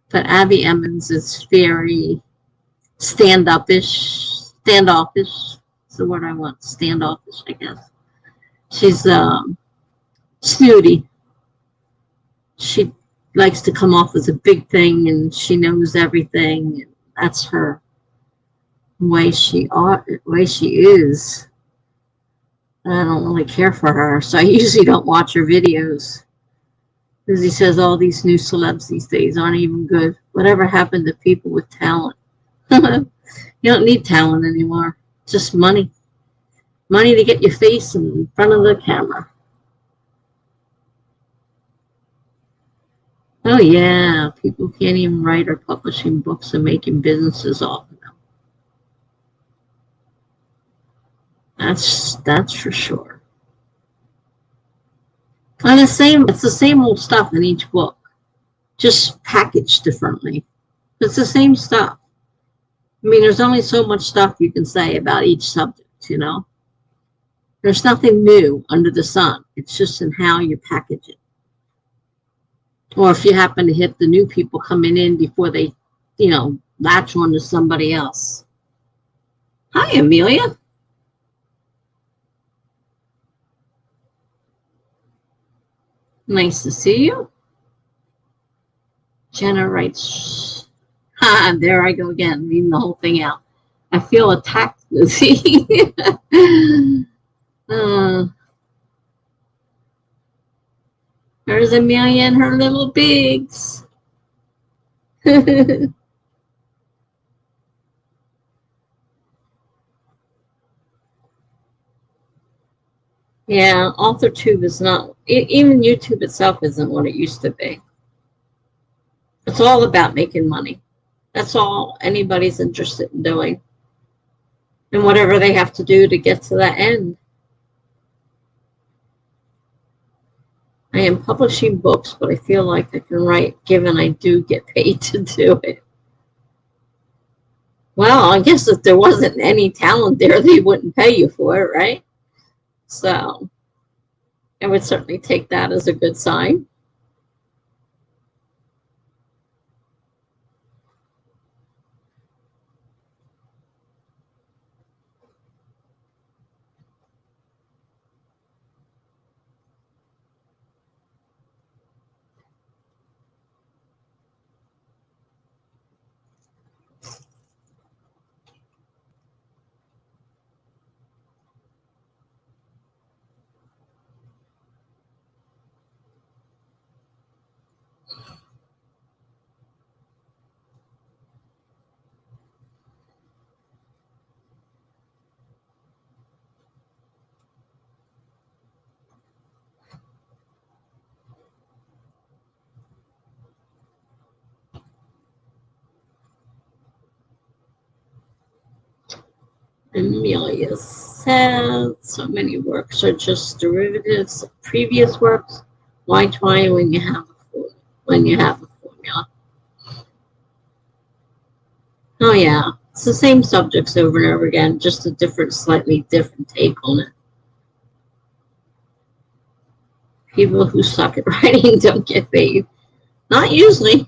But Abby Emmons is very standoffish is the word I want. Standoffish, I guess. She's snooty. She likes to come off as a big thing, and she knows everything. That's her way she is. I don't really care for her, so I usually don't watch her videos. Because he says all these new celebs these days aren't even good. Whatever happened to people with talent? You don't need talent anymore. Just money. Money to get your face in front of the camera. Oh yeah, people can't even write or publishing books and making businesses off of them. That's for sure. And it's the same old stuff in each book, just packaged differently. It's the same stuff. I mean, there's only so much stuff you can say about each subject, you know? There's nothing new under the sun. It's just in how you package it. Or if you happen to hit the new people coming in before they, latch on to somebody else. Hi, Amelia. Nice to see you. Jenna writes, there I go again, reading the whole thing out. I feel attacked, Lizzie. There's Amelia and her little pigs. Yeah, Authortube is not, even YouTube itself isn't what it used to be. It's all about making money. That's all anybody's interested in doing. And whatever they have to do to get to that end. I am publishing books, but I feel like I can write given I do get paid to do it. Well, I guess if there wasn't any talent there, they wouldn't pay you for it, right? So I would certainly take that as a good sign. Amelia said, so many works are just derivatives of previous works. Why try when you have a formula? Oh yeah, it's the same subjects over and over again, just a slightly different take on it. People who suck at writing don't get paid. Not usually.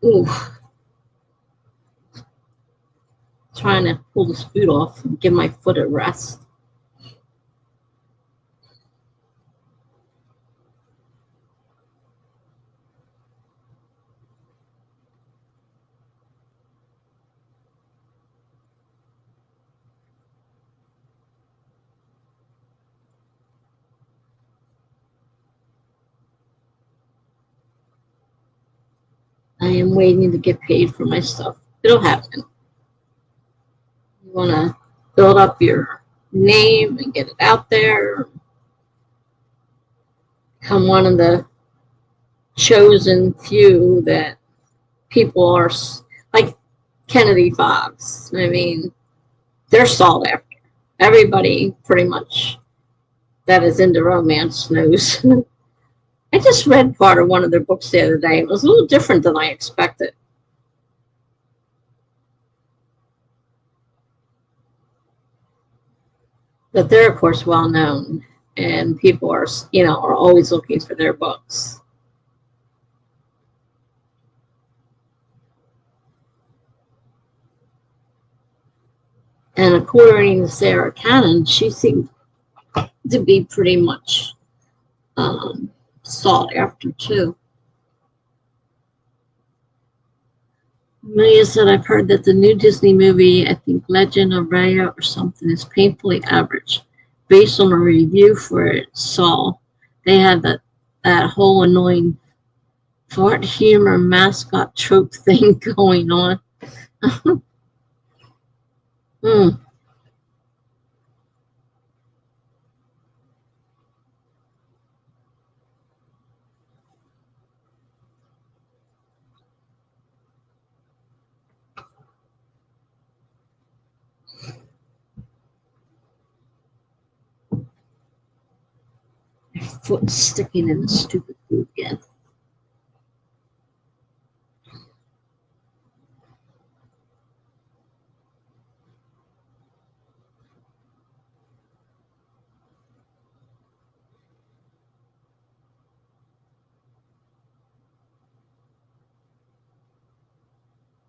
Ooh, trying to pull this boot off and give my foot a rest. I am waiting to get paid for my stuff. It'll happen. You want to build up your name and get it out there. Become one of the chosen few that people are like Kennedy Fox. I mean, they're sought after. Everybody pretty much that is into romance knows. I just read part of one of their books the other day. It was a little different than I expected. But they're, of course, well known, and people are, are always looking for their books. And according to Sarah Cannon, she seemed to be pretty much sought after too. Amelia said, I've heard that the new Disney movie, I think Legend of Raya or something, is painfully average. Based on a review for it, saw they had that whole annoying fart humor mascot trope thing going on. My foot's sticking in the stupid boot again.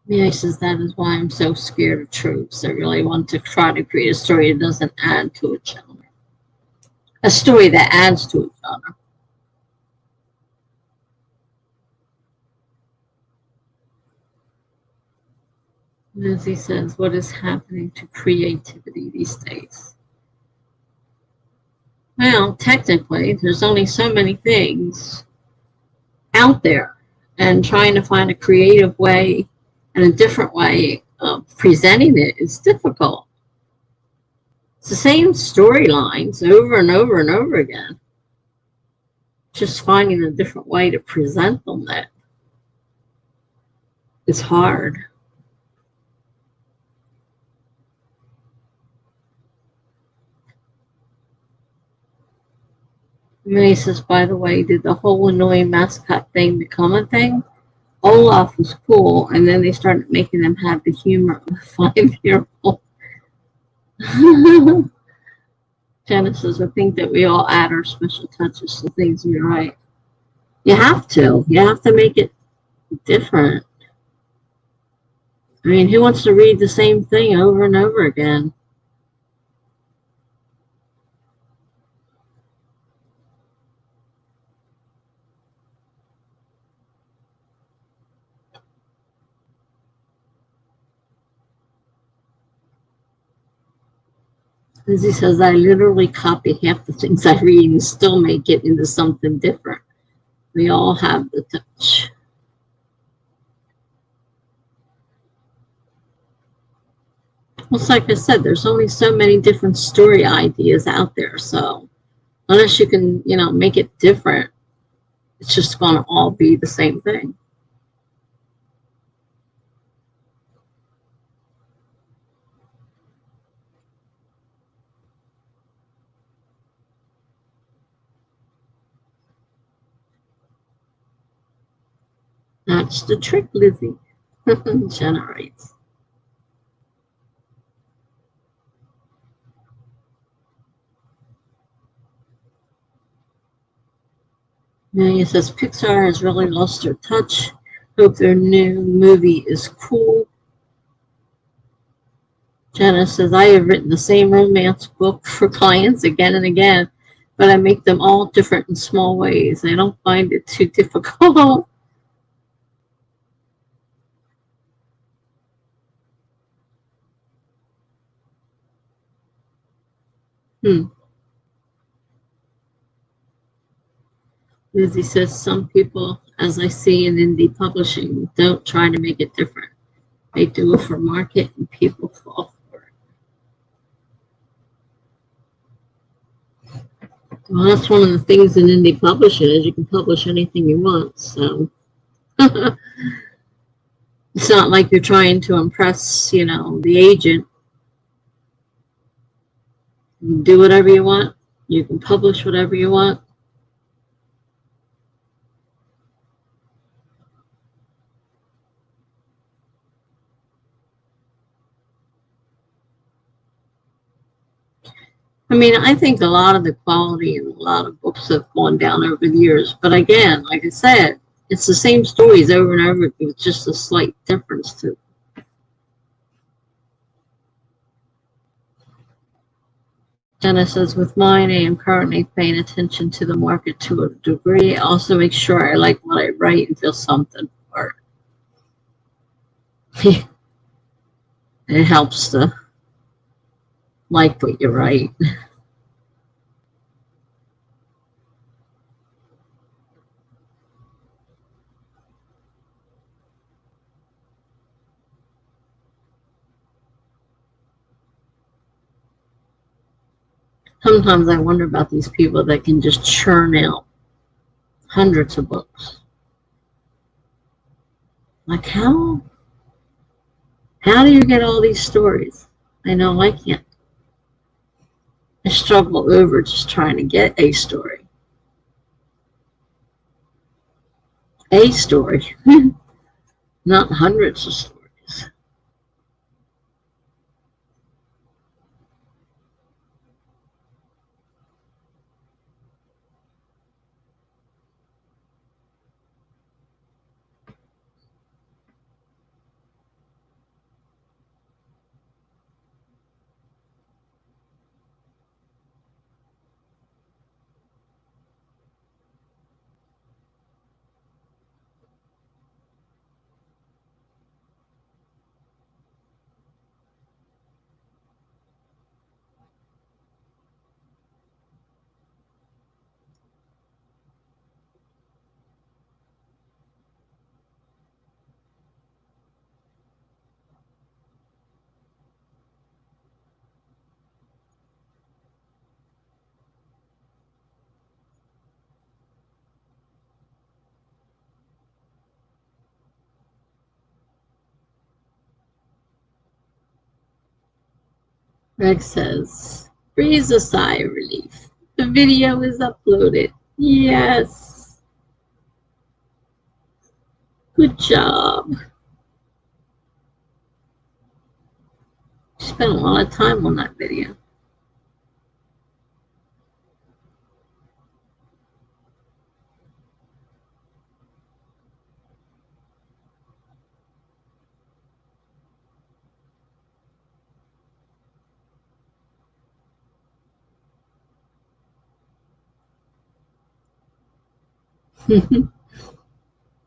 Yeah, he says that is why I'm so scared of tropes. I really want to try to create a story that doesn't add to a genre. A story that adds to a genre. Lizzie says, what is happening to creativity these days? Well, technically, there's only so many things out there, and trying to find a creative way and a different way of presenting it is difficult. It's the same storylines over and over and over again. Just finding a different way to present them that is hard. Ray says, by the way, did the whole annoying mascot thing become a thing? Olaf was cool, and then they started making them have the humor of a 5-year-old. Jenna says, I think that we all add our special touches to things we write. You have to. You have to make it different. I mean, who wants to read the same thing over and over again? Lizzie says, I literally copy half the things I read and still make it into something different. We all have the touch. Well, like I said, there's only so many different story ideas out there. So unless you can, make it different, it's just going to all be the same thing. That's the trick, Lizzie. Generates. Now says Pixar has really lost their touch. Hope their new movie is cool. Jenna says, I have written the same romance book for clients again and again, but I make them all different in small ways. I don't find it too difficult. Lizzie says, some people, as I see in indie publishing, don't try to make it different. They do it for market and people fall for it. Well, that's one of the things in indie publishing is you can publish anything you want. So it's not like you're trying to impress, the agent. You can do whatever you want. You can publish whatever you want. I mean, I think a lot of the quality in a lot of books have gone down over the years. But again, like I said, it's the same stories over and over with just a slight difference to it. Jenna says, with mine, I am currently paying attention to the market to a degree. I also make sure I like what I write and feel something for it. It helps to like what you write. Sometimes I wonder about these people that can just churn out hundreds of books. Like, how do you get all these stories? I know I can't. I struggle over just trying to get a story. A story, not hundreds of stories. Greg says, breathes a sigh of relief. The video is uploaded. Yes. Good job. Spent a lot of time on that video.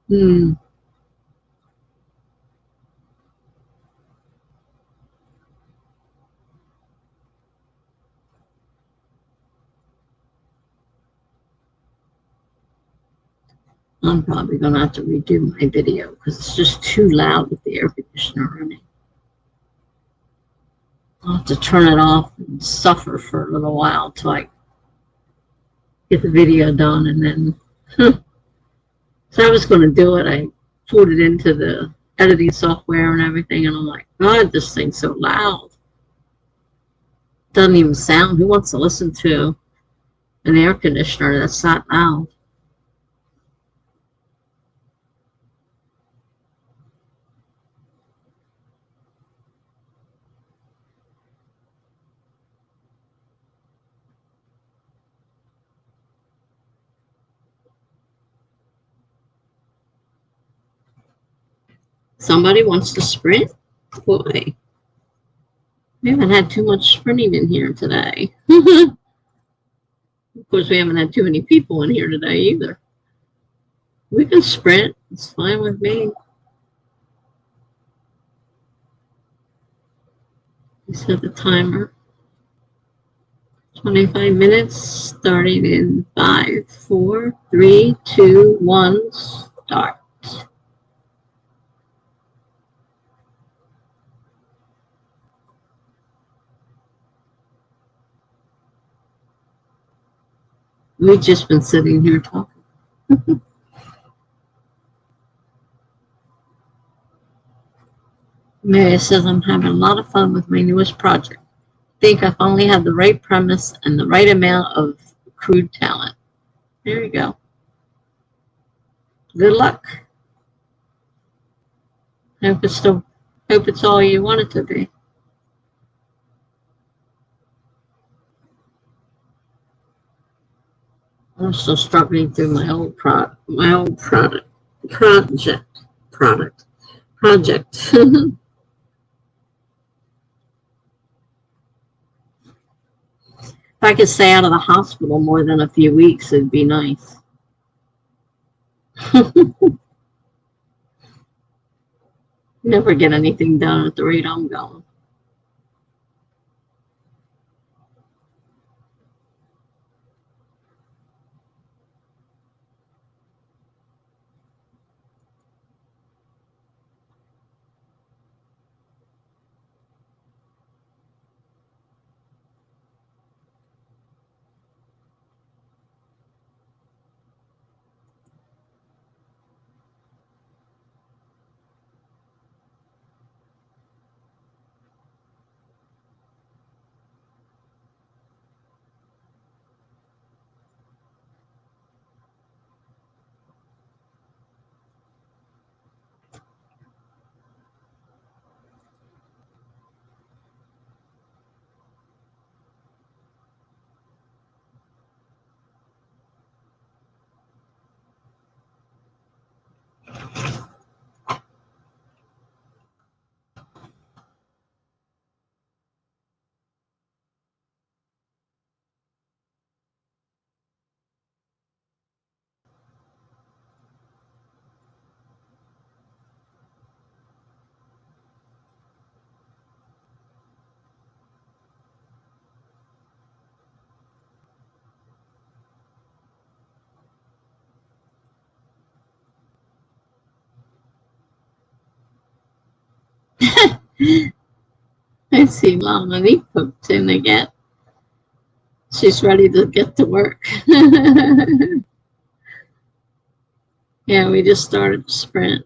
Hmm. I'm probably going to have to redo my video because it's just too loud with the air conditioner running. I'll have to turn it off and suffer for a little while till I get the video done. And then, so I was going to do it. I pulled it into the editing software and everything. And I'm like, God, this thing's so loud. Doesn't even sound. Who wants to listen to an air conditioner that's not loud? Somebody wants to sprint? Boy, we haven't had too much sprinting in here today. Of course, we haven't had too many people in here today either. We can sprint. It's fine with me. We set the timer. 25 minutes starting in 5, 4, 3, 2, 1, start. We've just been sitting here talking. Mary says, I'm having a lot of fun with my newest project. I think I finally have the right premise and the right amount of accrued talent. There you go. Good luck. Hope it's all you want it to be. I'm still struggling through my old project. If I could stay out of the hospital more than a few weeks, it'd be nice. Never get anything done at the rate I'm going. I see Mama Lee poked in again. She's ready to get to work. Yeah, we just started the sprint.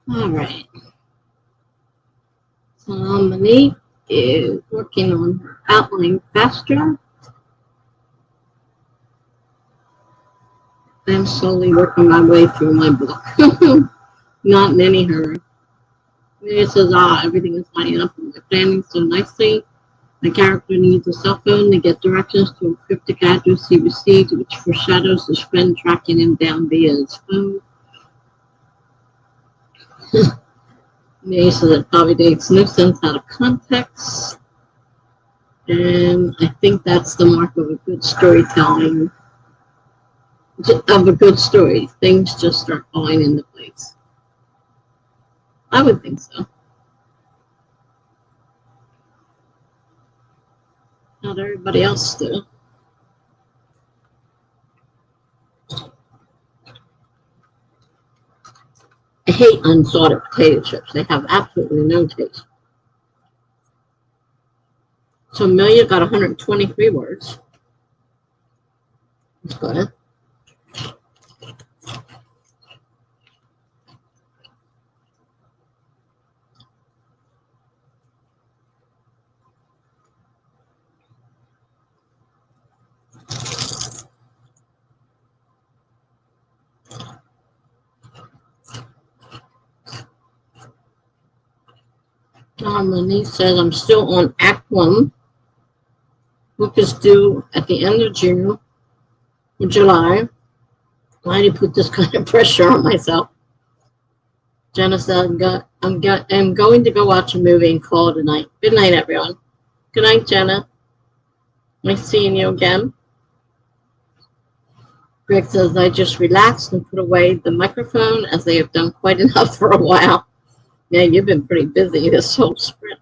All right. So Monique is working on her outline faster. I'm slowly working my way through my book. Not in any hurry. It says, everything is lining up and my planning so nicely. The character needs a cell phone to get directions to a cryptic address he received, which foreshadows his friend tracking him down via his phone. May so that probably makes no sense out of context. And I think that's the mark of a good storytelling, of a good story. Things just start falling into place. I would think so. Not everybody else do. I hate unsalted potato chips. They have absolutely no taste. So Amelia got 123 words. That's good. Lenise says, I'm still on Act 1. Book is due at the end of June or July. Why do you put this kind of pressure on myself? Jenna said, I'm going to go watch a movie and call it a night. Good night, everyone. Good night, Jenna. Nice seeing you again. Greg says, I just relaxed and put away the microphone as they have done quite enough for a while. Yeah, you've been pretty busy this whole sprint.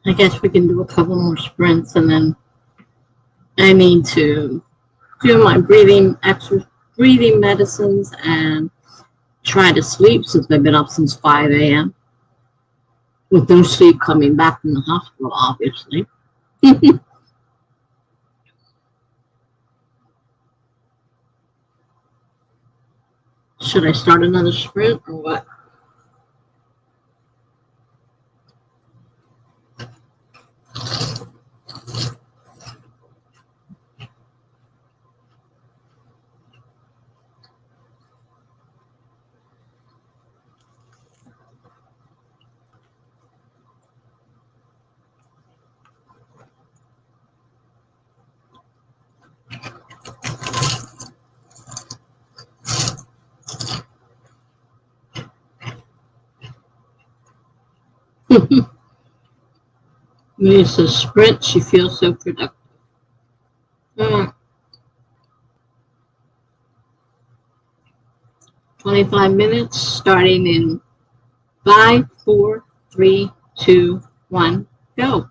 I guess we can do a couple more sprints and then I need to do my breathing medicines and try to sleep since I've been up since 5 a.m. with no sleep coming back from the hospital, obviously. Should I start another sprint or what? When it's a sprint, she feels so productive. Mm, 25 minutes, starting in 5, 4, 3, 2, 1, go.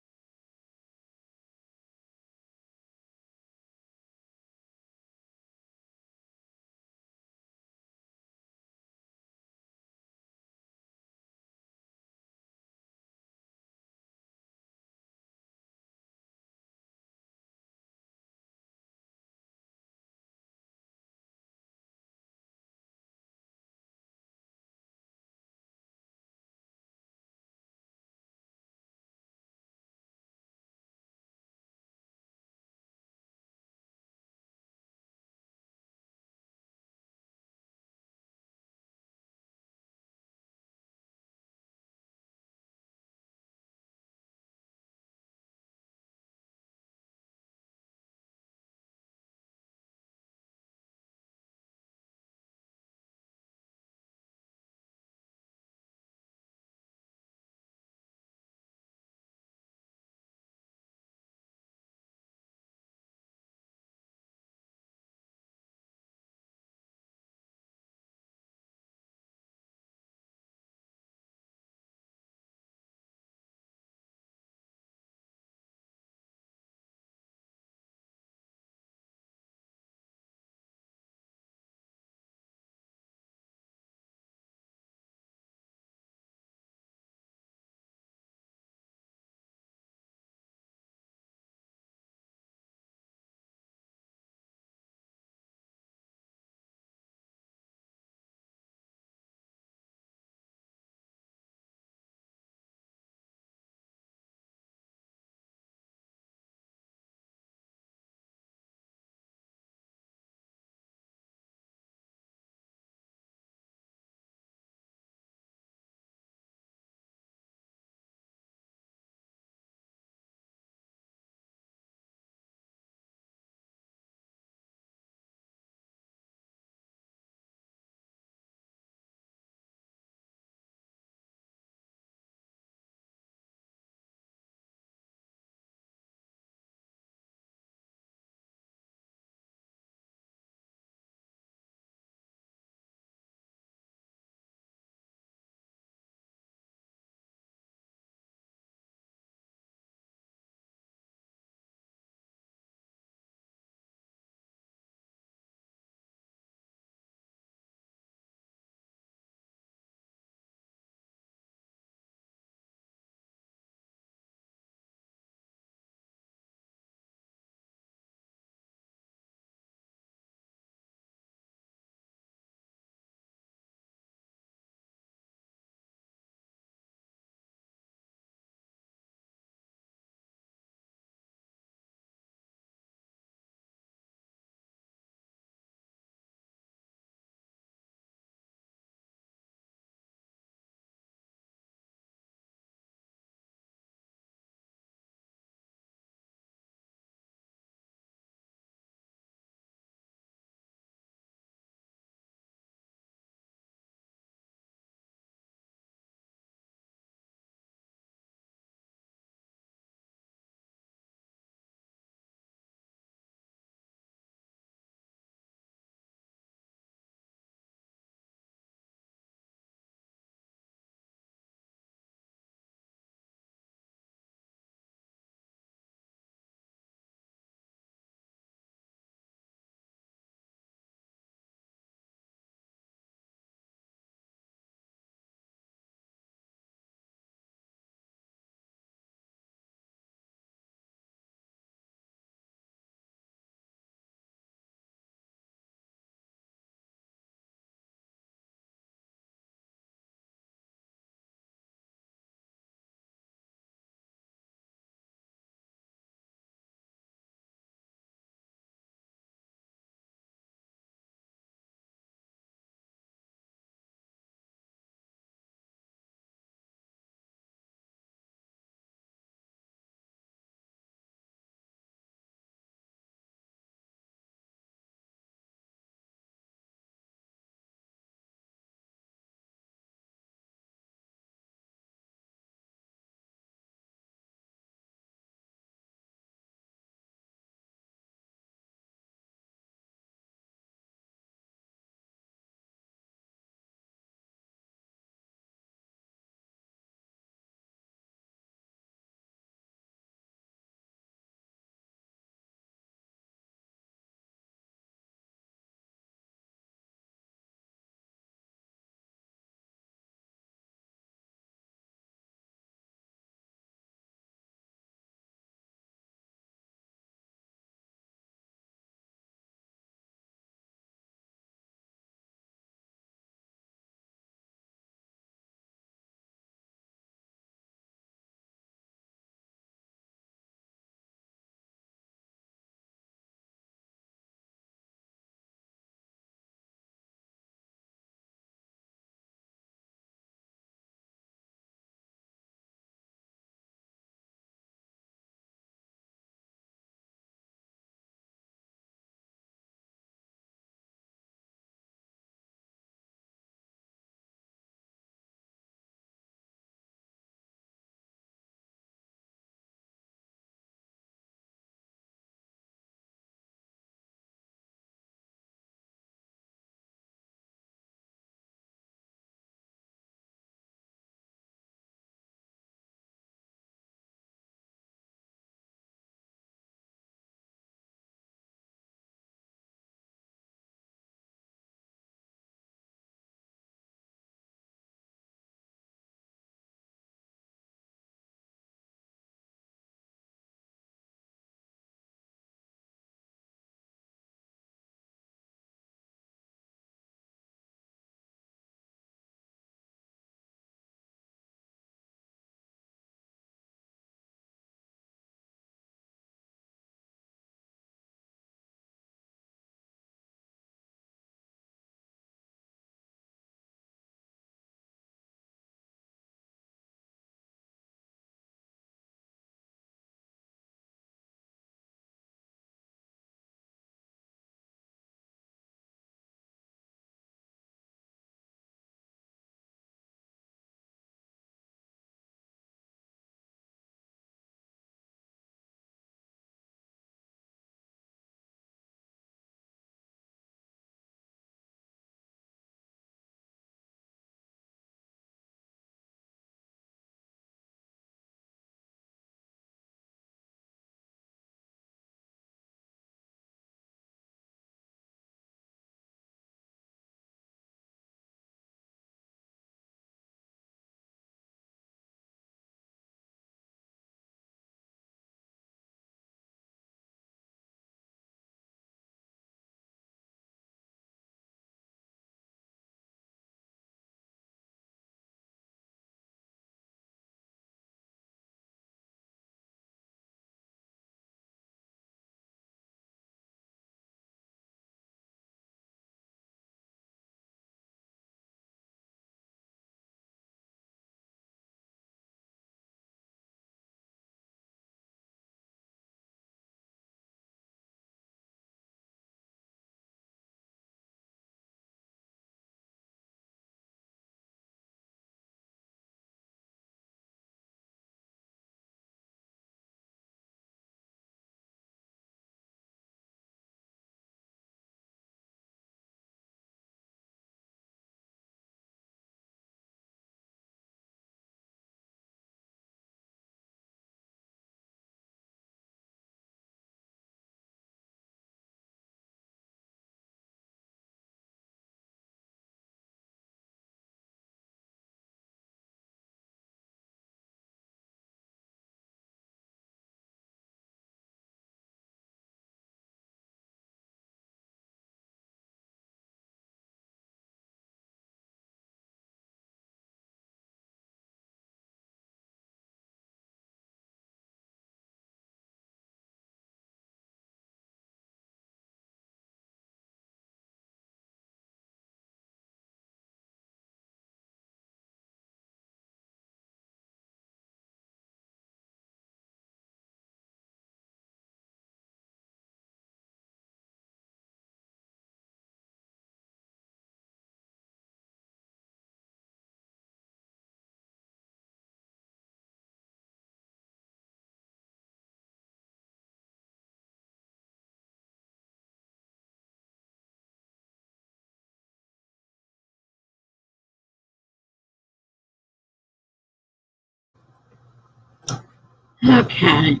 Okay.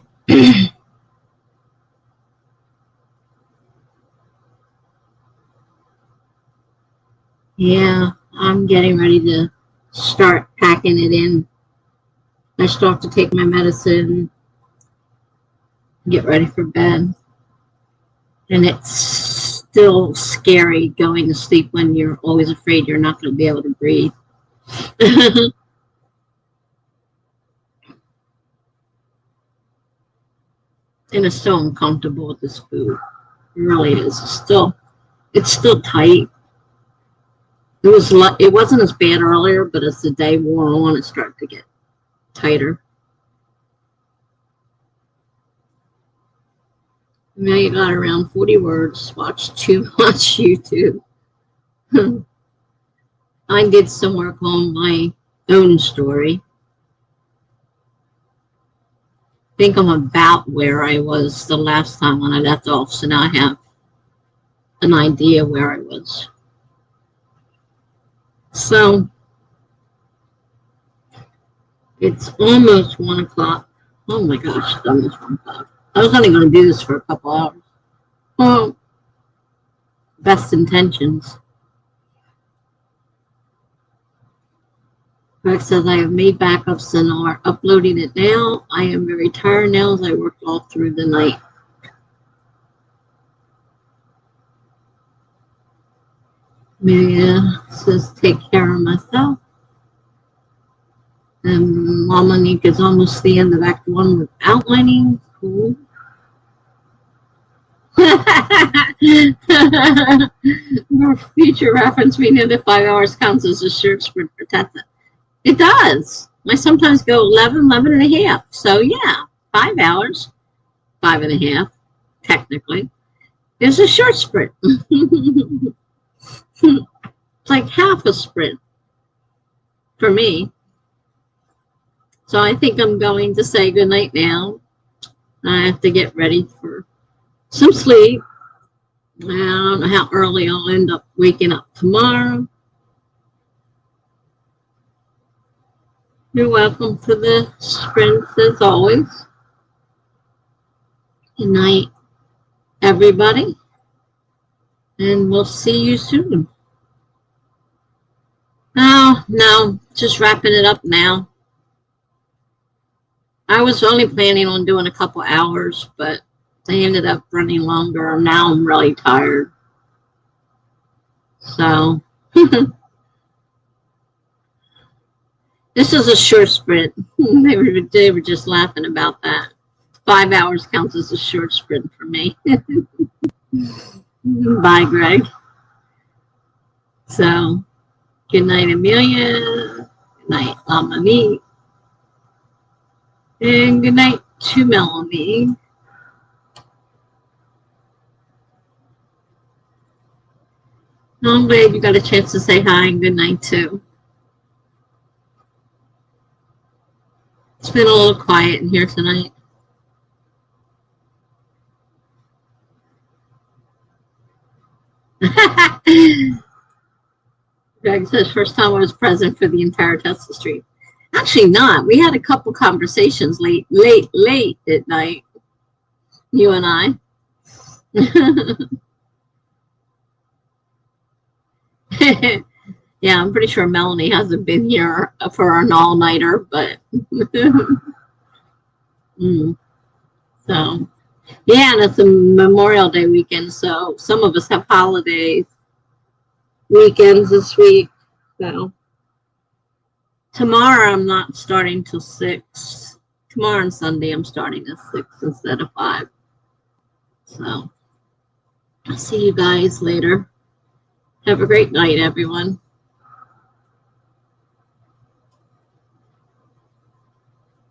Yeah, I'm getting ready to start packing it in. I still have to take my medicine, get ready for bed. And it's still scary going to sleep when you're always afraid you're not going to be able to breathe. And it's so uncomfortable with this food. It really is. It's still tight. It wasn't as bad earlier, but as the day wore on, it started to get tighter. Now you got around 40 words. Watch too much YouTube. I did some work on my own story. I think I'm about where I was the last time when I left off, so now I have an idea where I was. So it's almost 1 o'clock. Oh my gosh, it's almost 1 o'clock. I was only going to do this for a couple hours. Well, best intentions. Greg says I have made backups and are uploading it now. I am very tired now as I worked all through the night. Maria says take care of myself. And Monique is almost the end of Act 1 with outlining. Cool. For future reference, we know that 5 hours counts as a short sprint for Tessa. It does. I sometimes go 11 and a half. So, yeah, 5 hours, 5.5, technically, is a short sprint. It's like half a sprint for me. So I think I'm going to say goodnight now. I have to get ready for some sleep. I don't know how early I'll end up waking up tomorrow. You're welcome to the sprints as always. Good night, everybody. And we'll see you soon. Oh, no, just wrapping it up now. I was only planning on doing a couple hours, but they ended up running longer. Now I'm really tired. So, this is a short sprint. They were just laughing about that. 5 hours counts as a short sprint for me. Bye, Greg. So, good night, Amelia. Good night, Lamani. And good night to Melanie. I'm glad you got a chance to say hi and good night, too. It's been a little quiet in here tonight. Greg says, first time I was present for the entire Tessa stream. Actually not. We had a couple conversations late at night, you and I. Yeah, I'm pretty sure Melanie hasn't been here for an all-nighter, but so yeah, and it's a Memorial Day weekend, so some of us have holidays weekends this week. So tomorrow I'm not starting till 6. Tomorrow and Sunday I'm starting at 6 instead of 5. So I'll see you guys later. Have a great night, everyone.